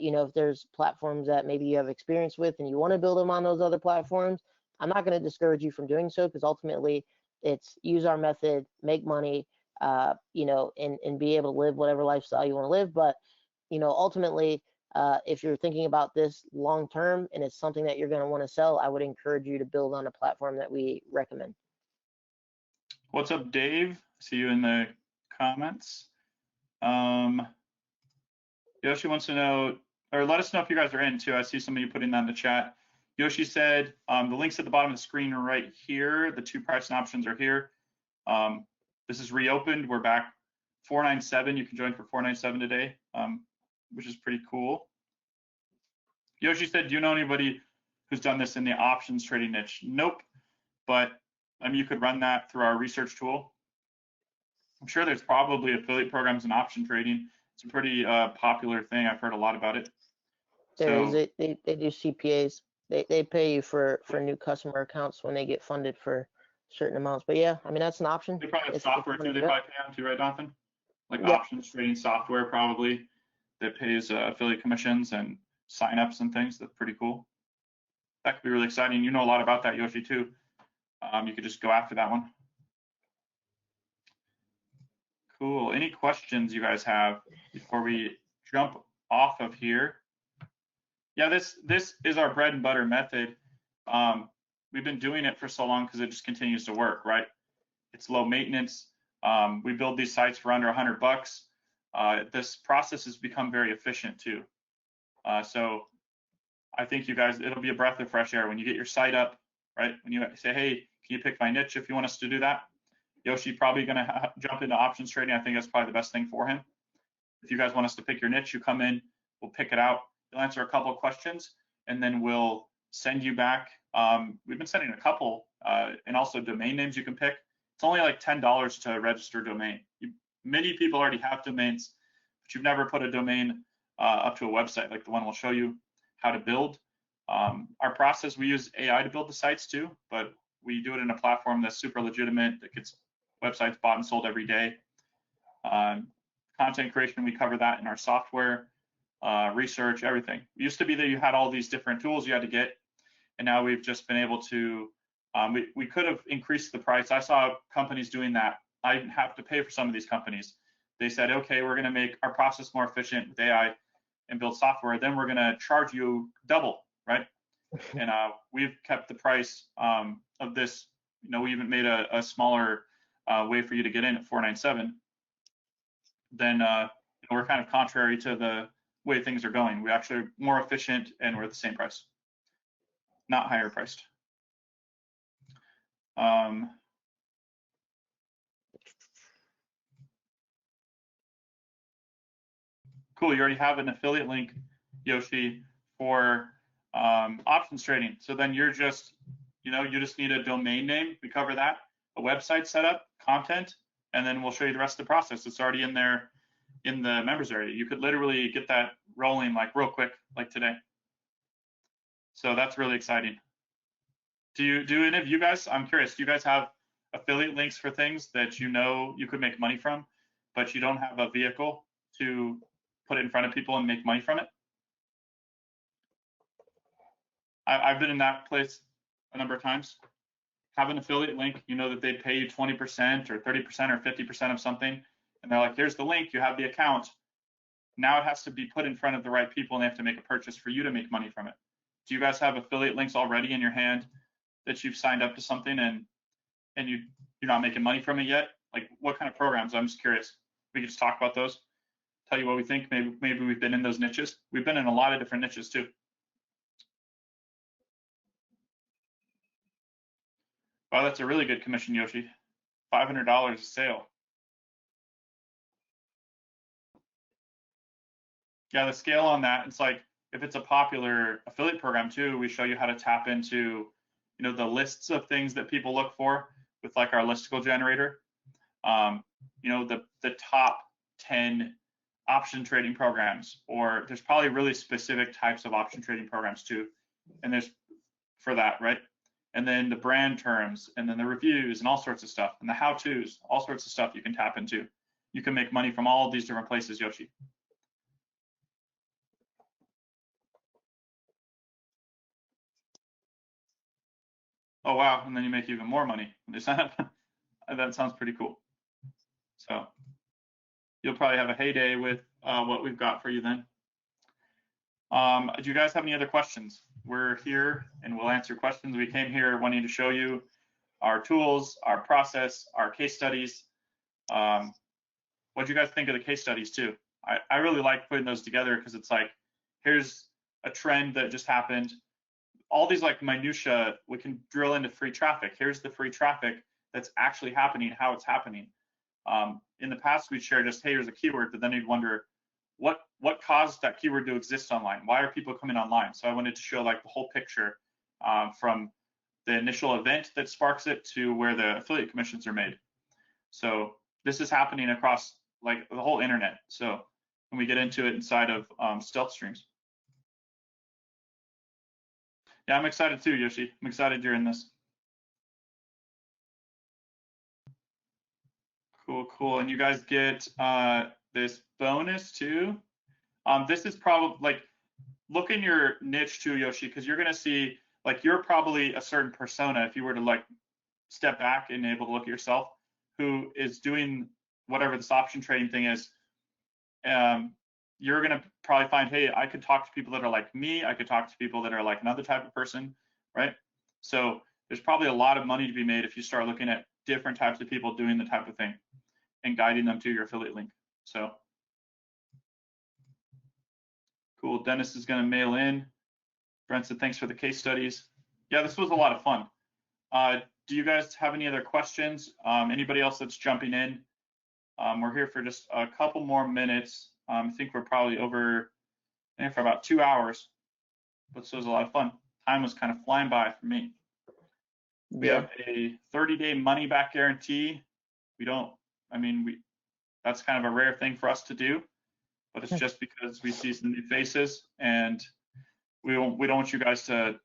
You know, if there's platforms that maybe you have experience with and you want to build them on those other platforms, I'm not going to discourage you from doing so, because ultimately it's use our method, make money, and be able to live whatever lifestyle you want to live. But, ultimately, if you're thinking about this long term and it's something that you're going to want to sell, I would encourage you to build on a platform that we recommend. What's up, Dave? See you in the comments. Yoshi wants to know, or let us know if you guys are in too. I see some of you putting that in the chat. Yoshi said, the link's at the bottom of the screen right here. The 2 pricing options are here. This is reopened. We're back $497. You can join for $497 today, which is pretty cool. Yoshi said, do you know anybody who's done this in the options trading niche? Nope. But you could run that through our research tool. I'm sure there's probably affiliate programs in option trading. It's a pretty popular thing. I've heard a lot about it. They do CPAs. They pay you for new customer accounts when they get funded for certain amounts. But yeah, that's an option. They probably have software too. They probably pay on too, right, Jonathan? Like options trading software probably that pays affiliate commissions and signups and things. That's pretty cool. That could be really exciting. You know a lot about that, Yoshi, too. You could just go after that one. Cool. Any questions you guys have before we jump off of here? Yeah, this is our bread and butter method. We've been doing it for so long because it just continues to work, right? It's low maintenance. We build these sites for under $100. This process has become very efficient too. So I think you guys, it'll be a breath of fresh air when you get your site up, right? When you say, hey, can you pick my niche if you want us to do that? Yoshi probably going to jump into options trading. I think that's probably the best thing for him. If you guys want us to pick your niche, you come in, we'll pick it out. You'll answer a couple of questions, and then we'll send you back. We've been sending a couple, and also domain names you can pick. It's only like $10 to register a domain. Many people already have domains, but you've never put a domain up to a website like the one we'll show you how to build. Our process, we use AI to build the sites too, but we do it in a platform that's super legitimate, that gets websites bought and sold every day. Content creation, we cover that in our software, research, everything. It used to be that you had all these different tools you had to get, and now we've just been able to, we could have increased the price. I saw companies doing that. I didn't have to pay for some of these companies. They said, okay, we're gonna make our process more efficient with AI and build software, then we're gonna charge you double, right? And we've kept the price of this, we even made a smaller way for you to get in at $497. Then we're kind of contrary to the way things are going. We're actually more efficient and we're at the same price, not higher priced. Cool, you already have an affiliate link, Yoshi, for options trading. So then you're just, you just need a domain name. We cover that, a website setup, content, and then we'll show you the rest of the process. It's already in there in the members area. You could literally get that rolling like real quick, like today. So that's really exciting. Do any of you guys, I'm curious, do you guys have affiliate links for things that you could make money from, but you don't have a vehicle to put it in front of people and make money from it? I've been in that place a number of times. Have an affiliate link, that they'd pay you 20% or 30% or 50% of something, and they're like, here's the link, you have the account. Now it has to be put in front of the right people and they have to make a purchase for you to make money from it. Do you guys have affiliate links already in your hand that you've signed up to something and you're not making money from it yet? Like what kind of programs? I'm just curious. We could just talk about those, tell you what we think. Maybe we've been in those niches. We've been in a lot of different niches too. Wow, that's a really good commission, Yoshi. $500 a sale. Yeah, the scale on that, it's like if it's a popular affiliate program too, we show you how to tap into, the lists of things that people look for with like our listicle generator. The top 10 option trading programs, or there's probably really specific types of option trading programs too. And there's for that, right? And then the brand terms, and then the reviews and all sorts of stuff, and the how-tos, all sorts of stuff you can tap into. You can make money from all of these different places, Yoshi. Oh wow, and then you make even more money when they sign up. That sounds pretty cool. So you'll probably have a heyday with what we've got for you then. Do you guys have any other questions? We're here and we'll answer questions. We came here wanting to show you our tools, our process, our case studies. What do you guys think of the case studies too? I really like putting those together because it's like, here's a trend that just happened. All these like minutia, we can drill into free traffic. Here's the free traffic that's actually happening, how it's happening. In the past, we'd share just, hey, here's a keyword, but then you'd wonder, what caused that keyword to exist online? Why are people coming online? So I wanted to show like the whole picture from the initial event that sparks it to where the affiliate commissions are made. So this is happening across like the whole internet. So when we get into it inside of stealth streams. Yeah, I'm excited too, Yoshi. I'm excited you're in this. Cool. And you guys get this bonus too. This is probably like, look in your niche too, Yoshi, because you're gonna see like you're probably a certain persona if you were to like step back and able to look at yourself, who is doing whatever this option trading thing is. You're gonna probably find, hey, I could talk to people that are like me. I could talk to people that are like another type of person, right? So there's probably a lot of money to be made if you start looking at different types of people doing the type of thing and guiding them to your affiliate link. So cool. Dennis is going to mail in. Brent said, thanks for the case studies. Yeah, this was a lot of fun. Do you guys have any other questions? Anybody else that's jumping in? We're here for just a couple more minutes. I think we're probably over for about 2 hours, but this was a lot of fun. Time was kind of flying by for me. We have a 30-day money back guarantee. That's kind of a rare thing for us to do, but it's just because we see some new faces and we don't want you guys to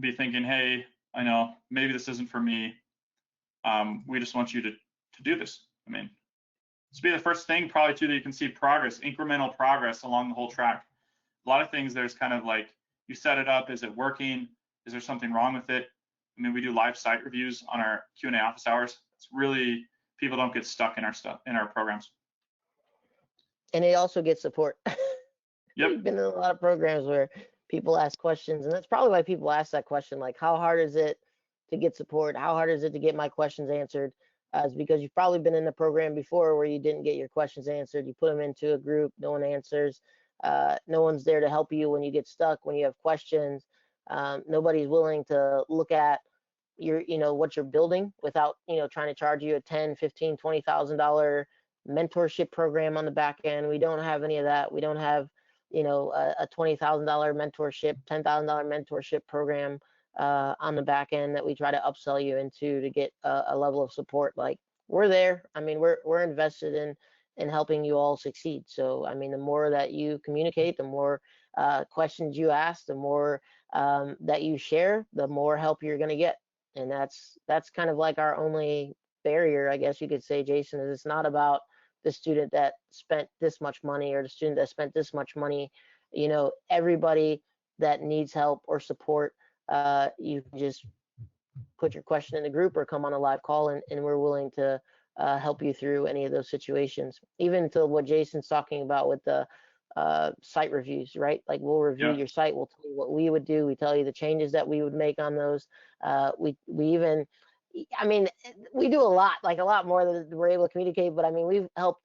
be thinking, hey, I know maybe this isn't for me. We just want you to do this. This will be the first thing probably too that you can see progress, incremental progress along the whole track. A lot of things there's kind of like, you set it up, is it working? Is there something wrong with it? We do live site reviews on our Q&A office hours. It's really, people don't get stuck in our programs. And they also get support. Yep. We've been in a lot of programs where people ask questions, and that's probably why people ask that question, like, how hard is it to get support? How hard is it to get my questions answered? Is because you've probably been in a program before where you didn't get your questions answered. You put them into a group, no one answers. No one's there to help you when you get stuck, when you have questions. Nobody's willing to look at what you're building without, trying to charge you a $10, $15, $20,000 mentorship program on the back end. We don't have any of that. We don't have, a $20,000 mentorship, $10,000 mentorship program on the back end that we try to upsell you into to get a level of support. Like, we're there. We're invested in helping you all succeed. So, the more that you communicate, the more questions you ask, the more that you share, the more help you're going to get. And that's kind of like our only barrier, I guess you could say, Jason, is it's not about the student that spent this much money or the student that spent this much money. Everybody that needs help or support, you can just put your question in the group or come on a live call, and we're willing to help you through any of those situations. Even to what Jason's talking about with the site reviews, right? Like, we'll review your site, we'll tell you what we would do, we tell you the changes that we would make on those. We even, we do a lot more than we're able to communicate, but we've helped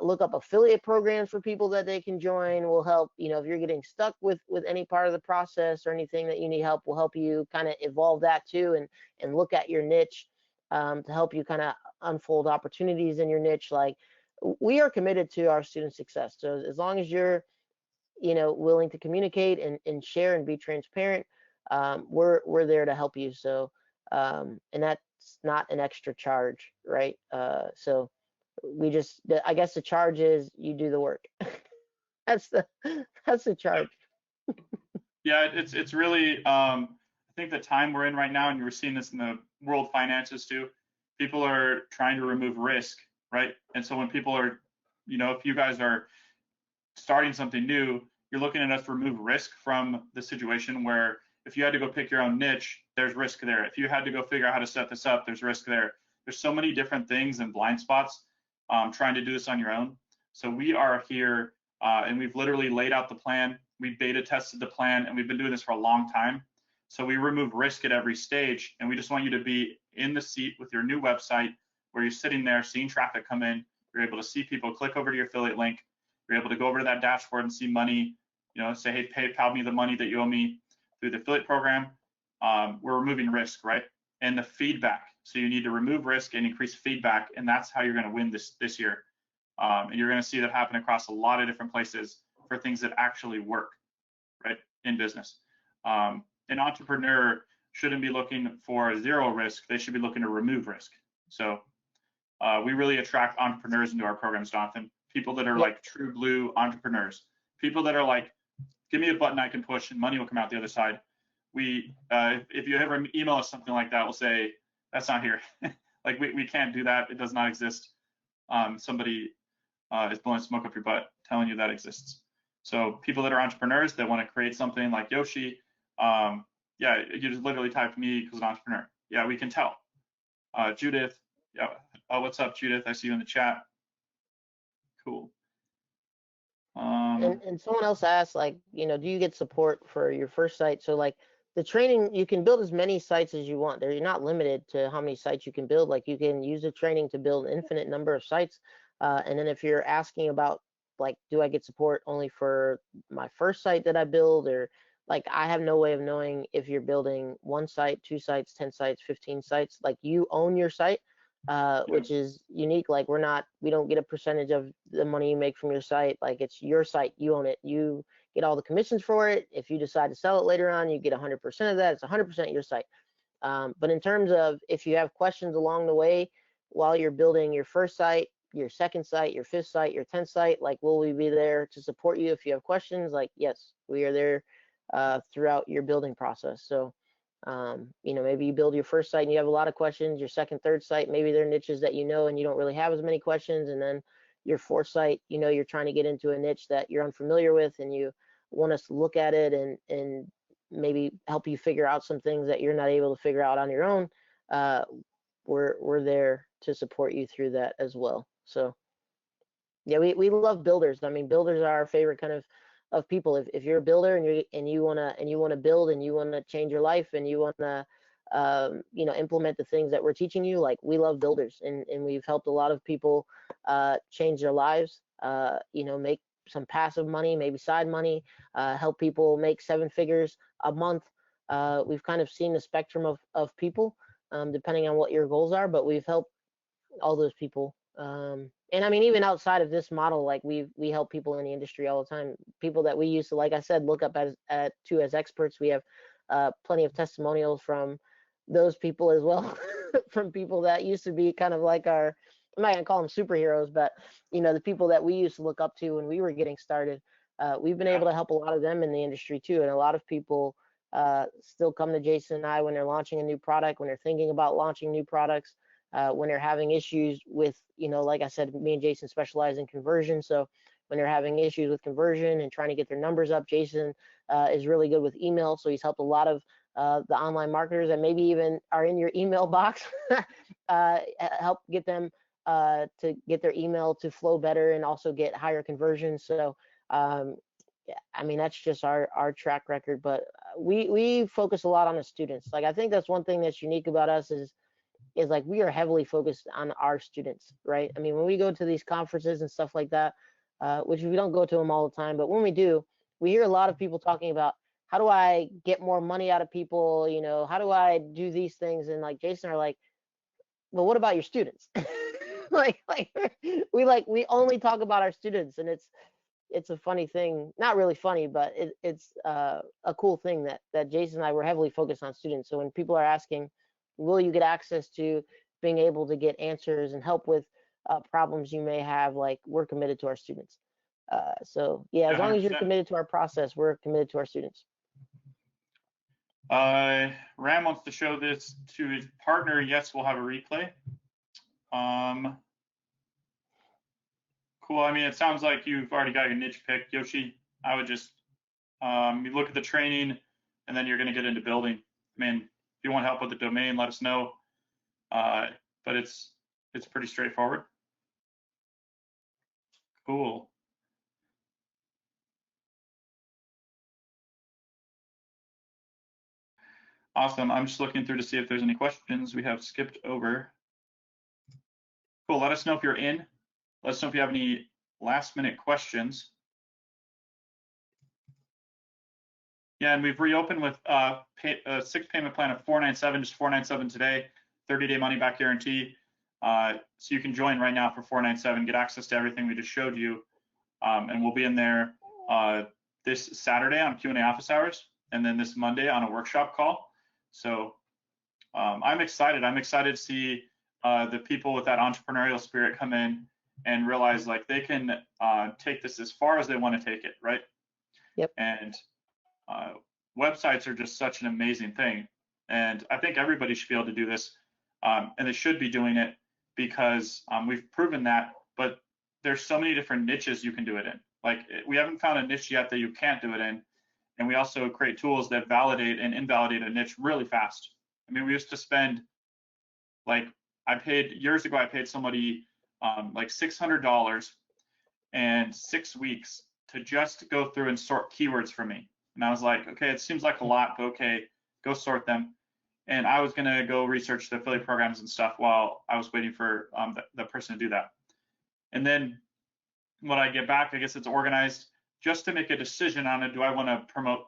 look up affiliate programs for people that they can join. We'll help, if you're getting stuck with any part of the process or anything that you need help, we'll help you kind of evolve that too, and look at your niche to help you kind of unfold opportunities in your niche. Like, we are committed to our student success. So as long as you're, willing to communicate and share and be transparent, we're there to help you. So, and that's not an extra charge, right? So I guess the charge is you do the work. that's the charge. Yeah, it's really, I think the time we're in right now, and you're seeing this in the world finances too, people are trying to remove risk, right? And so when people are, if you guys are starting something new, you're looking at us to remove risk from the situation where if you had to go pick your own niche, there's risk there. If you had to go figure out how to set this up, there's risk there. There's so many different things and blind spots trying to do this on your own. So we are here and we've literally laid out the plan. We beta tested the plan and we've been doing this for a long time. So we remove risk at every stage, and we just want you to be in the seat with your new website where you're sitting there seeing traffic come in. You're able to see people click over to your affiliate link. You're able to go over to that dashboard and see money, say, hey, PayPal me the money that you owe me through the affiliate program. We're removing risk, right? And the feedback. So you need to remove risk and increase feedback, and that's how you're going to win this year. And you're going to see that happen across a lot of different places for things that actually work, right, in business. An entrepreneur shouldn't be looking for zero risk. They should be looking to remove risk. So we really attract entrepreneurs into our programs, Jonathan. People that are like true blue entrepreneurs. People that are like, give me a button I can push and money will come out the other side. If you ever email us something like that, we'll say, that's not here. Like we can't do that. It does not exist. Somebody is blowing smoke up your butt telling you that exists. So people that are entrepreneurs that want to create something like Yoshi, you just literally type me equals an entrepreneur. Yeah, we can tell. Judith, what's up, Judith? I see you in the chat. Cool. And someone else asked, like, do you get support for your first site? So like the training, you can build as many sites as you want. You're not limited to how many sites you can build. Like you can use the training to build an infinite number of sites. And then if you're asking about like, do I get support only for my first site that I build, or like I have no way of knowing if you're building 1 site, 2 sites, 10 sites, 15 sites. Like you own your site, which is unique. Like we don't get a percentage of the money you make from your site. Like it's your site, you own it, you get all the commissions for it. If you decide to sell it later on, you get 100% of that. It's 100% your site. But in terms of if you have questions along the way while you're building your first site, your second site, your 5th site, your 10th site, like will we be there to support you if you have questions? Like yes, we are there throughout your building process. So maybe you build your first site and you have a lot of questions. Your second, third site, maybe they're niches that and you don't really have as many questions. And then your 4th site, you're trying to get into a niche that you're unfamiliar with, and you want us to look at it and maybe help you figure out some things that you're not able to figure out on your own. We're there to support you through that as well. So yeah, we love builders. I mean, builders are our favorite kind of people. If you're a builder and you wanna build and you wanna change your life and you wanna implement the things that we're teaching you, like we love builders, and we've helped a lot of people change their lives, make some passive money, maybe side money, help people make 7 figures a month. We've kind of seen the spectrum of people, depending on what your goals are, but we've helped all those people. And I mean, even outside of this model, like we help people in the industry all the time. People that we used to, like I said, look up as experts. We have plenty of testimonials from those people as well, from people that used to be kind of like I'm not gonna call them superheroes, but the people that we used to look up to when we were getting started. We've been able to help a lot of them in the industry too, and a lot of people still come to Jason and I when they're launching a new product, when they're thinking about launching new products. When they're having issues with, like I said, me and Jason specialize in conversion. So when they're having issues with conversion and trying to get their numbers up, Jason is really good with email. So he's helped a lot of the online marketers that maybe even are in your email box, help get them to get their email to flow better and also get higher conversions. So I mean, that's just our track record. But we focus a lot on the students. Like I think that's one thing that's unique about us is like we are heavily focused on our students, right? I mean, when we go to these conferences and stuff like that, which we don't go to them all the time, but when we do, we hear a lot of people talking about how do I get more money out of people, how do I do these things? And like Jason are like, well, what about your students? like we only talk about our students, and it's a funny thing, not really funny, but it's a cool thing that Jason and I were heavily focused on students. So when people are asking, will you get access to being able to get answers and help with problems you may have, like we're committed to our students. So yeah, as long as you're committed to our process, we're committed to our students. Ram wants to show this to his partner. Yes, we'll have a replay. Cool. I mean, it sounds like you've already got your niche picked, Yoshi. I would just you look at the training and then you're going to get into building. I mean, if you want help with the domain, let us know. But it's pretty straightforward. Cool. Awesome. I'm just looking through to see if there's any questions we have skipped over. Cool. Let us know if you're in. Let us know if you have any last minute questions. Yeah, and we've reopened with a 6 payment plan of $497, just $497 today, 30-day money back guarantee. So you can join right now for $497, get access to everything we just showed you, and we'll be in there this Saturday on Q&A office hours, and then this Monday on a workshop call. So I'm excited. I'm excited to see the people with that entrepreneurial spirit come in and realize like they can take this as far as they want to take it, right? Yep. And websites are just such an amazing thing, and I think everybody should be able to do this, and they should be doing it because we've proven that. But there's so many different niches you can do it in. Like we haven't found a niche yet that you can't do it in, and we also create tools that validate and invalidate a niche really fast. I mean, we used to spend like years ago I paid somebody like $600 and 6 weeks to just go through and sort keywords for me. And I was like, okay, it seems like a lot, but okay, go sort them. And I was gonna go research the affiliate programs and stuff while I was waiting for the person to do that. And then when I get back, I guess it's organized just to make a decision on it. Do I want to promote,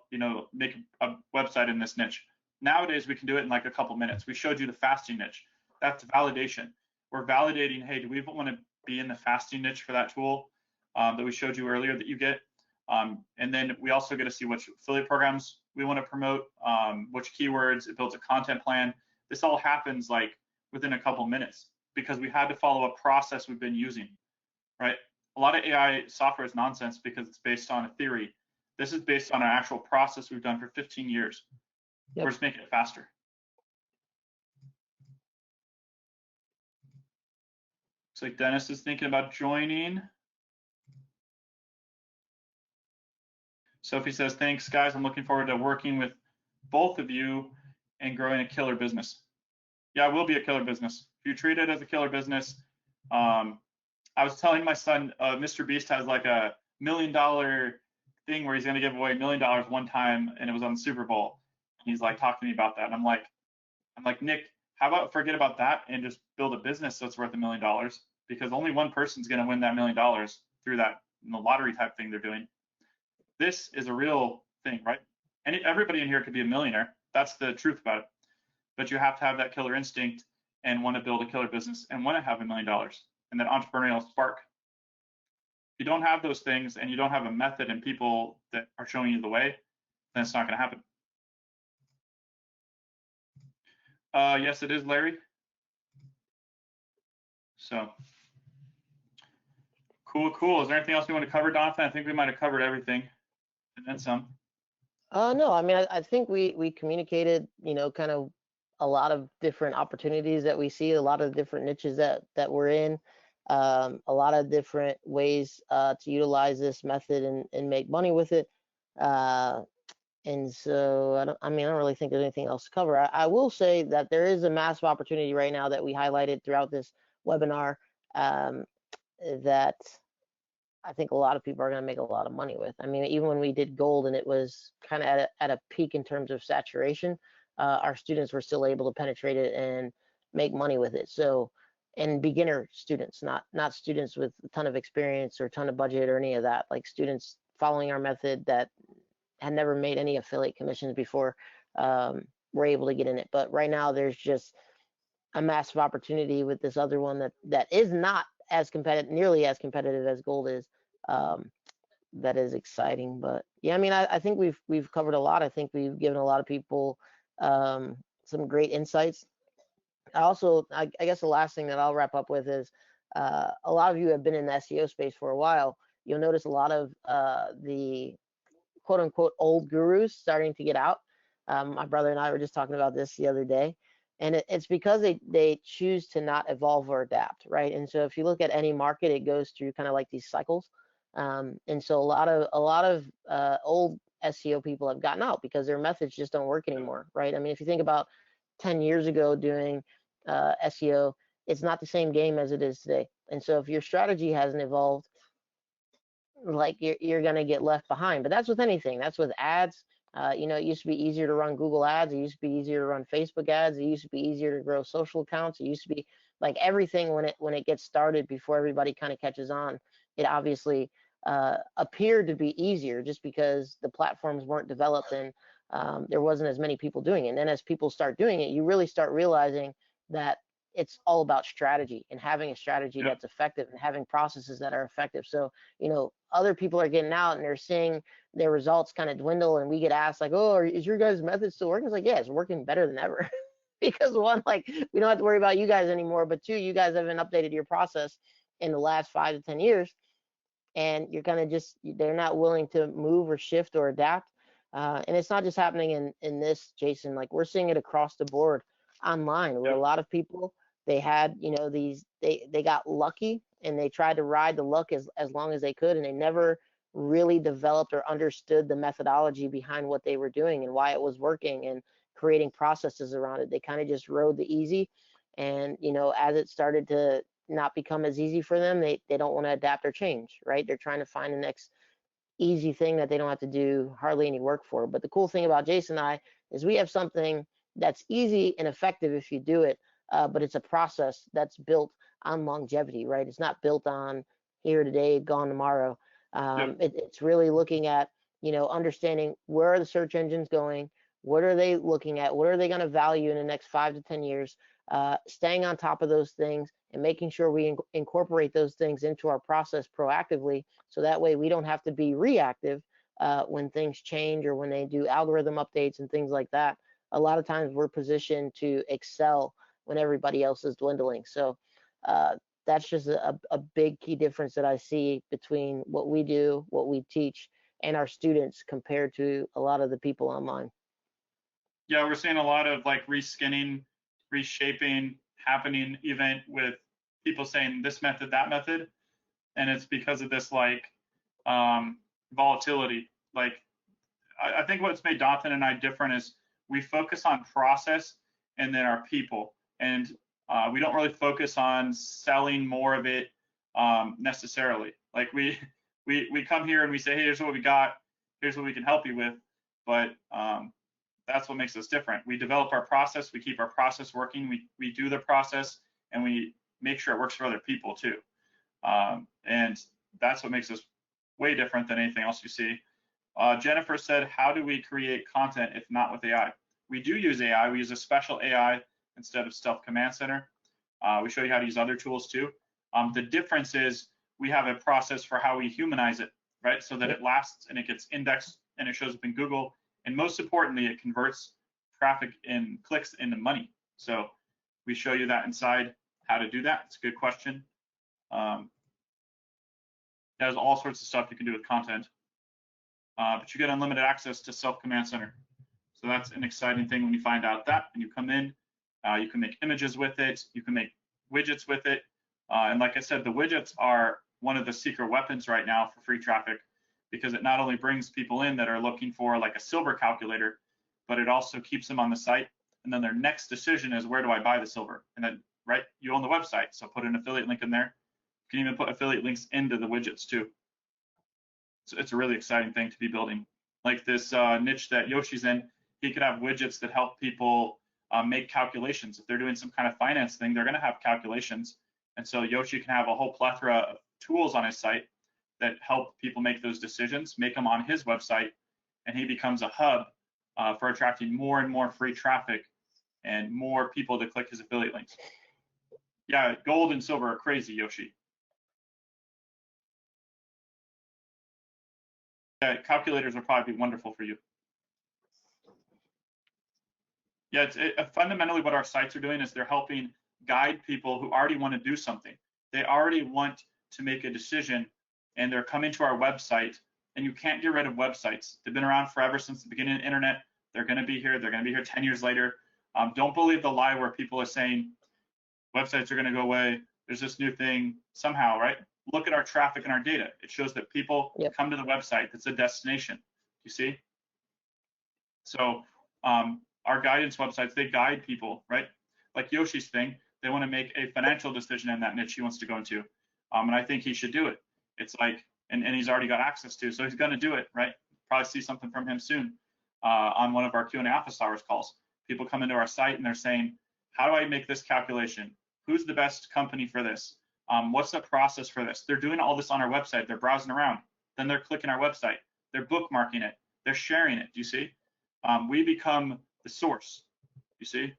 make a website in this niche? Nowadays, we can do it in like a couple minutes. We showed you the fasting niche. That's validation. We're validating, hey, do we want to be in the fasting niche for that tool that we showed you earlier that you get? And then we also get to see which affiliate programs we want to promote, which keywords. It builds a content plan. This all happens like within a couple minutes because we had to follow a process we've been using, right? A lot of AI software is nonsense because it's based on a theory. This is based on an actual process we've done for 15 years. Yep. We're just making it faster. Looks like Dennis is thinking about joining. Sophie says, thanks, guys. I'm looking forward to working with both of you and growing a killer business. Yeah, it will be a killer business. If you treat it as a killer business, I was telling my son, Mr. Beast has like $1 million thing where he's going to give away $1 million one time, and it was on the Super Bowl. And he's like talking to me about that. And I'm like, Nick, how about forget about that and just build a business that's worth $1 million? Because only one person's going to win that $1 million through that lottery type thing they're doing. This is a real thing, right? And everybody in here could be a millionaire. That's the truth about it. But you have to have that killer instinct and want to build a killer business and want to have $1 million and that entrepreneurial spark. If you don't have those things and you don't have a method and people that are showing you the way, then it's not going to happen. Yes, it is, Larry. So cool. Is there anything else we want to cover, Donathan? I think we might have covered everything and then some. No, I mean, I think we communicated, kind of a lot of different opportunities that we see, a lot of different niches that we're in, a lot of different ways to utilize this method and make money with it. And so I don't really think there's anything else to cover. I will say that there is a massive opportunity right now that we highlighted throughout this webinar that I think a lot of people are going to make a lot of money with. I mean, even when we did gold and it was kind of at a peak in terms of saturation, our students were still able to penetrate it and make money with it. So, and beginner students, not students with a ton of experience or a ton of budget or any of that, like students following our method that had never made any affiliate commissions before, were able to get in it. But right now there's just a massive opportunity with this other one that is not as competitive, nearly as competitive as gold is. That is exciting. But yeah, I mean, I think we've covered a lot. I think we've given a lot of people some great insights. I guess the last thing that I'll wrap up with is a lot of you have been in the SEO space for a while. You'll notice a lot of the quote unquote old gurus starting to get out. My brother and I were just talking about this the other day, and it's because they choose to not evolve or adapt, right? And so if you look at any market, it goes through kind of like these cycles. And so a lot of old SEO people have gotten out because their methods just don't work anymore, right? I mean, if you think about 10 years ago doing SEO, it's not the same game as it is today. And so if your strategy hasn't evolved, like you're going to get left behind. But that's with anything. That's with ads. You know, it used to be easier to run Google ads. It used to be easier to run Facebook ads. It used to be easier to grow social accounts. It used to be like everything when it gets started before everybody kind of catches on. It obviously appeared to be easier just because the platforms weren't developed and there wasn't as many people doing it. And then as people start doing it, you really start realizing that it's all about strategy and having a strategy that's effective and having processes that are effective. So, you know, other people are getting out and they're seeing their results kind of dwindle, and we get asked like, oh, is your guys' method still working? It's like, yeah, it's working better than ever. Because one, like, we don't have to worry about you guys anymore, but two, you guys haven't updated your process in the last 5 to 10 years, and you're kind of just, they're not willing to move or shift or adapt. And it's not just happening in this, Jason, like we're seeing it across the board online where a lot of people, they had, you know, they got lucky and they tried to ride the luck as long as they could, and they never really developed or understood the methodology behind what they were doing and why it was working and creating processes around it. They kind of just rode the easy, and you know, as it started to not become as easy for them, they don't want to adapt or change, right? They're trying to find the next easy thing that they don't have to do hardly any work for. But the cool thing about Jason and I is we have something that's easy and effective if you do it, but it's a process that's built on longevity, right? It's not built on here today, gone tomorrow. It's really looking at, you know, understanding where are the search engines going, what are they looking at, what are they going to value in the next 5 to 10 years, staying on top of those things and making sure we incorporate those things into our process proactively, so that way we don't have to be reactive when things change or when they do algorithm updates and things like that. A lot of times we're positioned to excel when everybody else is dwindling. So that's just a big key difference that I see between what we do, what we teach, and our students compared to a lot of the people online. Yeah, we're seeing a lot of like reskinning, reshaping happening even with people saying this method, that method. And it's because of this like volatility. Like I think what's made Dothan and I different is we focus on process and then our people. And we don't really focus on selling more of it necessarily. Like we come here and we say, hey, here's what we got, here's what we can help you with. But that's what makes us different. We develop our process, we keep our process working, we do the process, and we make sure it works for other people too. And that's what makes us way different than anything else you see. Jennifer said, how do we create content if not with AI? We do use AI. We use a special AI instead of Stealth Command Center. We show you how to use other tools too. The difference is we have a process for how we humanize it, right? So that it lasts and it gets indexed and it shows up in Google. And most importantly, it converts traffic and clicks into money. So we show you that inside, how to do that. It's a good question. There's all sorts of stuff you can do with content. But you get unlimited access to Stealth Command Center. So that's an exciting thing when you find out that, and you come in, you can make images with it, you can make widgets with it. And like I said, the widgets are one of the secret weapons right now for free traffic, because it not only brings people in that are looking for like a silver calculator, but it also keeps them on the site. And then their next decision is, where do I buy the silver? And then, right, you own the website, so put an affiliate link in there. You can even put affiliate links into the widgets too. So it's a really exciting thing to be building. Like this niche that Yoshi's in, he could have widgets that help people make calculations. If they're doing some kind of finance thing, they're going to have calculations. And so Yoshi can have a whole plethora of tools on his site that help people make those decisions, make them on his website, and he becomes a hub for attracting more and more free traffic and more people to click his affiliate links. Yeah, gold and silver are crazy, Yoshi. Yeah, calculators will probably be wonderful for you. Yeah, fundamentally what our sites are doing is they're helping guide people who already want to do something. They already want to make a decision, and they're coming to our website. And you can't get rid of websites. They've been around forever, since the beginning of the internet. They're going to be here. They're going to be here 10 years later. Don't believe the lie where people are saying websites are going to go away. There's this new thing somehow, right? Look at our traffic and our data. It shows that people come to the website. It's a destination. You see? So our guidance websites, they guide people, right? Like Yoshi's thing, they want to make a financial decision in that niche he wants to go into. And I think he should do it. It's like, and he's already got access to, so he's going to do it, right? Probably see something from him soon on one of our Q&A office hours calls. People come into our site and they're saying, how do I make this calculation? Who's the best company for this? What's the process for this? They're doing all this on our website. They're browsing around. Then they're clicking our website. They're bookmarking it. They're sharing it. Do you see? We become the source. You see?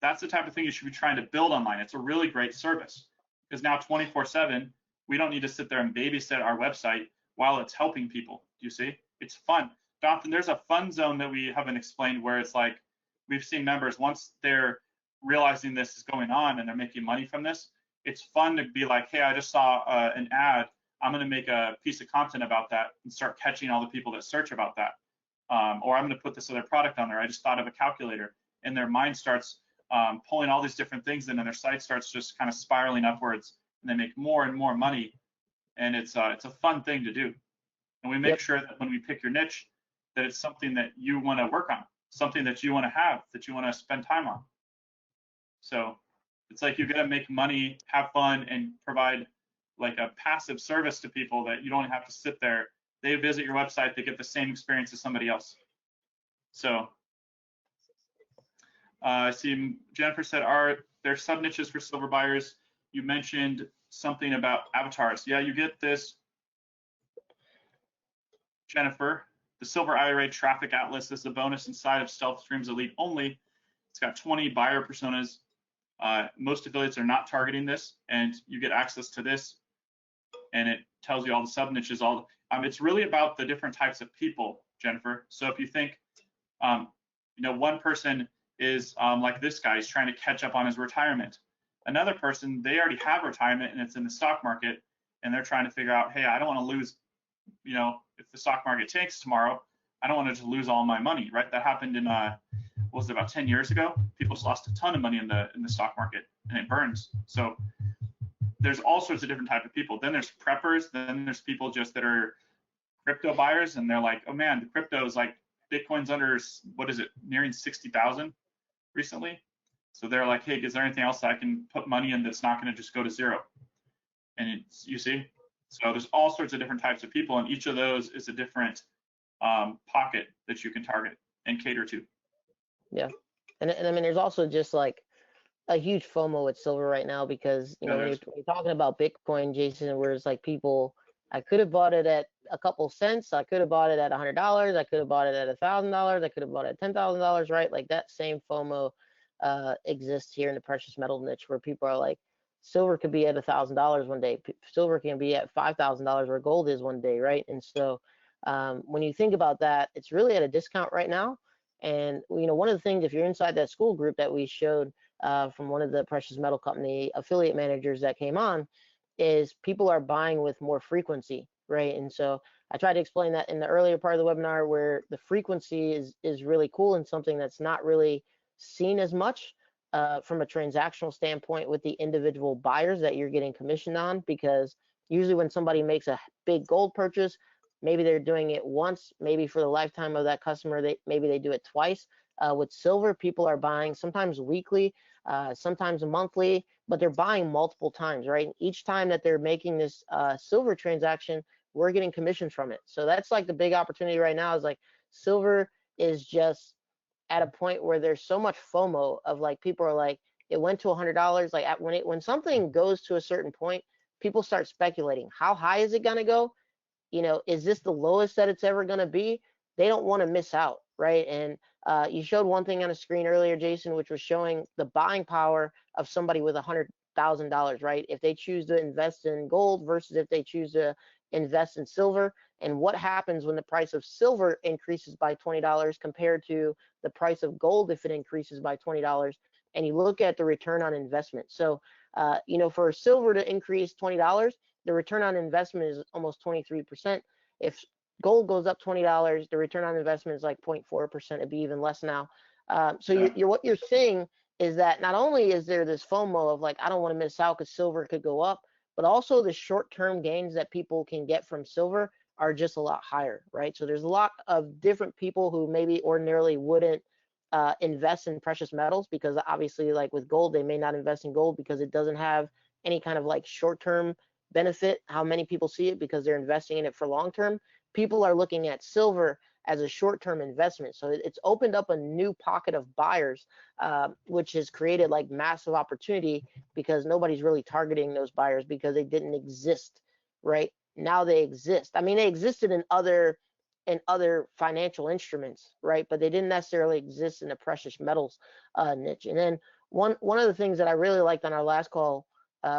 That's the type of thing you should be trying to build online. It's a really great service because now 24/7, we don't need to sit there and babysit our website while it's helping people. Do you see? It's fun. Jonathan, there's a fun zone that we haven't explained where it's like we've seen members once they're realizing this is going on and they're making money from this. It's fun to be like, hey, I just saw an ad. I'm going to make a piece of content about that and start catching all the people that search about that. Or I'm going to put this other product on there. I just thought of a calculator, and their mind starts pulling all these different things in, and their site starts just kind of spiraling upwards, and they make more and more money. And it's a fun thing to do. And we make sure that when we pick your niche, that it's something that you want to work on, something that you want to have, that you want to spend time on. So it's like you got to make money, have fun, and provide like a passive service to people that you don't have to sit there. They visit your website, they get the same experience as somebody else. So I see Jennifer said, are there sub niches for silver buyers? You mentioned something about avatars. Yeah, you get this, Jennifer. The Silver IRA Traffic Atlas is a bonus inside of Stealth Streams Elite only. It's got 20 buyer personas. Most affiliates are not targeting this, and you get access to this, and it tells you all the sub niches. It's really about the different types of people, Jennifer. So if you think, one person is like this guy, he's trying to catch up on his retirement. Another person, they already have retirement and it's in the stock market, and they're trying to figure out, hey, I don't want to lose, if the stock market tanks tomorrow, I don't want to just lose all my money, right? That happened in what was it, about 10 years ago? People just lost a ton of money in the stock market, and it burns. So there's all sorts of different type of people. Then there's preppers. Then there's people just that are crypto buyers, and they're like, oh man, the crypto is like Bitcoin's under, what is it, nearing 60,000 recently. So they're like, hey, is there anything else that I can put money in that's not going to just go to zero? And you see, so there's all sorts of different types of people, and each of those is a different pocket that you can target and cater to. Yeah, and I mean, there's also just like a huge FOMO with silver right now because when you're talking about Bitcoin, Jason, where it's like people, I could have bought it at a couple cents, I could have bought it at $100, I could have bought it at $1,000, I could have bought it at $10,000, right? Like that same FOMO exists here in the precious metal niche where people are like, silver could be at $1,000 one day, silver can be at $5,000 where gold is one day, right? And so when you think about that, it's really at a discount right now. And one of the things, if you're inside that school group that we showed from one of the precious metal company affiliate managers that came on, is people are buying with more frequency, right? And so I tried to explain that in the earlier part of the webinar, where the frequency is really cool and something that's not really seen as much from a transactional standpoint with the individual buyers that you're getting commissioned on, because usually when somebody makes a big gold purchase, maybe they're doing it once, maybe for the lifetime of that customer, maybe they do it twice. With silver, people are buying sometimes weekly, sometimes monthly, but they're buying multiple times, right? And each time that they're making this silver transaction, we're getting commissions from it. So that's like the big opportunity right now, is like silver is just at a point where there's so much FOMO of like, people are like, it went to $100. Like when something goes to a certain point, people start speculating. How high is it going to go? Is this the lowest that it's ever going to be? They don't want to miss out, right? And you showed one thing on the screen earlier, Jason, which was showing the buying power of somebody with $100,000, right? If they choose to invest in gold versus if they choose to invest in silver, and what happens when the price of silver increases by $20 compared to the price of gold if it increases by $20, and you look at the return on investment. So, for silver to increase $20, the return on investment is almost 23%. If gold goes up $20, the return on investment is like 0.4%. It'd be even less now. So what you're seeing is that not only is there this FOMO of like, I don't want to miss out because silver could go up, but also the short-term gains that people can get from silver are just a lot higher, right? So there's a lot of different people who maybe ordinarily wouldn't invest in precious metals, because obviously, like with gold, they may not invest in gold because it doesn't have any kind of like short-term benefit, how many people see it, because they're investing in it for long term. People are looking at silver as a short-term investment. So it's opened up a new pocket of buyers, which has created like massive opportunity, because nobody's really targeting those buyers because they didn't exist, right? Now they exist. I mean, they existed in other financial instruments, right? But they didn't necessarily exist in the precious metals niche. And then one of the things that I really liked on our last call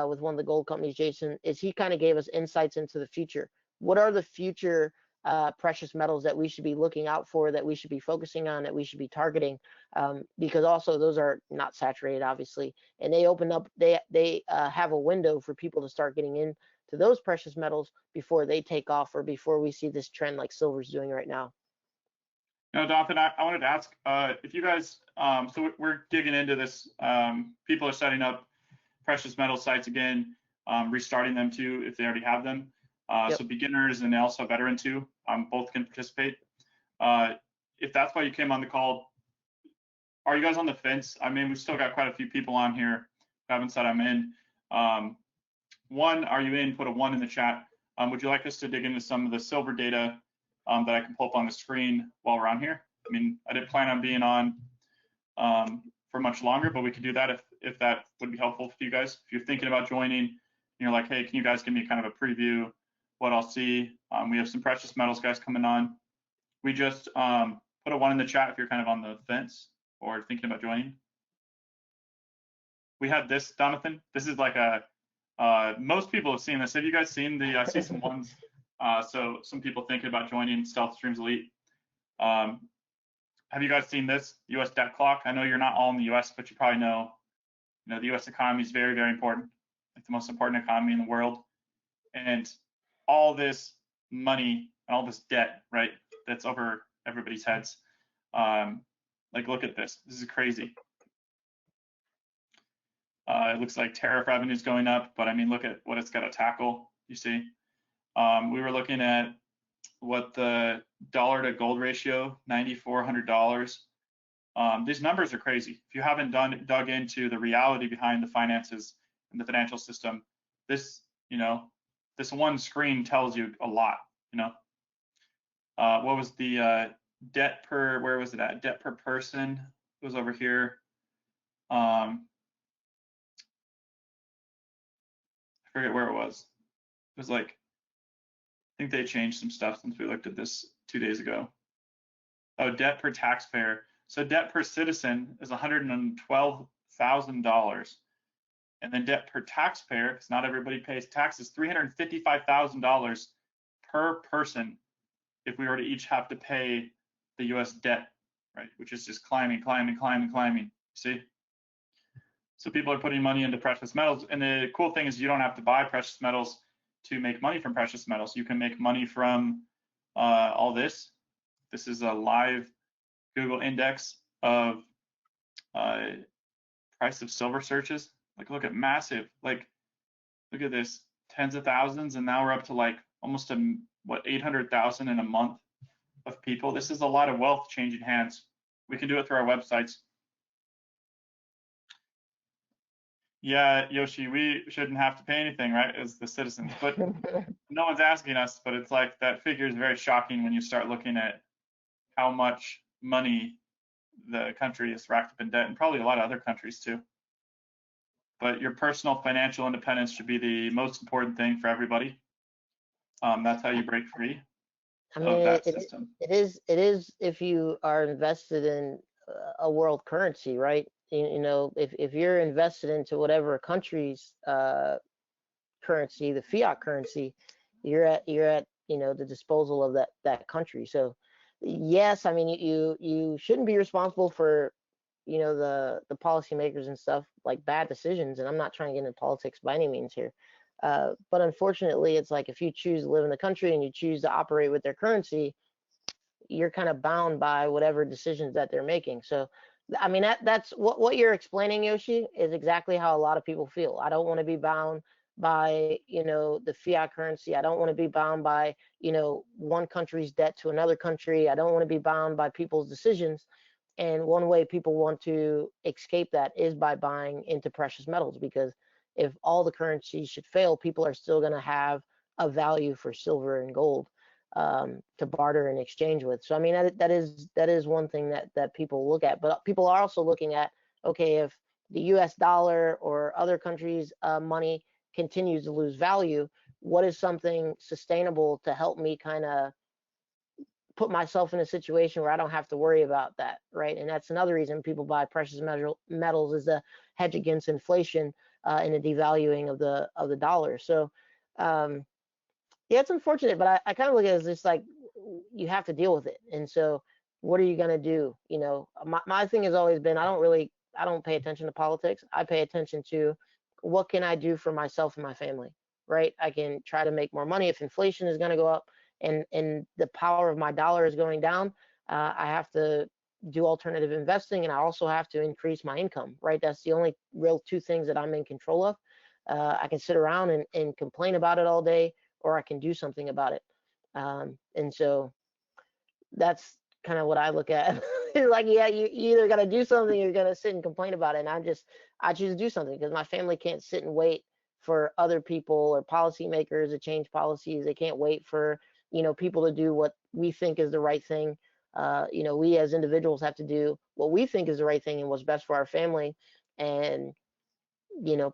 with one of the gold companies, Jason, is he kind of gave us insights into the future. What are the future precious metals that we should be looking out for, that we should be focusing on, that we should be targeting? Because also those are not saturated, obviously, and they open up. They have a window for people to start getting in to those precious metals before they take off, or before we see this trend like silver's doing right now. No, Jonathan, I wanted to ask if you guys, so we're digging into this. People are setting up precious metal sites again, restarting them too if they already have them. Yep. So beginners and also veteran too, both can participate. If that's why you came on the call, are you guys on the fence? I mean, we've still got quite a few people on here who haven't said I'm in. One, are you in? Put a 1 in the chat. Would you like us to dig into some of the silver data that I can pull up on the screen while we're on here? I mean, I didn't plan on being on for much longer, but we could do that if that would be helpful for you guys. If you're thinking about joining, and you're like, hey, can you guys give me kind of a preview what I'll see? We have some precious metals guys coming on. We just put a 1 in the chat if you're kind of on the fence or thinking about joining. We had this, Jonathan. This is like a most people have seen this. Have you guys seen the? I see some ones. So some people thinking about joining Stealth Streams Elite. Have you guys seen this U.S. debt clock? I know you're not all in the U.S., but you probably know, the U.S. economy is very, very important, like the most important economy in the world. And all this money and all this debt, right, that's over everybody's heads. Like, look at this. This is crazy. It looks like tariff revenue is going up, but I mean, look at what it's got to tackle. You see, we were looking at what the dollar to gold ratio, $9,400. These numbers are crazy. If you haven't dug into the reality behind the finances and the financial system, this one screen tells you a lot. What was the debt per? Where was it at? Debt per person. It was over here. I forget where it was. It was like, I think they changed some stuff since we looked at this 2 days ago. Oh, debt per taxpayer. So debt per citizen is $112,000. And then debt per taxpayer, because not everybody pays taxes, $355,000 per person if we were to each have to pay the US debt, right? Which is just climbing. See? So people are putting money into precious metals. And the cool thing is you don't have to buy precious metals to make money from precious metals. You can make money from all this. This is a live Google index of price of silver searches. Like, look at massive, like, look at this, tens of thousands. And now we're up to like almost 800,000 in a month of people. This is a lot of wealth changing hands. We can do it through our websites. Yeah, Yoshi, we shouldn't have to pay anything, right, as the citizens, but no one's asking us. But it's like that figure is very shocking when you start looking at how much money the country is racked up in debt, and probably a lot of other countries too. But your personal financial independence should be the most important thing for everybody. That's how you break free of that system. It is if you are invested in a world currency, right? If you're invested into whatever country's currency, the fiat currency, you're at the disposal of that country. So yes, I mean you shouldn't be responsible for the policymakers and stuff, like bad decisions. And I'm not trying to get into politics by any means here. But unfortunately, it's like if you choose to live in the country and you choose to operate with their currency, you're kind of bound by whatever decisions that they're making. So I mean, that's what you're explaining, Yoshi, is exactly how a lot of people feel. I don't want to be bound by, the fiat currency. I don't want to be bound by, one country's debt to another country. I don't want to be bound by people's decisions. And one way people want to escape that is by buying into precious metals, because if all the currencies should fail, people are still going to have a value for silver and gold, to barter and exchange with. So I mean, that is one thing that people look at. But people are also looking at, okay, if the U.S. dollar or other countries' money continues to lose value, what is something sustainable to help me kind of put myself in a situation where I don't have to worry about that, right? And that's another reason people buy precious metals, is a hedge against inflation, and the devaluing of the dollar. So, um, yeah, it's unfortunate, but I kind of look at it as just like you have to deal with it. And so, what are you gonna do? My thing has always been, I don't pay attention to politics. I pay attention to what can I do for myself and my family, right? I can try to make more money. If inflation is gonna go up and the power of my dollar is going down, I have to do alternative investing, and I also have to increase my income, right? That's the only real two things that I'm in control of. I can sit around and complain about it all day, or I can do something about it. And so that's kind of what I look at. Like, yeah, you either got to do something or you're going to sit and complain about it. And I choose to do something, because my family can't sit and wait for other people or policymakers to change policies. They can't wait for, people to do what we think is the right thing. We as individuals have to do what we think is the right thing and what's best for our family. And,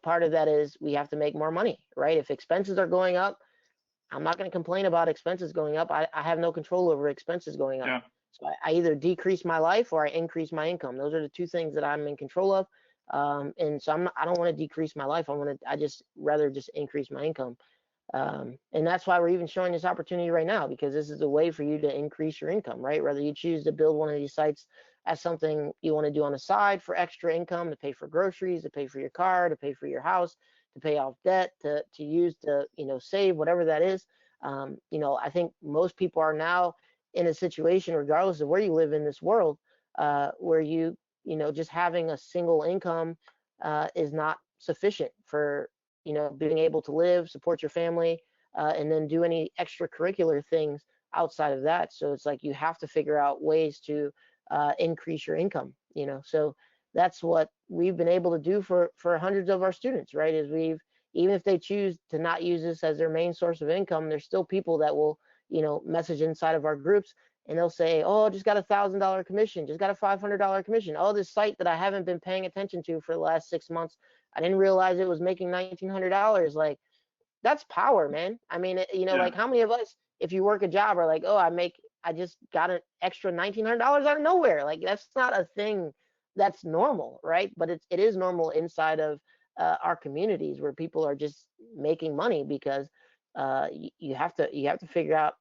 part of that is we have to make more money, right? If expenses are going up, I'm not going to complain about expenses going up. I have no control over expenses going up. Yeah. So I either decrease my life or I increase my income. Those are the two things that I'm in control of. And so I don't want to decrease my life. I just rather just increase my income. And that's why we're even showing this opportunity right now, because this is a way for you to increase your income, right? Whether you choose to build one of these sites as something you want to do on the side for extra income, to pay for groceries, to pay for your car, to pay for your house, to pay off debt, to use to, save, whatever that is. I think most people are now in a situation, regardless of where you live in this world, where just having a single income is not sufficient for, being able to live, support your family, and then do any extracurricular things outside of that. So it's like you have to figure out ways to increase your income. So that's what we've been able to do for hundreds of our students, right? Is we've, even if they choose to not use this as their main source of income, there's still people that will, message inside of our groups, and they'll say, oh, just got $1,000 commission, just got a $500 commission. Oh, this site that I haven't been paying attention to for the last 6 months, I didn't realize it was making $1,900. Like, that's power, man. I mean, Yeah. like, how many of us, if you work a job, are like, oh, I just got an extra $1,900 out of nowhere. Like, that's not a thing that's normal, right? But it is normal inside of our communities, where people are just making money, because you have to figure out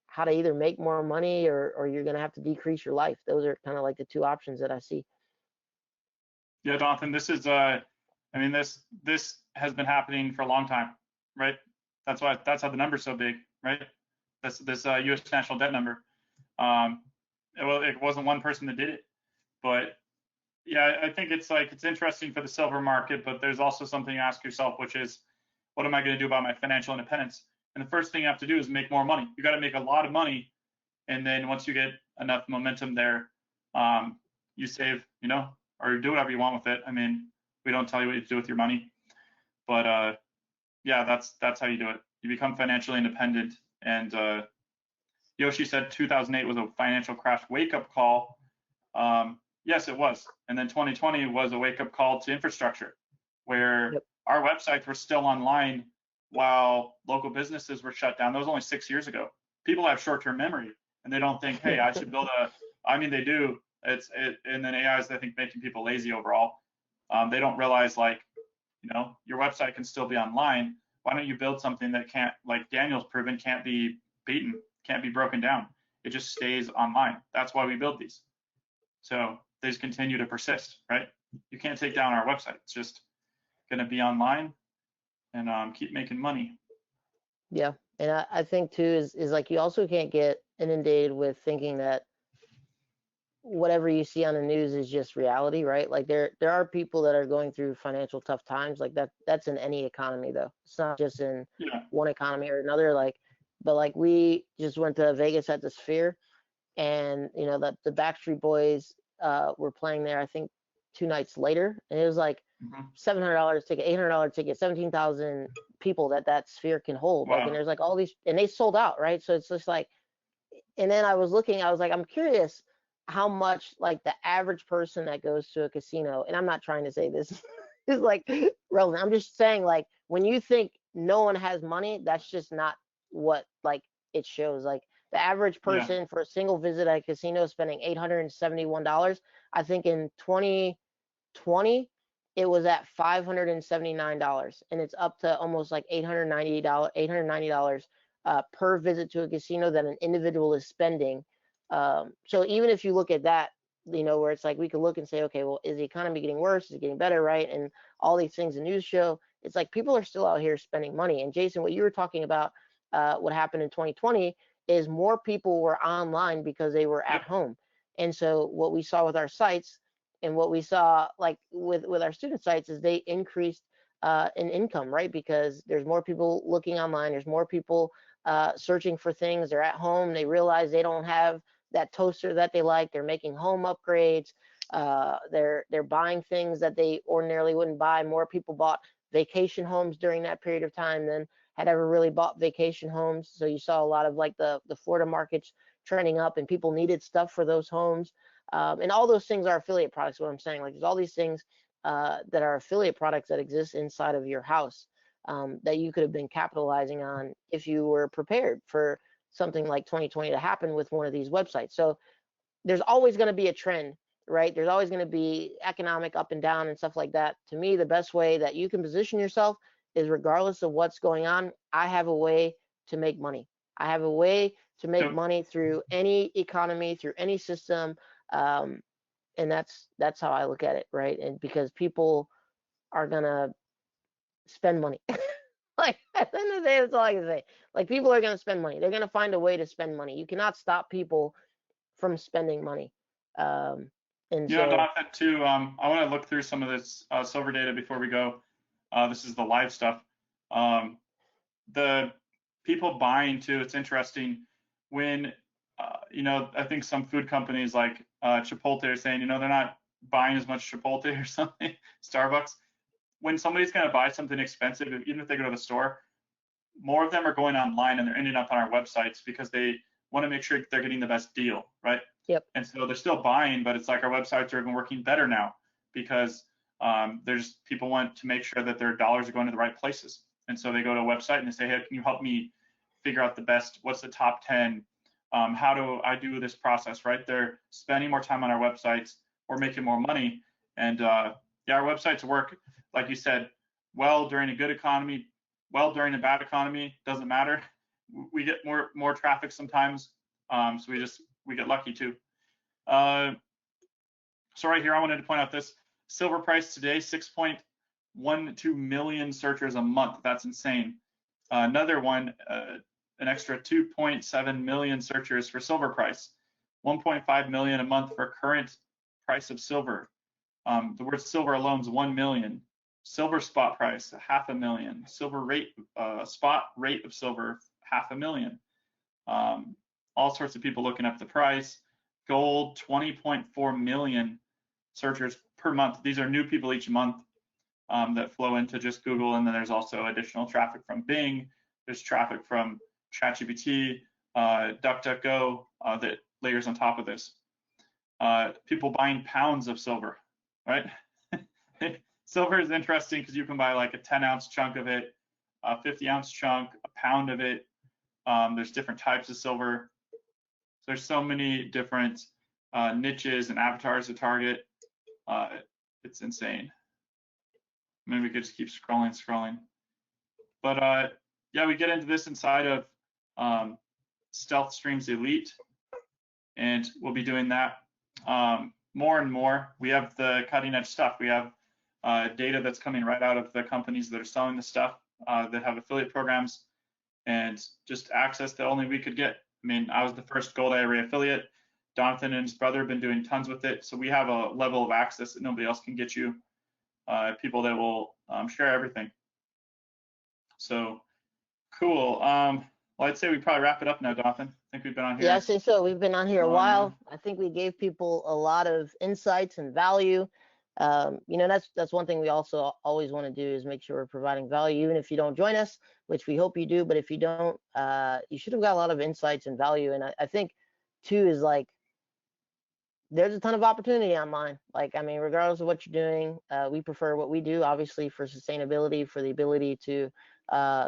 how to either make more money, or you're going to have to decrease your life. Those are kind of like the two options that I see. Yeah, Jonathan, this is I mean, this has been happening for a long time, right? That's how the number's so big, right? This U.S. national debt number. Um, it wasn't one person that did it, but yeah, I think it's interesting for the silver market, but there's also something to ask yourself, which is, what am I going to do about my financial independence? And the first thing you have to do is make more money. You got to make a lot of money, and then once you get enough momentum there, you save, or do whatever you want with it. I mean, we don't tell you what to do with your money, but yeah, that's how you do it. You become financially independent. And Yoshi said 2008 was a financial crash wake-up call. Yes, it was. And then 2020 was a wake-up call to infrastructure, where Yep. our websites were still online while local businesses were shut down. That was only 6 years ago. People have short-term memory, and they don't think, hey, I should build a. I mean, they do. And then AI is, I think, making people lazy overall. They don't realize, like, your website can still be online. Why don't you build something that can't, like Daniel's proven, can't be beaten, can't be broken down? It just stays online. That's why we build these. So they just continue to persist, right? You can't take down our website. It's just going to be online and keep making money. Yeah, and I think too is like, you also can't get inundated with thinking that whatever you see on the news is just reality, right? Like there are people that are going through financial tough times. Like that's in any economy though. It's not just in Yeah. one economy or another. Like, but like we just went to Vegas at the Sphere, and you know that the Backstreet Boys were playing there. I think 2 nights later, and it was like Hmm. $700 ticket, $800 ticket, 17,000 people that Sphere can hold. Like, and Wow. there's like all these, and they sold out, right? So it's just like, and then I was looking, I was like, I'm curious how much like the average person that goes to a casino, and I'm not trying to say this is like relevant. I'm just saying like when you think no one has money, that's just not what like it shows. Like the average Yeah. person for a single visit at a casino spending $871. I think in 2020 it was at $579, and it's up to almost like $890 per visit to a casino that an individual is spending. So even if you look at that, you know, where it's like we could look and say, okay, well, is the economy getting worse? Is it getting better, right? And all these things the news show, it's like people are still out here spending money. And Jason, what you were talking about, what happened in 2020 is more people were online because they were at Yep. home. And so what we saw with our sites and what we saw like with our student sites is they increased in income, right? Because there's more people looking online, there's more people searching for things. They're at home. They realize they don't have that toaster that they like. They're making home upgrades. They're buying things that they ordinarily wouldn't buy. More people bought vacation homes during that period of time than had ever really bought vacation homes. So you saw a lot of like the Florida markets trending up, and people needed stuff for those homes. And all those things are affiliate products. What I'm saying, like there's all these things that are affiliate products that exist inside of your house that you could have been capitalizing on if you were prepared for something like 2020 to happen with one of these websites. So there's always going to be a trend, right? There's always going to be economic up and down and stuff like that. To me, the best way that you can position yourself is regardless of what's going on, I have a way to make money. I have a way to make Yep. money through any economy, through any system. Um, and that's how I look at it, right? And because people are gonna spend money. Like at the end of the day, that's all I can say. Like people are gonna spend money. They're gonna find a way to spend money. You cannot stop people from spending money. Um, and You know, so Jonathan, too, I want to look through some of this silver data before we go. This is the live stuff. Um, the people buying too, it's interesting when, you know, I think some food companies like Chipotle are saying, you know, they're not buying as much Chipotle or something, Starbucks. When somebody's going to buy something expensive, even if they go to the store, more of them are going online and they're ending up on our websites because they want to make sure they're getting the best deal, right? yep, And so they're still buying, but it's like our websites are even working better now because there's people want to make sure that their dollars are going to the right places. And so they go to a website and they say, hey, can you help me figure out the best, what's the top 10? How do I do this process, right? They're spending more time on our websites. We're making more money. And yeah, our websites work, like you said, well during a good economy, well during a bad economy, doesn't matter. We get more traffic sometimes. So we get lucky too. Uh, so right here, I wanted to point out this silver price today, 6.12 million searchers a month. That's insane. Another one, an extra 2.7 million searchers for silver price, 1.5 million a month for current price of silver. The word silver alone is 1 million. Silver spot price, 500,000. Silver rate, spot rate of silver, 500,000. All sorts of people looking up the price. Gold, 20.4 million searchers per month. These are new people each month that flow into just Google, and then there's also additional traffic from Bing. There's traffic from ChatGPT, DuckDuckGo that layers on top of this. People buying pounds of silver, right? Silver is interesting because you can buy like a 10-ounce chunk of it, a 50-ounce chunk, a pound of it. There's different types of silver. There's so many different niches and avatars to target. It's insane. Maybe we could just keep scrolling. But yeah, we get into this inside of Stealth Streams Elite, and we'll be doing that more and more. We have the cutting edge stuff. We have data that's coming right out of the companies that are selling the stuff that have affiliate programs, and just access that only we could get. I mean, I was the first Gold IRA affiliate. Jonathan and his brother have been doing tons with it. So we have a level of access that nobody else can get you. People that will share everything. So cool. Well, I'd say we probably wrap it up now, Jonathan. I think we've been on Yeah, I here say so. We've been on here a a while while. now. I think we gave people a lot of insights and value. That's one thing we also always want to do is make sure we're providing value, even if you don't join us, which we hope you do. But if you don't, you should have got a lot of insights and value. And I think too is like there's a ton of opportunity online. Like, I mean, regardless of what you're doing, we prefer what we do, obviously, for sustainability, for the ability to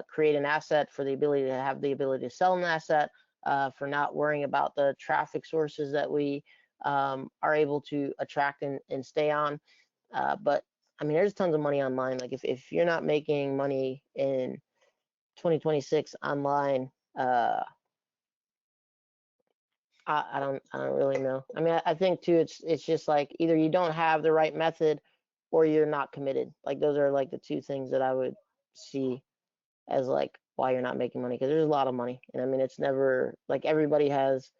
create an asset, for the ability to have the ability to sell an asset, for not worrying about the traffic sources that we are able to attract and stay on. But I mean, there's tons of money online. Like, if you're not making money in 2026 online, I don't really know. I mean, I think too, it's just like either you don't have the right method or you're not committed. Like those are like the two things that I would see as like why you're not making money, because there's a lot of money. And I mean, it's never like everybody has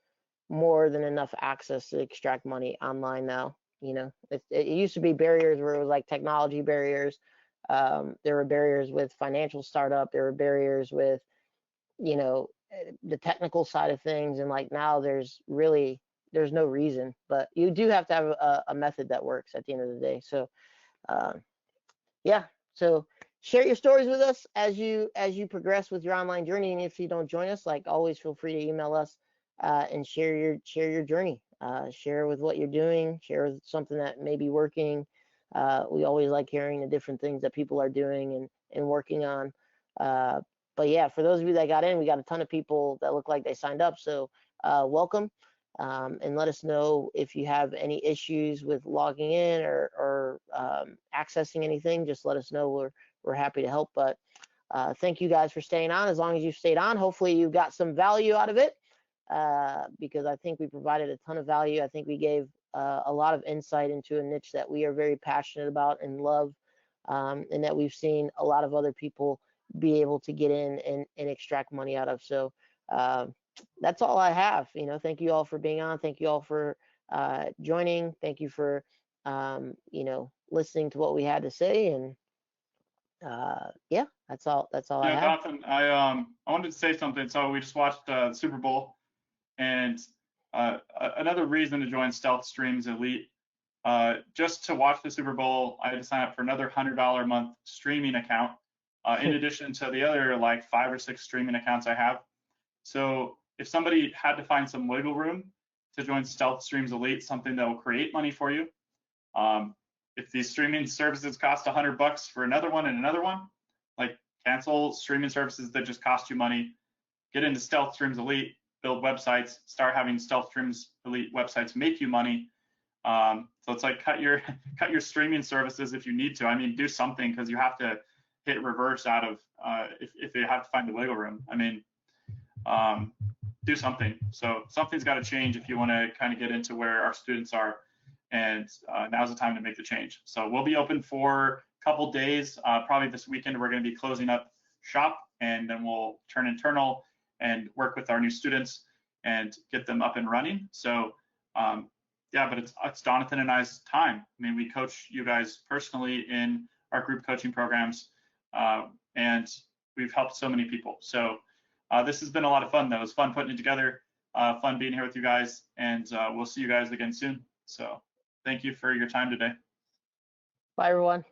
more than enough access to extract money online now. It used to be barriers where it was like technology barriers. There were barriers with financial startup. There were barriers with the technical side of things, and like now there's no reason, but you do have to have a method that works at the end of the day. So uh, yeah, so share your stories with us as you progress with your online journey, and if you don't join us, like always, feel free to email us and share your journey, share with what you're doing, share with something that may be working. We always like hearing the different things that people are doing and working on. But yeah, for those of you that got in, we got a ton of people that look like they signed up. So welcome, and let us know if you have any issues with logging in or accessing anything. Just let us know. We're happy to help. But thank you guys for staying on. As long as you've stayed on, hopefully you got some value out of it, because I think we provided a ton of value. I think we gave a lot of insight into a niche that we are very passionate about and love, and that we've seen a lot of other people be able to get in and extract money out of. So that's all I have. Thank you all for being on. Thank you all for joining. Thank you for listening to what we had to say. And yeah, that's all I Yeah, have. Jonathan, I wanted to say something. So we just watched the Super Bowl, and another reason to join Stealth Streams Elite, just to watch the Super Bowl, I had to sign up for another $100 a month streaming account, in addition to the other like 5 or 6 streaming accounts I have. So if somebody had to find some wiggle room to join Stealth Streams Elite, something that will create money for you, if these streaming services cost $100 for another one and another one, like cancel streaming services that just cost you money, get into Stealth Streams Elite, build websites, start having Stealth Streams Elite websites make you money. So it's like cut your streaming services if you need to. I mean, do something, because you have to hit reverse out of if you have to find the wiggle room. I mean, do something. So something's got to change if you want to kind of get into where our students are, and now's the time to make the change. So we'll be open for a couple days. Probably this weekend we're going to be closing up shop, and then we'll turn internal and work with our new students and get them up and running. So yeah, but it's Jonathan and I's time. I mean, we coach you guys personally in our group coaching programs, and we've helped so many people. So this has been a lot of fun, though. It was fun putting it together, fun being here with you guys, and we'll see you guys again soon. So thank you for your time today. Bye, everyone.